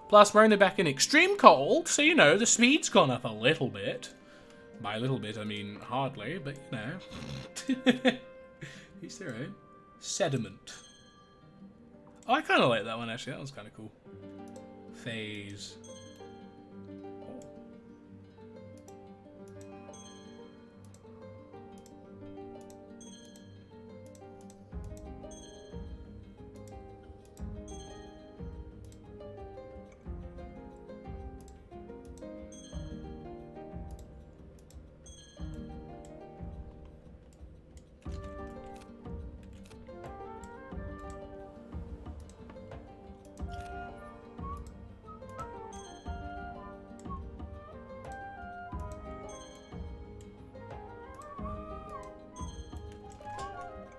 Plus, we're only back in extreme cold, so you know, the speed's gone up a little bit. By a little bit, I mean hardly, but you know. Is there a sediment? Oh, I kind of like that one actually. That one's kind of cool. Phase.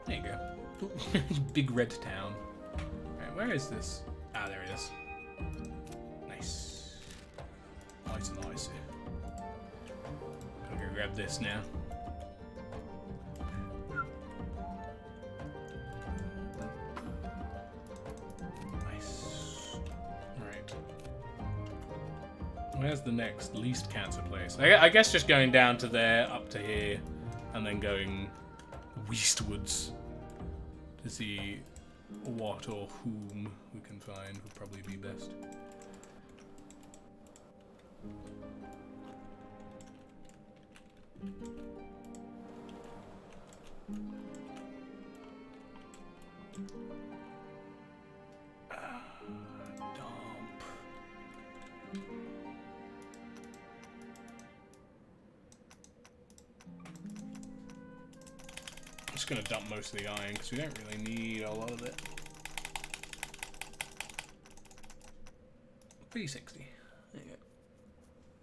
There you go. Big red town. Alright, where is this? Ah, there it is. Nice. Nice and nice. I'm gonna grab this now. Nice. Alright. Where's the next least cancer place? I guess just going down to there, up to here, and then going westwards to see what or whom we can find would probably be best. Dump. I'm just going to dump most of the iron because we don't really need a lot of it. 360. There you go.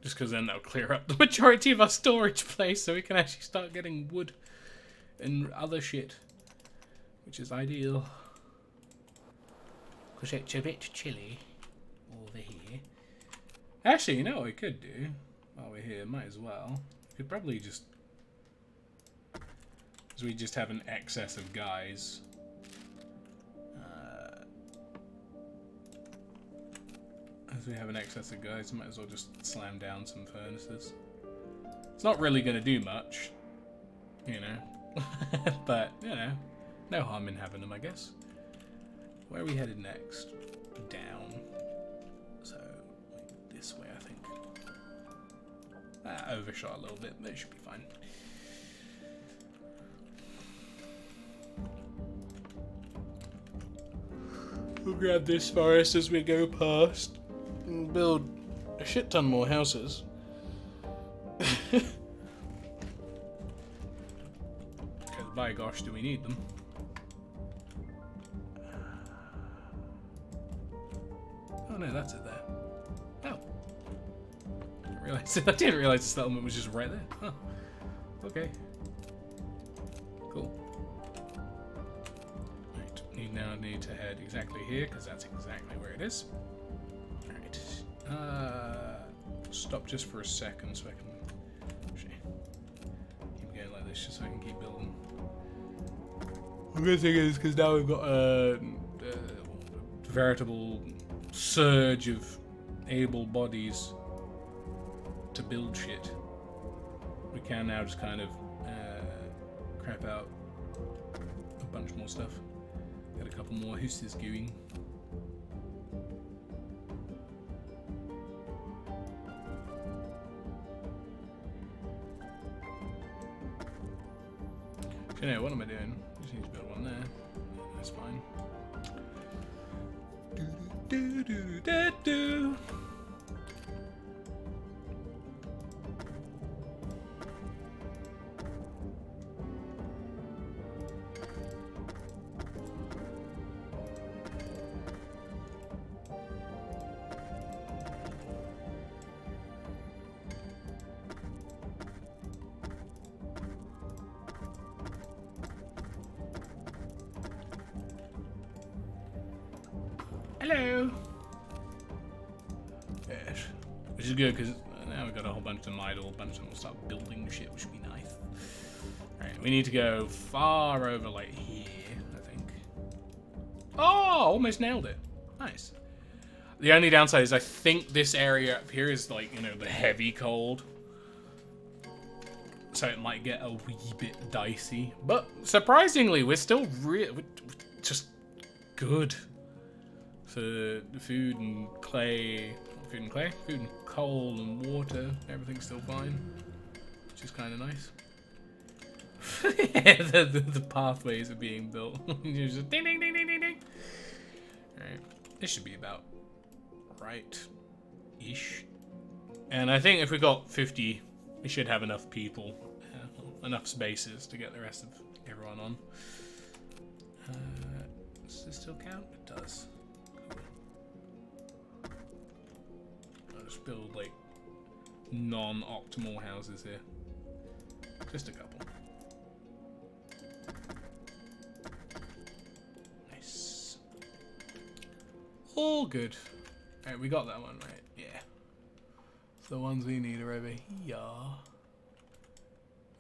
Just because then that'll clear up the majority of our storage place so we can actually start getting wood and other shit, which is ideal. Because it's a bit chilly over here. Actually, you know what we could do while we're here? Might as well. We could probably just... because we just have an excess of guys. As we have an excess of guys, might as well just slam down some furnaces. It's not really going to do much, you know. But, you know, no harm in having them, I guess. Where are we headed next? Down. So, this way, I think. Overshot a little bit, but it should be fine. We'll grab this forest as we go past. and build a shit ton more houses. Because by gosh, do we need them? Oh no, that's it there. Oh. I didn't realize the settlement was just right there. Huh. Okay. Cool. Right, we now need to head exactly here, because that's exactly where it is. Alright. Stop just for a second so I can actually keep going like this, just so I can keep building. I'm guessing it's because now we've got a veritable surge of able bodies to build shit. We can now just kind of crap out a bunch more stuff. Get a couple more houses going. So now, what am I doing? Just need to build one there. That's fine. Do do do do do. Hello. Yes, which is good because now we've got a whole bunch of them idle. A bunch of them will start building shit, which would be nice. All right, we need to go far over, like here, I think. Oh, almost nailed it. Nice. The only downside is I think this area up here is like, you know, the heavy cold. So it might get a wee bit dicey. But surprisingly, we're still we're just good. So food and clay, food and coal and water, everything's still fine. Which is kind of nice. Yeah, the pathways are being built. You're just ding ding ding ding ding ding. Alright, this should be about right-ish. And I think if we got 50, we should have enough people, enough spaces to get the rest of everyone on. Does this still count? It does. Cool. I'll just build like non-optimal houses here. Just a couple. Nice. All good. Alright, we got that one right. Yeah. So the ones we need are over here.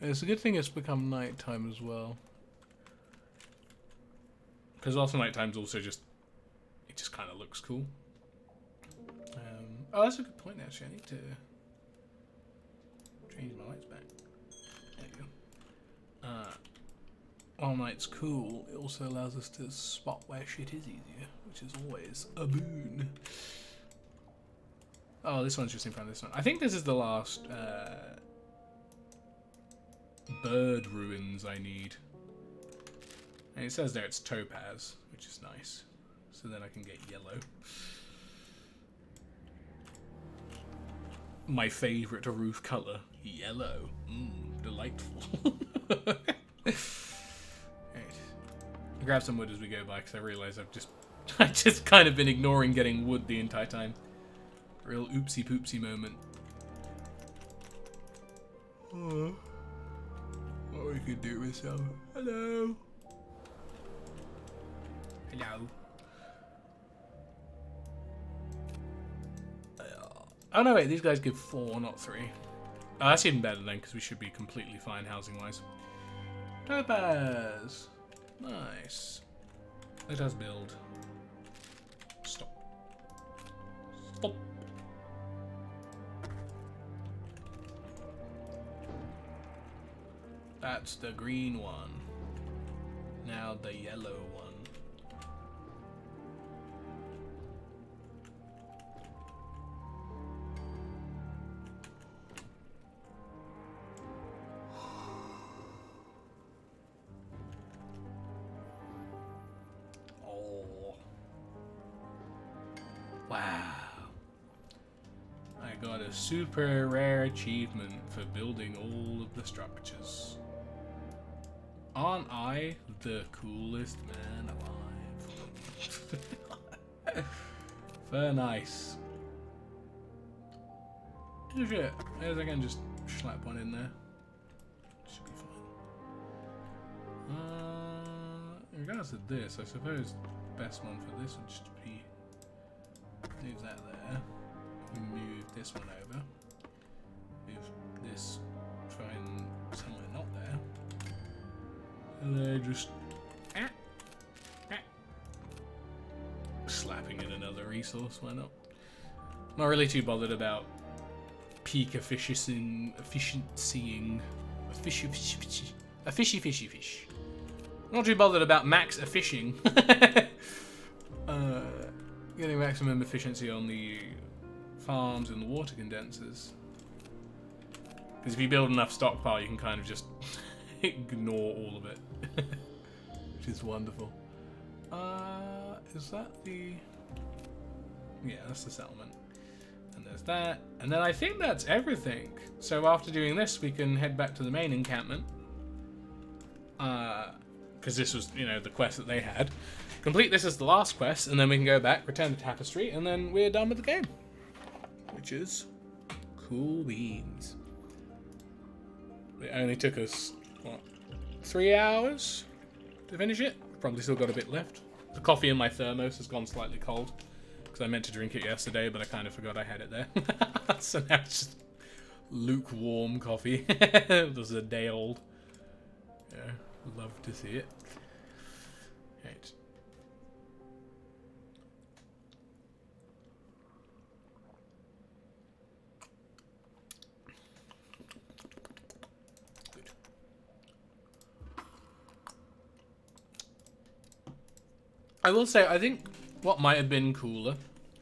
It's a good thing it's become nighttime as well. Because also nighttime's also just, it just kind of looks cool. Oh, that's a good point actually. I need to change my lights back. There you go. All night's cool. It also allows us to spot where shit is easier, which is always a boon. Oh, this one's just in front of this one. I think this is the last bird ruins I need. And it says there it's topaz, which is nice. So then I can get yellow. My favorite roof color, yellow. Delightful. Right. I'll grab some wood as we go by because I realize I've just kind of been ignoring getting wood the entire time. Real oopsie poopsie moment. Oh, what we could do with some. Hello. Hello. Oh no, wait, these guys give 4, not 3. Oh, that's even better then, because we should be completely fine housing-wise. Topaz! Nice. Let us build. Stop. Stop. That's the green one. Now the yellow one. Wow. I got a super rare achievement for building all of the structures. Aren't I the coolest man alive? Very nice. Oh shit, I guess I can just slap one in there. Should be fine. In regards to this, I suppose the best one for this would just be leave that there. Move this one over. Move this trying somewhere not there. And then just slapping in another resource, why not? Not really too bothered about peak efficiencying a fishy fish. Not too bothered about max fishing. Getting maximum efficiency on the farms and the water condensers. Because if you build enough stockpile, you can kind of just ignore all of it. Which is wonderful. Is that the... Yeah, that's the settlement. And there's that. And then I think that's everything. So after doing this, we can head back to the main encampment. Because this was, you know, the quest that they had. Complete this as the last quest, and then we can go back, return the tapestry, and then we're done with the game. Which is cool beans. It only took us, what, 3 hours to finish it? Probably still got a bit left. The coffee in my thermos has gone slightly cold, because I meant to drink it yesterday, but I kind of forgot I had it there. So now it's just lukewarm coffee. It was a day old. Yeah, love to see it. Right. I will say, I think what might have been cooler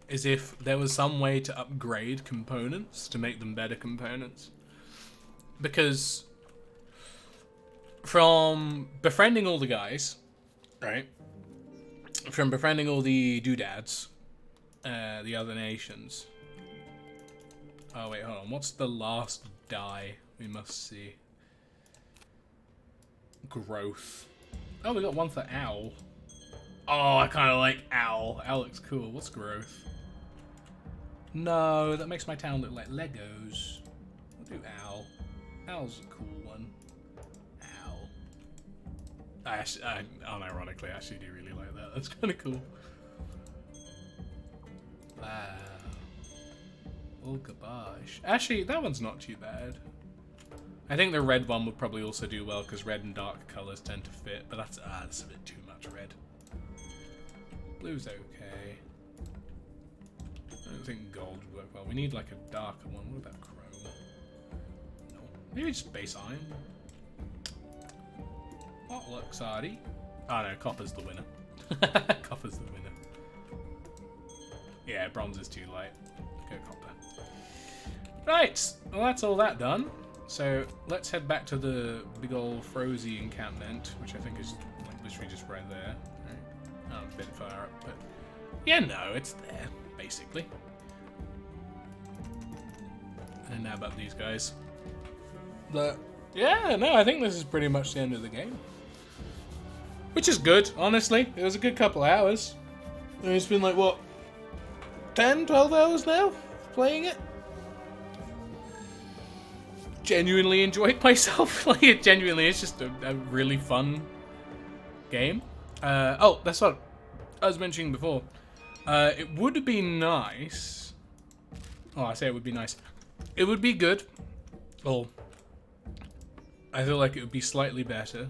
is if there was some way to upgrade components to make them better components. Because from befriending all the guys, right? From befriending all the doodads, the other nations. Oh wait, hold on. What's the last die we must see? Growth. Oh, we got one for owl. Oh, I kind of like owl. Owl looks cool. What's growth? No, that makes my town look like Legos. We'll do owl. Owl's a cool one. Owl. Unironically, I actually do really like that. That's kind of cool. Wow. Oh, gosh. Actually, that one's not too bad. I think the red one would probably also do well because red and dark colors tend to fit, but that's a bit too much red. Blue's okay. I don't think gold would work well. We need like a darker one. What about chrome? No. Maybe just base iron. What looks arty? Oh no, copper's the winner. Copper's the winner. Yeah, bronze is too light. Go copper. Right, well that's all that done. So let's head back to the big old Frozy encampment, which I think is like literally just right there. Oh, a bit far up, but yeah, no, it's there, basically. And now about these guys. But yeah, no, I think this is pretty much the end of the game. Which is good, honestly. It was a good couple hours. And it's been like, what, 10, 12 hours now playing it? Genuinely enjoyed myself. Like, it genuinely is just a really fun game. Oh, that's what I was mentioning before. It would be nice. Oh, I say it would be nice. It would be good. Well, I feel like it would be slightly better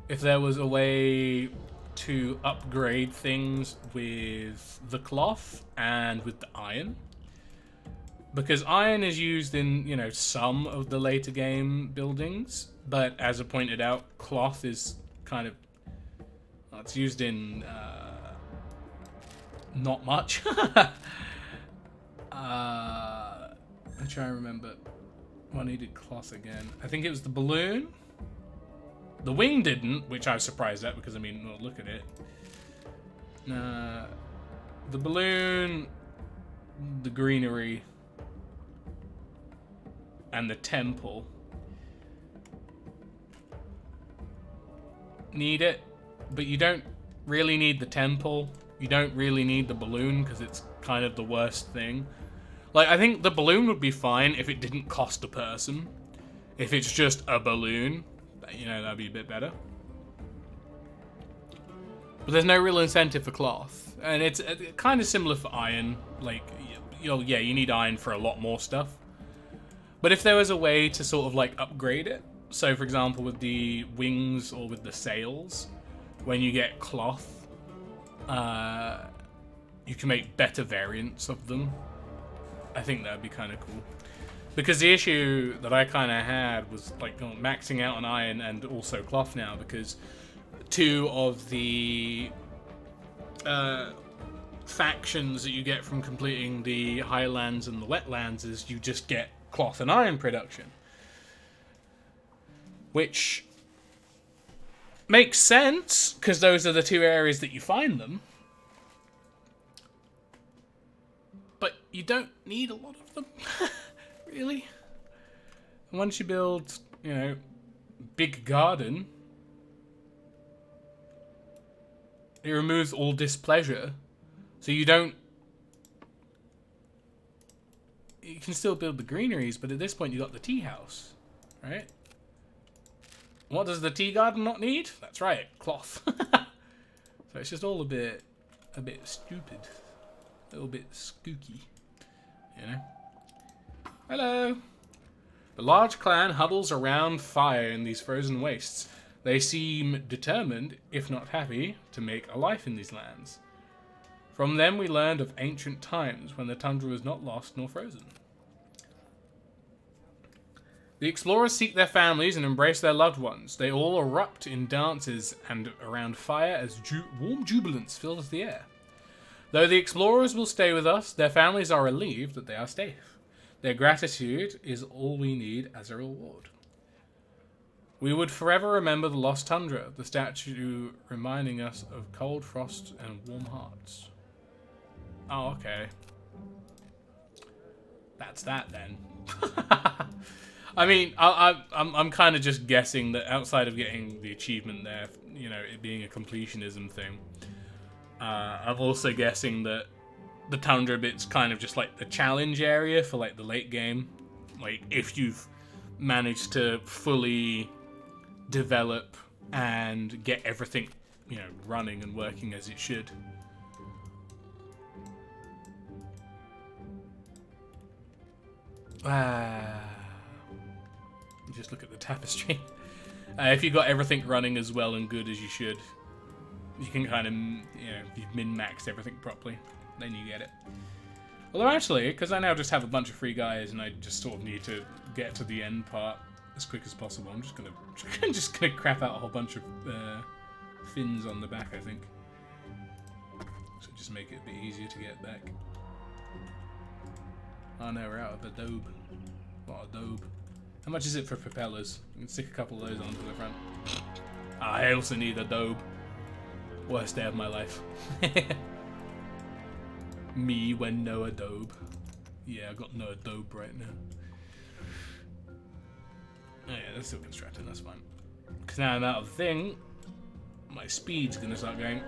if there was a way to upgrade things with the cloth and with the iron. Because iron is used in, you know, some of the later game buildings, but as I pointed out, cloth is kind of... it's used in not much. I'm trying to remember what needed cloth again. I think it was the balloon. The wing didn't, which I was surprised at because, I mean, well, look at it. The balloon, the greenery, and the temple. Need it, but you don't really need the temple. You don't really need the balloon because it's kind of the worst thing. Like, I think the balloon would be fine if it didn't cost a person. If it's just a balloon, you know, that'd be a bit better. But there's no real incentive for cloth. And it's kind of similar for iron. Like, yeah, you need iron for a lot more stuff. But if there was a way to sort of, like, upgrade it. So, for example, with the wings or with the sails, when you get cloth, you can make better variants of them. I think that'd be kind of cool. Because the issue that I kind of had was, like, maxing out on iron and also cloth now, because 2 of the factions that you get from completing the highlands and the wetlands is you just get cloth and iron production. Which makes sense, because those are the 2 areas that you find them. But you don't need a lot of them, really. And once you build, you know, big garden, it removes all displeasure. So you don't... You can still build the greeneries, but at this point you got the tea house, right? What does the tea garden not need? That's right, cloth. So it's just all a bit stupid. A little bit skooky, you know? Hello! The large clan huddles around fire in these frozen wastes. They seem determined, if not happy, to make a life in these lands. From them we learned of ancient times when the tundra was not lost nor frozen. The explorers seek their families and embrace their loved ones. They all erupt in dances and around fire as warm jubilance fills the air. Though the explorers will stay with us, their families are relieved that they are safe. Their gratitude is all we need as a reward. We would forever remember the lost tundra, the statue reminding us of cold frost and warm hearts. Oh, okay. That's that then. I mean, I'm kind of just guessing that outside of getting the achievement there, you know, it being a completionism thing, I'm also guessing that the tundra bit's kind of just like the challenge area for like the late game. Like if you've managed to fully develop and get everything, you know, running and working as it should. Just look at the tapestry. If you got everything running as well and good as you should, you can kind of, you know, if you've min-maxed everything properly, then you get it. Although actually, because I now just have a bunch of free guys and I just sort of need to get to the end part as quick as possible, I'm just gonna crap out a whole bunch of fins on the back, I think. So just make it a bit easier to get back. Oh no, we're out of adobe. What adobe? How much is it for propellers? I can stick a couple of those onto the front. I also need adobe. Worst day of my life. Me when no adobe. Yeah, I got no adobe right now. Oh yeah, that's still constructing, that's fine. Because now I'm out of the thing, my speed's gonna start going.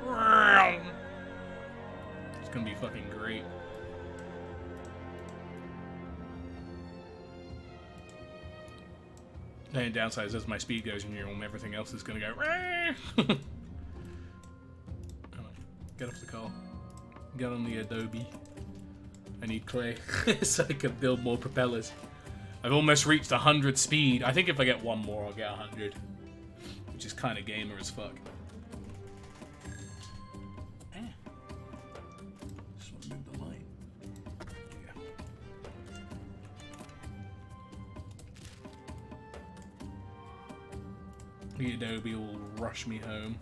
It's gonna be fucking great. The only downside is as my speed goes in here, everything else is gonna go. Get off the car. Get on the Adobe. I need clay so I can build more propellers. I've almost reached 100 speed. I think if I get one more, I'll get 100. Which is kind of gamer as fuck. Just want to move the light. Yeah. The Adobe will rush me home.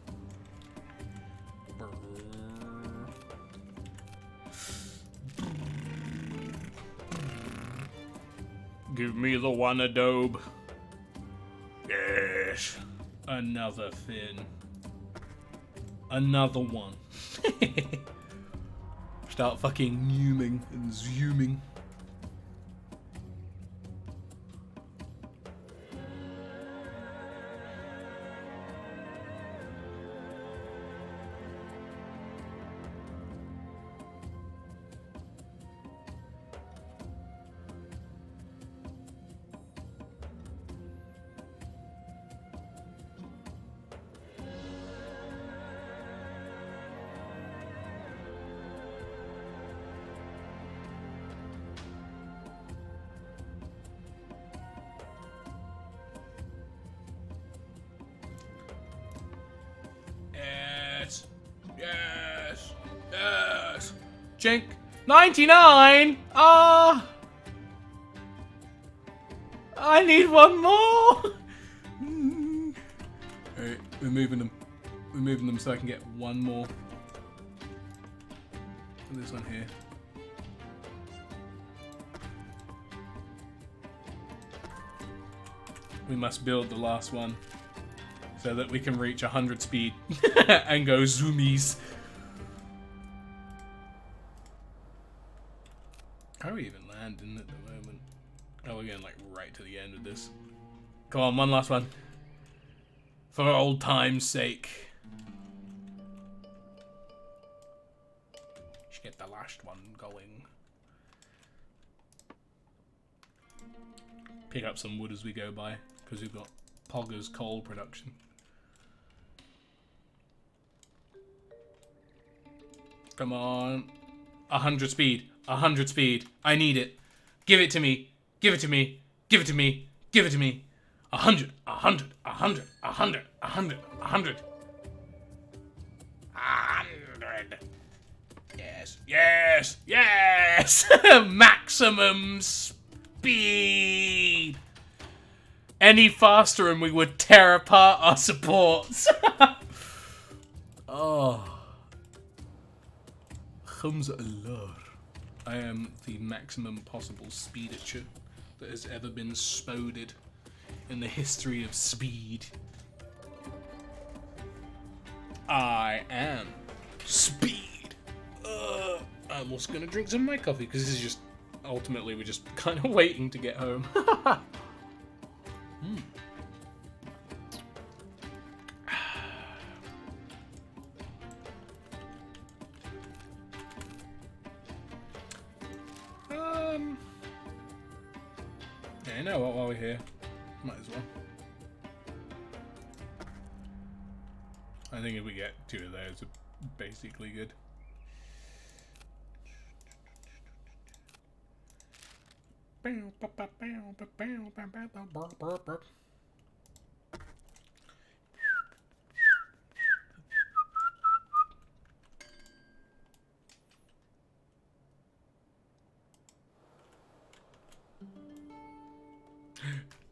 Give me the one adobe. Yes. Another fin. Another one. Start fucking numing and zooming. Jink. 99! Ah! I need one more! Alright, we're moving them. We're moving them so I can get one more. This one here. We must build the last one so that we can reach 100 speed and go zoomies. How are we even landing at the moment? Oh, we're getting like right to the end of this. Come on, one last one. For old time's sake. Should get the last one going. Pick up some wood as we go by, because we've got Pogger's coal production. Come on. 100 speed. 100 speed. I need it. Give it to me. Give it to me. Give it to me. Give it to me. 100. 100. 100. 100. 100. 100. 100. Yes. Yes. Yes. Maximum speed. Any faster and we would tear apart our supports. Oh. Comes Allah. I am the maximum possible speedature that has ever been spoded in the history of speed. I am speed. I'm also gonna drink some of my coffee because this is just ultimately we're just kind of waiting to get home. Yeah, you know what? While we're here, might as well. I think if we get 2 of those, we're basically good.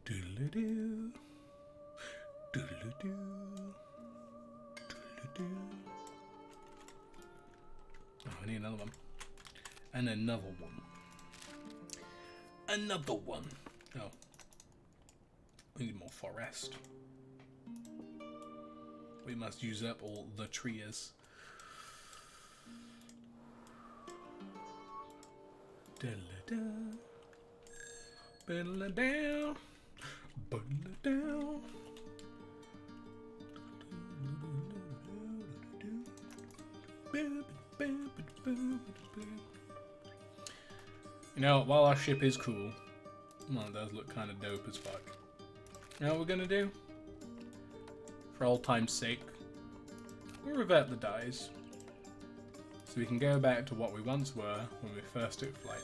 Doodle-doo. Doodle-doo. Doodle-doo. Oh, I need another one. And another one. Another one. Oh. We need more forest. We must use up all the trees. Diddle-a-doo. Biddle-a-down. Biddle-a-down. You know, while our ship is cool, well, it does look kind of dope as fuck. You know what we're gonna do? For old time's sake, we'll revert the dies. So we can go back to what we once were when we first took flight.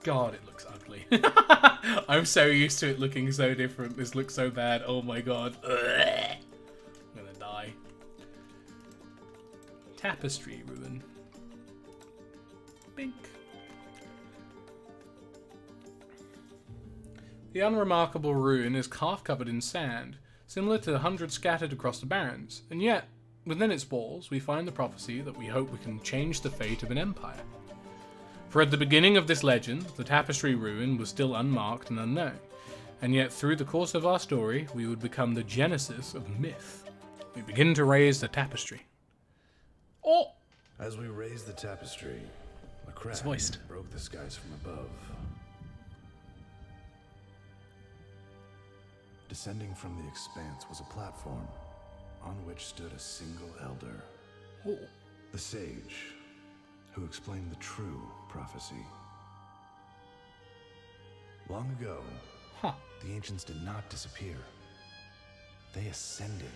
God, it looks ugly. I'm so used to it looking so different. This looks so bad. Oh my god. I'm gonna die. Tapestry ruin. Bink. The unremarkable ruin is half-covered in sand, similar to the hundreds scattered across the barrens, and yet, within its walls, we find the prophecy that we hope we can change the fate of an empire. For at the beginning of this legend, the tapestry ruin was still unmarked and unknown, and yet through the course of our story, we would become the genesis of myth. We begin to raise the tapestry. Oh!
As we raised the tapestry, a crack broke the skies from above. Descending from the expanse was a platform on which stood a single elder.
Oh.
The sage, who explained the true prophecy. Long ago, the ancients did not disappear. They ascended.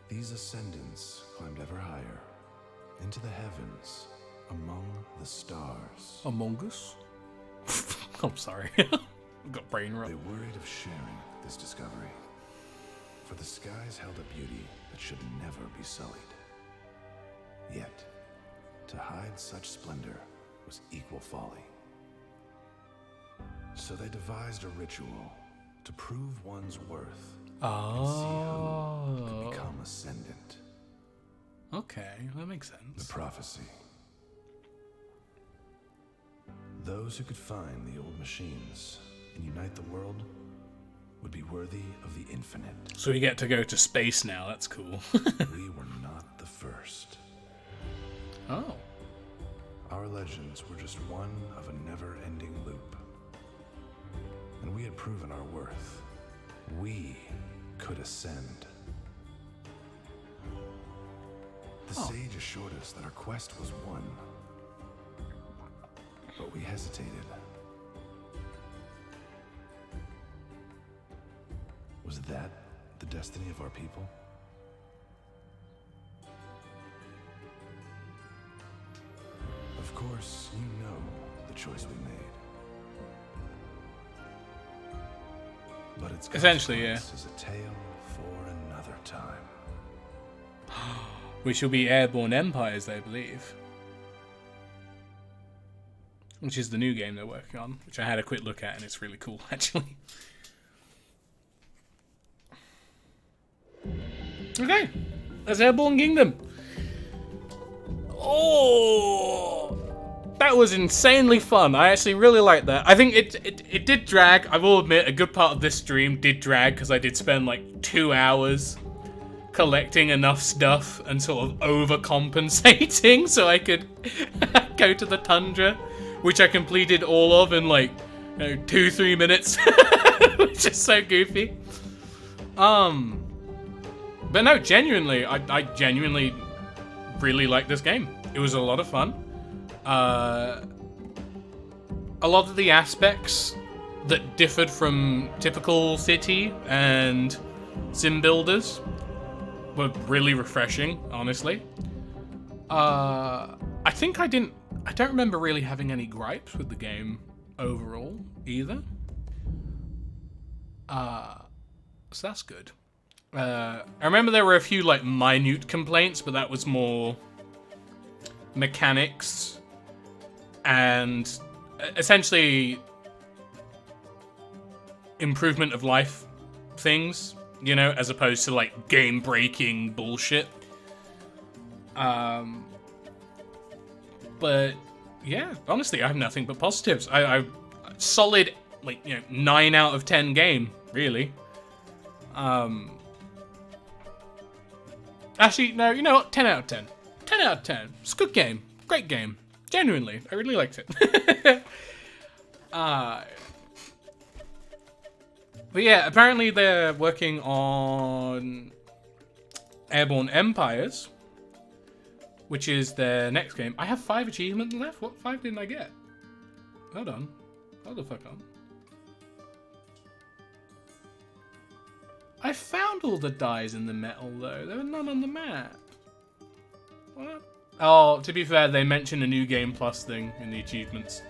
These ascendants climbed ever higher, into the heavens, among the stars.
Among Us? I'm sorry. I've got brain rot.
They worried of sharing this discovery, for the skies held a beauty that should never be sullied. Yet, to hide such splendor was equal folly. So they devised a ritual to prove one's worth and see who could become ascendant.
Okay, that makes sense.
The prophecy. Those who could find the old machines and unite the world would be worthy of the infinite.
So we get to go to space now, that's cool.
We were not the first.
Oh.
Our legends were just one of a never-ending loop. And we had proven our worth. We could ascend. The sage assured us that our quest was won. But we hesitated. Was that the destiny of our people? Of course, you know the choice we made. But it's
essentially, yeah.
Is a tale for another time.
Which will be Airborne Empires, I believe. Which is the new game they're working on, which I had a quick look at, and it's really cool, actually. Okay, that's Airborne Kingdom. Oh, that was insanely fun. I actually really liked that. I think it did drag. I will admit, a good part of this stream did drag because I did spend like 2 hours collecting enough stuff and sort of overcompensating so I could go to the tundra, which I completed all of in like 2-3 minutes, which is so goofy. But no, genuinely, I genuinely really like this game. It was a lot of fun. A lot of the aspects that differed from typical city and sim builders were really refreshing, honestly. I don't remember really having any gripes with the game overall either. So that's good. I remember there were a few like minute complaints, but that was more mechanics and essentially improvement of life things, you know, as opposed to like game-breaking bullshit. But yeah, honestly, I have nothing but positives. I solid, like, 9 out of 10 game, really. Actually, no, you know what? 10 out of 10. 10 out of 10. It's a good game. Great game. Genuinely, I really liked it. But yeah, apparently they're working on Airborne Empires, which is their next game. I have 5 achievements left. What 5 didn't I get? Hold on. Hold the fuck on. I found all the dyes in the metal, though. There were none on the map. What? Oh, to be fair, they mention a new game plus thing in the achievements.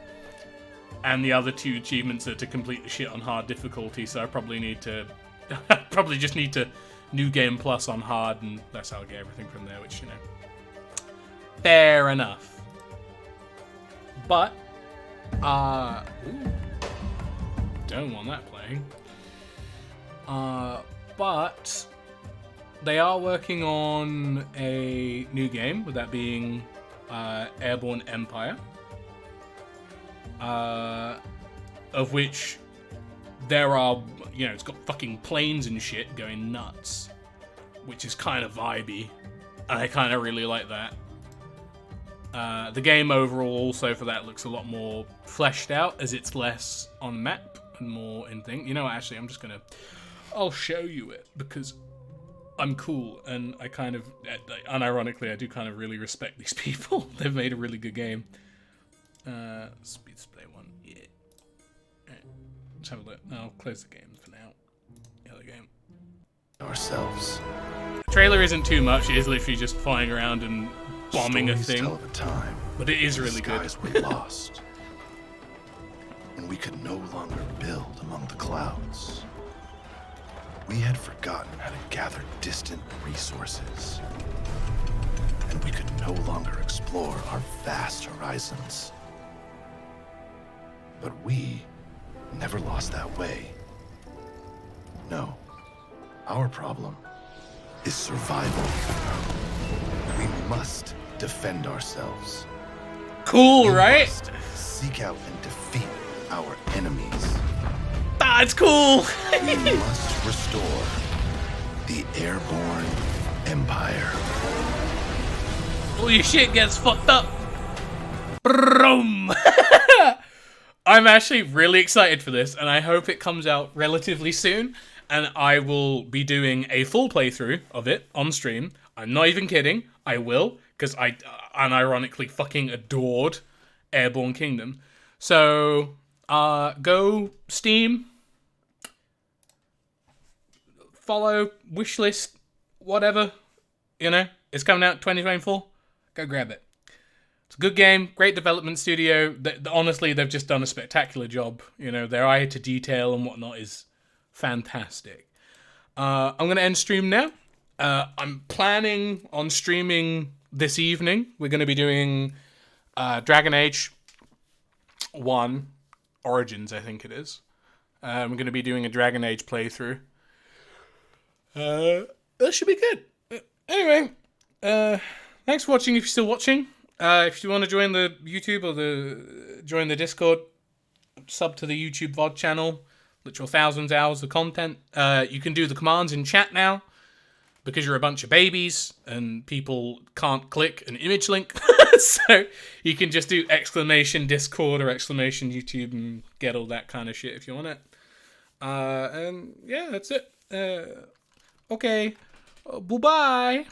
And the other 2 achievements are to complete the shit on hard difficulty, so I probably need to... probably just need to new game plus on hard, and that's how I get everything from there, which, fair enough. But, ooh, don't want that playing. But they are working on a new game, with that being Airborne Empire, of which there are, it's got fucking planes and shit going nuts, which is kind of vibey, and I kind of really like that. The game overall also for that looks a lot more fleshed out, as it's less on map and more in thing. Actually, I'll show you it, because I'm cool, and I kind of, unironically, I do kind of really respect these people. They've made a really good game. Speed display 1, yeah. Right. Let's have a look. I'll close the game for now. The other game.
Ourselves.
The trailer isn't too much. It is literally just flying around and bombing
Stories
a thing.
Tell of a time
but it is really good.
The skies were lost, and we could no longer build among the clouds. We had forgotten how to gather distant resources, and we could no longer explore explore our vast horizons. But we never lost that way. No, our problem is survival. We must defend ourselves.
Cool,
We
right?
must seek out and defeat our enemies.
That's cool.
We must restore the Airborne Empire.
All your shit gets fucked up. Brum. I'm actually really excited for this, and I hope it comes out relatively soon, and I will be doing a full playthrough of it on stream. I'm not even kidding. I will, because I unironically fucking adored Airborne Kingdom. So, go Steam, follow, wishlist, whatever. You know, it's coming out 2024. Go grab it. It's a good game, great development studio. Honestly, they've just done a spectacular job. You know, their eye to detail and whatnot is fantastic. I'm going to end stream now. I'm planning on streaming this evening. We're going to be doing Dragon Age 1 Origins, I think it is. We're going to be doing a Dragon Age playthrough. That should be good. Anyway, thanks for watching if you're still watching. If you want to join the YouTube or join the Discord, sub to the YouTube VOD channel, literal thousands of hours of content. You can do the commands in chat now because you're a bunch of babies and people can't click an image link. So you can just do exclamation Discord or exclamation YouTube and get all that kind of shit if you want it. And yeah, that's it. Okay. Bye-bye.